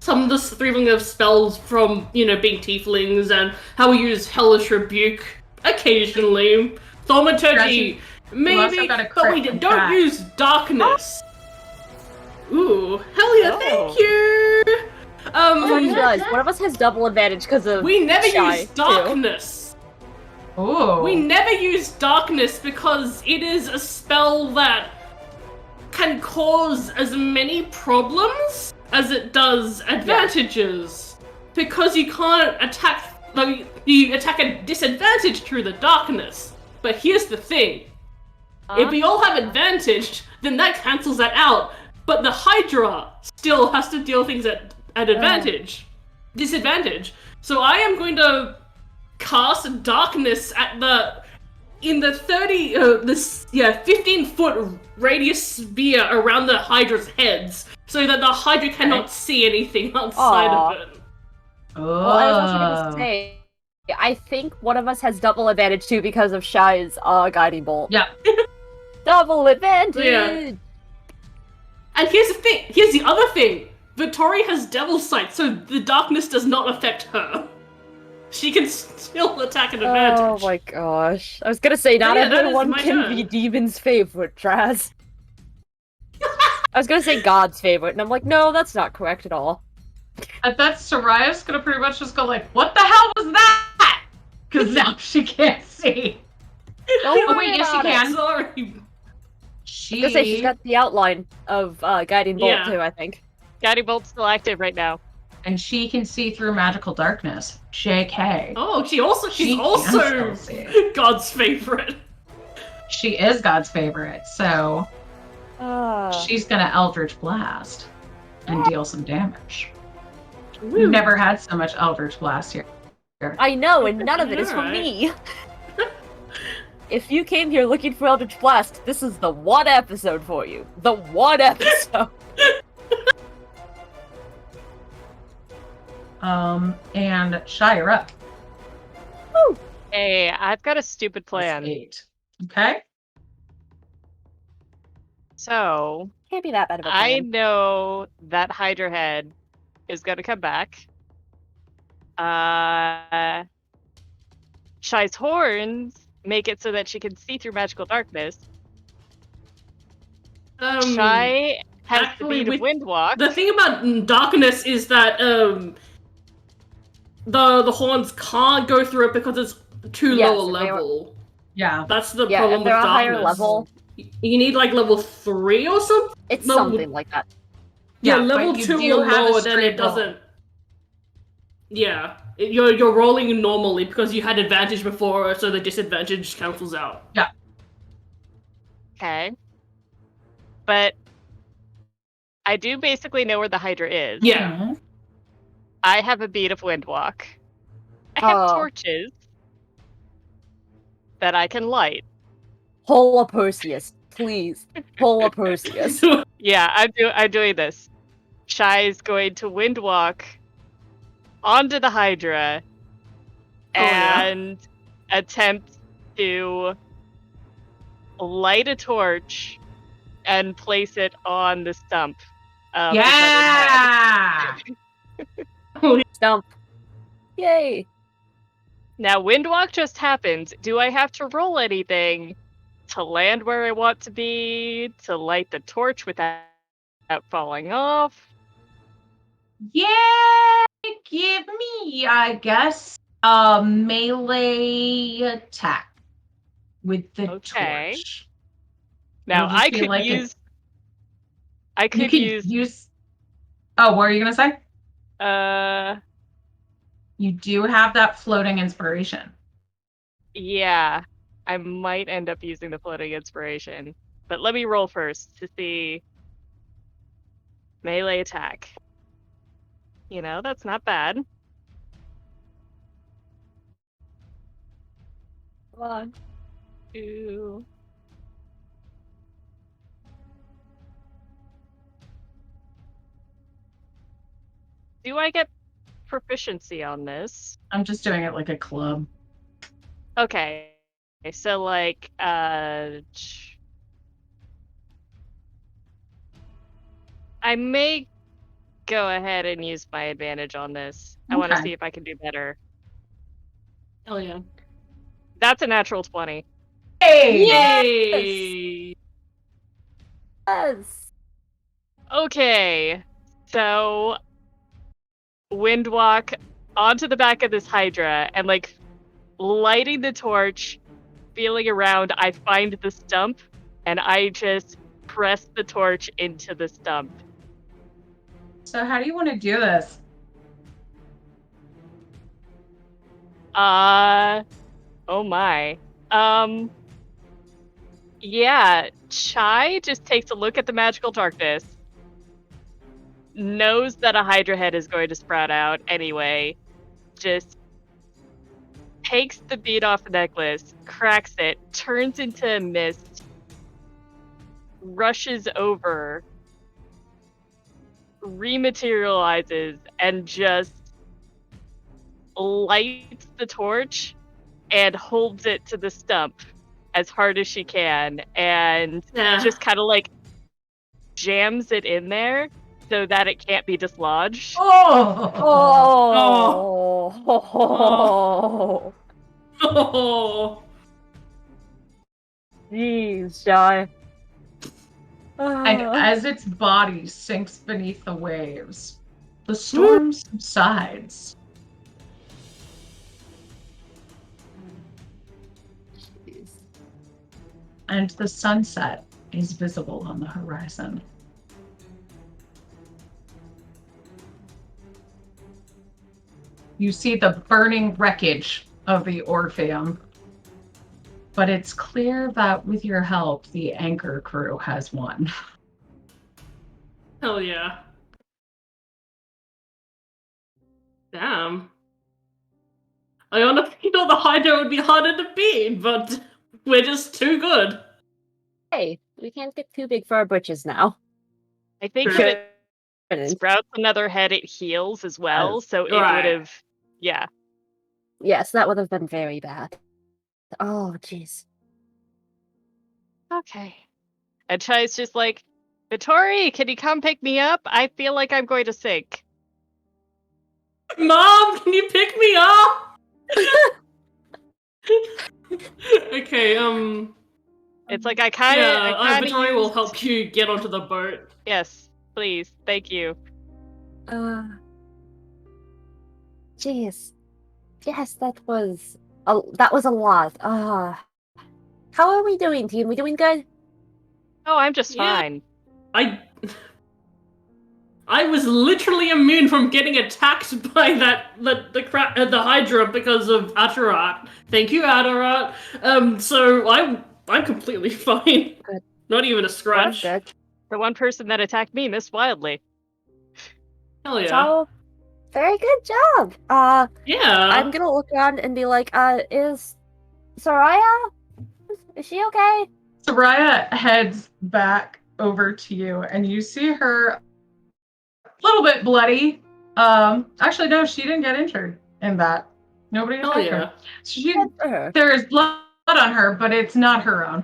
some of the Threeflings have spells from being tieflings, and how we use Hellish Rebuke occasionally, Thaumaturgy maybe, got a but we crit from don't Cat. use Darkness. Ooh, hell yeah! Oh. Thank you. Everybody does. One of us has double advantage because of We never Shy, use too. darkness. Ooh. We never use darkness because it is a spell that can cause as many problems as it does advantages. Because you can't attack, like, you attack at disadvantage through the darkness. But here's the thing. If we all have advantage, then that cancels that out. But the Hydra still has to deal things at disadvantage. So I am going to cast darkness at the in the 15-foot radius sphere around the Hydra's heads, so that the Hydra cannot see anything outside Aw. of it. Oh. Well, I was also gonna say, I think one of us has double advantage too because of Shy's guiding bolt. Yeah. Double advantage! Yeah. And here's the other thing. Victoria has Devil's Sight, so the darkness does not affect her. She can still attack at advantage. Oh my gosh. I was gonna say, not Yeah, that is everyone my can turn. be Demon's favorite, Traz. I was gonna say God's favorite, and I'm like, no, that's not correct at all. I bet Soraya's gonna pretty much just go like, what the hell was that? Because now she can't see. Don't Oh, worry wait, yes, she about it. can. Sorry. I was gonna say, she's got the outline of Guiding Bolt Yeah. too, I think. Guiding bolt's still active right now. And she can see through magical darkness. JK. Oh, she's also still see. God's favorite. She is God's favorite, so she's gonna Eldritch Blast and deal some damage. We've never had so much Eldritch Blast here. I know, and none of it is from Alright. me. If you came here looking for Eldritch Blast, this is the one episode for you. The one episode. And Shy, you're up. Hey, I've got a stupid plan. That's 8. Okay. So, Can't be that bad of a I plan. know that Hydra head is going to come back. Shy's horns make it so that she can see through magical darkness. Shy has actually, the beat of Windwalk. The thing about darkness is that the horns can't go through it because it's too Yes, low a if they were- level. Yeah. That's the Yeah, problem if they're with a higher darkness. level, You need like level 3 or something. it's No, something like that. Yeah, Yeah, level but you 2 do or have a lower, then straight it doesn't. Yeah, you're rolling normally because you had advantage before, so the disadvantage cancels out. Yeah. Okay. But I do basically know where the Hydra is. Yeah. Mhm. I have a beat of Windwalk. I have Oh. torches that I can light. Polar Perseus, please. Polar Perseus. Yeah, I'm doing this. Shy's going to Windwalk onto the Hydra and attempt to light a torch and place it on the stump. Of the severed head. Yeah. Stump. Yay. Now, Windwalk just happened. Do I have to roll anything to land where I want to be, to light the torch without falling off? Yeah. Give me, I guess, a melee attack with the Okay. torch. Now, It'll just I be could like use. You I could could use. use. Oh, what are you gonna say? You do have that floating inspiration. Yeah. I might end up using the floating inspiration. But let me roll first to see. Melee attack. You know, that's not bad. Come on. 2. Do I get proficiency on this? I'm just doing it like a club. Okay. So like I may go ahead and use my advantage on this. I want to Okay. see if I can do better. Hell yeah. That's a natural 20. Hey! Yay! Yes. Okay. So Windwalk onto the back of this Hydra and like lighting the torch, feeling around, I find the stump and I just press the torch into the stump. So how do you want to do this? Oh my. Yeah, Chai just takes a look at the magical darkness, knows that a Hydra head is going to sprout out anyway, just takes the bead off the necklace, cracks it, turns into a mist, rushes over, rematerializes, and just lights the torch and holds it to the stump as hard as she can, and just kind of like jams it in there so that it can't be dislodged. Oh! Oh. Jeez, Shy. And as its body sinks beneath the waves, the storm subsides. And the sunset is visible on the horizon. You see the burning wreckage of the Orpheum, but it's clear that with your help, the anchor crew has won. Hell yeah. Damn. I honestly thought the Hydra would be harder to beat, but we're just too good. Hey, we can't get too big for our britches now. I think Sure. if it sprouts another head, it heals as well, so it Right. would have, yeah. Yes, that would have been very bad. Oh, jeez. Okay. And Chai's just like, Vittori, can you come pick me up? I feel like I'm going to sink. Mom, can you pick me up? Okay, It's like I kind of Vittori will help you get onto the boat. Yes, please. Thank you. Jeez. Yes, that was a lot. How are we doing, team? We doing good? Oh, I'm just Yeah. fine. I was literally immune from getting attacked by the Hydra because of Atarat. Thank you, Atarat. So I'm completely fine. Good. Not even a scratch. Good. The one person that attacked me missed wildly. Hell yeah. So, very good job. Yeah. I'm gonna look around and be like, is Soraya? Is she okay? Soraya heads back over to you, and you see her a little bit bloody. Actually, no, she didn't get injured in that. Nobody Hell attacked yeah. her. She, Good for her. there is blood on her, but it's not her own.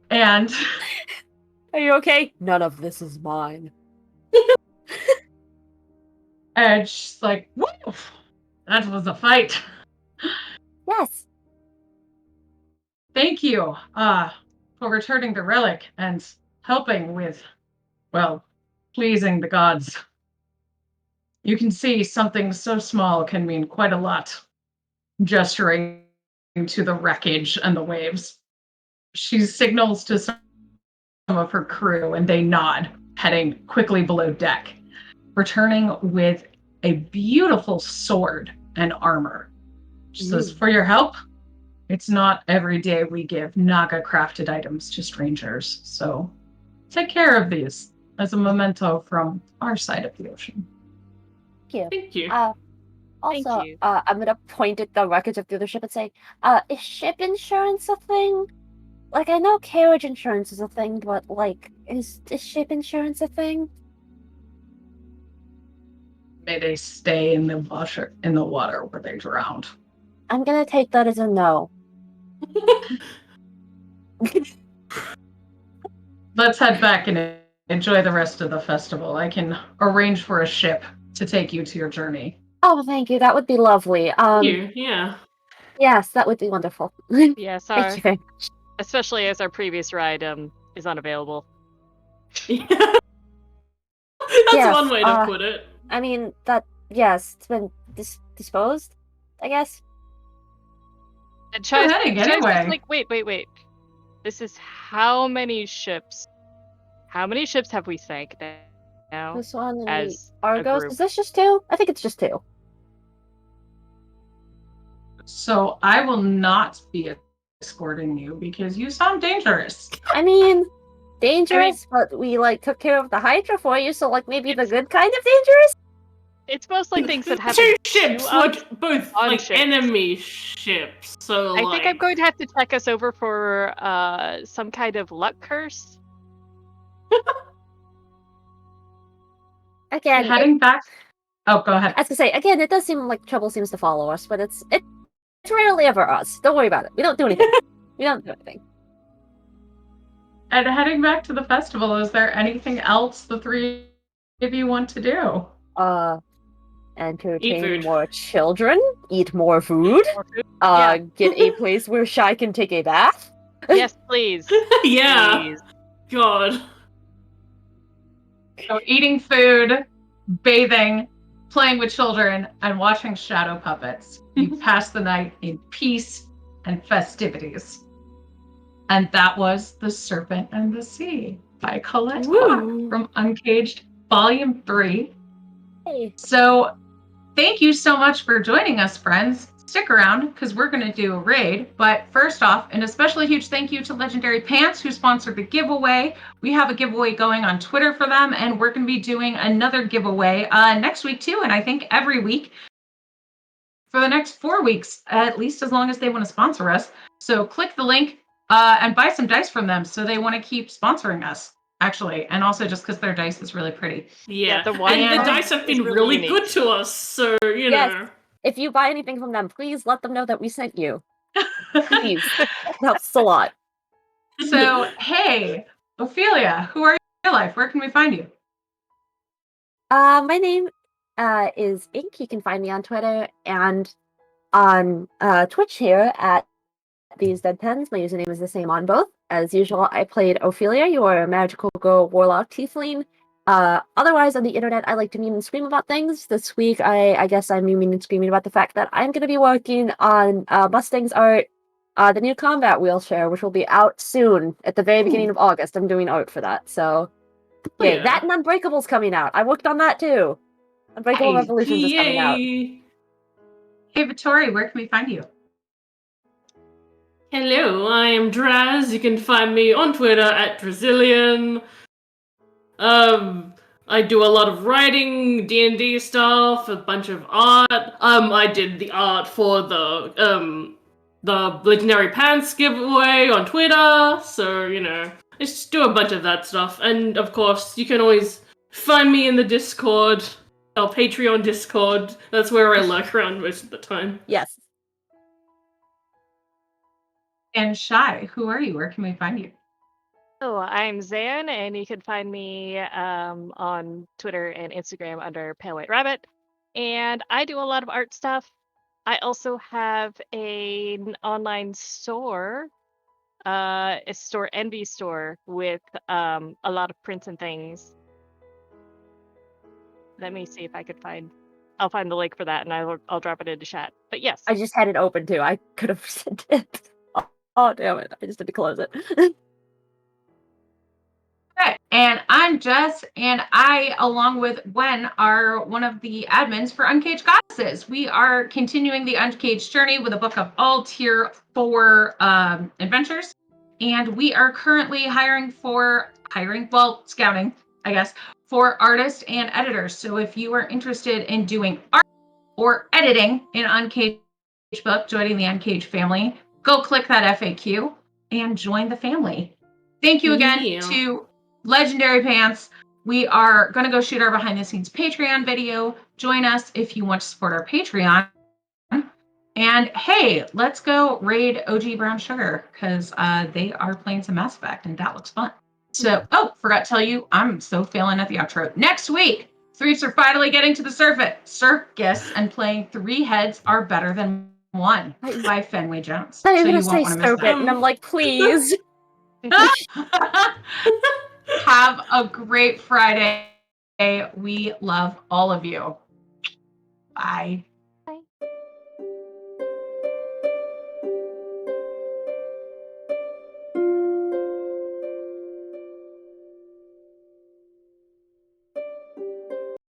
And Are you okay? None of this is mine. and she's like, "Woo! That was a fight. Yes. Thank you, for returning the relic and helping with, well, pleasing the gods. You can see something so small can mean quite a lot." Gesturing to the wreckage and the waves. She signals to some of her crew, and they nod, heading quickly below deck, returning with a beautiful sword and armor. She says, "For your help, it's not every day we give Naga-crafted items to strangers, so take care of these as a memento from our side of the ocean." Thank you. Also, Thank you. I'm gonna point at the wreckage of the other ship and say, is ship insurance a thing? Like, I know carriage insurance is a thing, but, like, is ship insurance a thing? May they stay in the water where they drowned. I'm gonna take that as a no. Let's head back and enjoy the rest of the festival. I can arrange for a ship to take you to your journey. Oh, thank you. That would be lovely. Yeah. Yes, that would be wonderful. Yes, Thank you very much. especially as our previous ride is unavailable. That's Yes, one way to put it. I mean, yes, it's been disposed, I guess. And Chai's heading just anyway. like, wait. This is how many ships? How many ships have we sank now? This one and as the a Argos. group. Is this just 2? I think it's just 2. So I will not be escorting you because you sound dangerous. I mean, dangerous, but we, like, took care of the Hydra for you, so, like, maybe the good kind of dangerous? It's mostly things that The happen two to ships us were both on like ships. enemy ships, so I think I'm going to have to check us over for some kind of luck curse. Again, Heading back. Oh, go ahead. I was gonna say, again, it does seem like trouble seems to follow us, but it's rarely ever us. Don't worry about it. We don't do anything. We don't do anything. And heading back to the festival, is there anything else the three of you want to do? Entertain food. more children, eat more food, More food? Yeah. get a place where Shy can take a bath. Yes, please. Yeah. Please. God. So eating food, bathing, playing with children, and watching shadow puppets. You pass the night in peace and festivities. And that was The Serpent and the Sea by Colette Clark Woo. from Uncaged Volume 3. Hey. So thank you so much for joining us, friends. Stick around because we're going to do a raid. But first off, an especially huge thank you to Legendary Pants who sponsored the giveaway. We have a giveaway going on Twitter for them, and we're going to be doing another giveaway next week too, and I think every week for the next 4 weeks, at least as long as they want to sponsor us. So click the link and buy some dice from them so they want to keep sponsoring us, actually, and also just because their dice is really pretty. Yeah, the one and the card dice have is been really really unique. good to us, so, you Yes. know. If you buy anything from them, please let them know that we sent you. Please. That helps a lot. So, hey, Ophelia, who are you in real life? Where can we find you? My name is Ink. You can find me on Twitter and on Twitch here at These Dead Pens. My username is the same on both. As usual, I played Ophelia, your magical girl warlock tiefling. Otherwise, on the internet, I like to meme and scream about things. This week, I guess I'm memeing and screaming about the fact that I'm going to be working on Mustang's art, the new combat wheelchair, which will be out soon at the very beginning of August. I'm doing art for that, so yay. Yeah. That and Unbreakable's coming out. I worked on that too. Unbreakable Nice. Revolutions is coming out. Yay! Hey, Vittori, where can we find you? Hello, I am Draz. You can find me on Twitter at Drazillion. I do a lot of writing, D&D stuff, a bunch of art. I did the art for the Legendary Pants giveaway on Twitter, so, you know, I just do a bunch of that stuff. And, of course, you can always find me in the Discord, our Patreon Discord. That's where I lurk around most of the time. Yes. And Shy, who are you? Where can we find you? So I'm Zan, and you can find me on Twitter and Instagram under Pale White Rabbit. And I do a lot of art stuff. I also have an online store, Envy store, with a lot of prints and things. Let me see if I could find. I'll find the link for that, and I'll drop it into chat. But yes, I just had it open too. I could have sent it. Oh, damn it. I just had to close it. Okay, and I'm Jess, and I, along with Gwen, are one of the admins for Uncaged Goddesses. We are continuing the Uncaged journey with a book of all tier 4 adventures, and we are currently scouting, I guess, for artists and editors. So if you are interested in doing art or editing in Uncaged book, joining the Uncaged family, go click that FAQ and join the family. Thank you again Yeah. to Legendary Pants. We are going to go shoot our behind the scenes Patreon video. Join us if you want to support our Patreon. And hey, let's go raid OG Brown Sugar because they are playing some Mass Effect and that looks fun. So, forgot to tell you, I'm so failing at the outro. Next week, Threefs are finally getting to the circus and playing 3 Heads Are Better Than One by Fenway Jones. I thought you So were you going to won't say want to miss Serpent, and I'm like, please. that. Have a great Friday. We love all of you. Bye.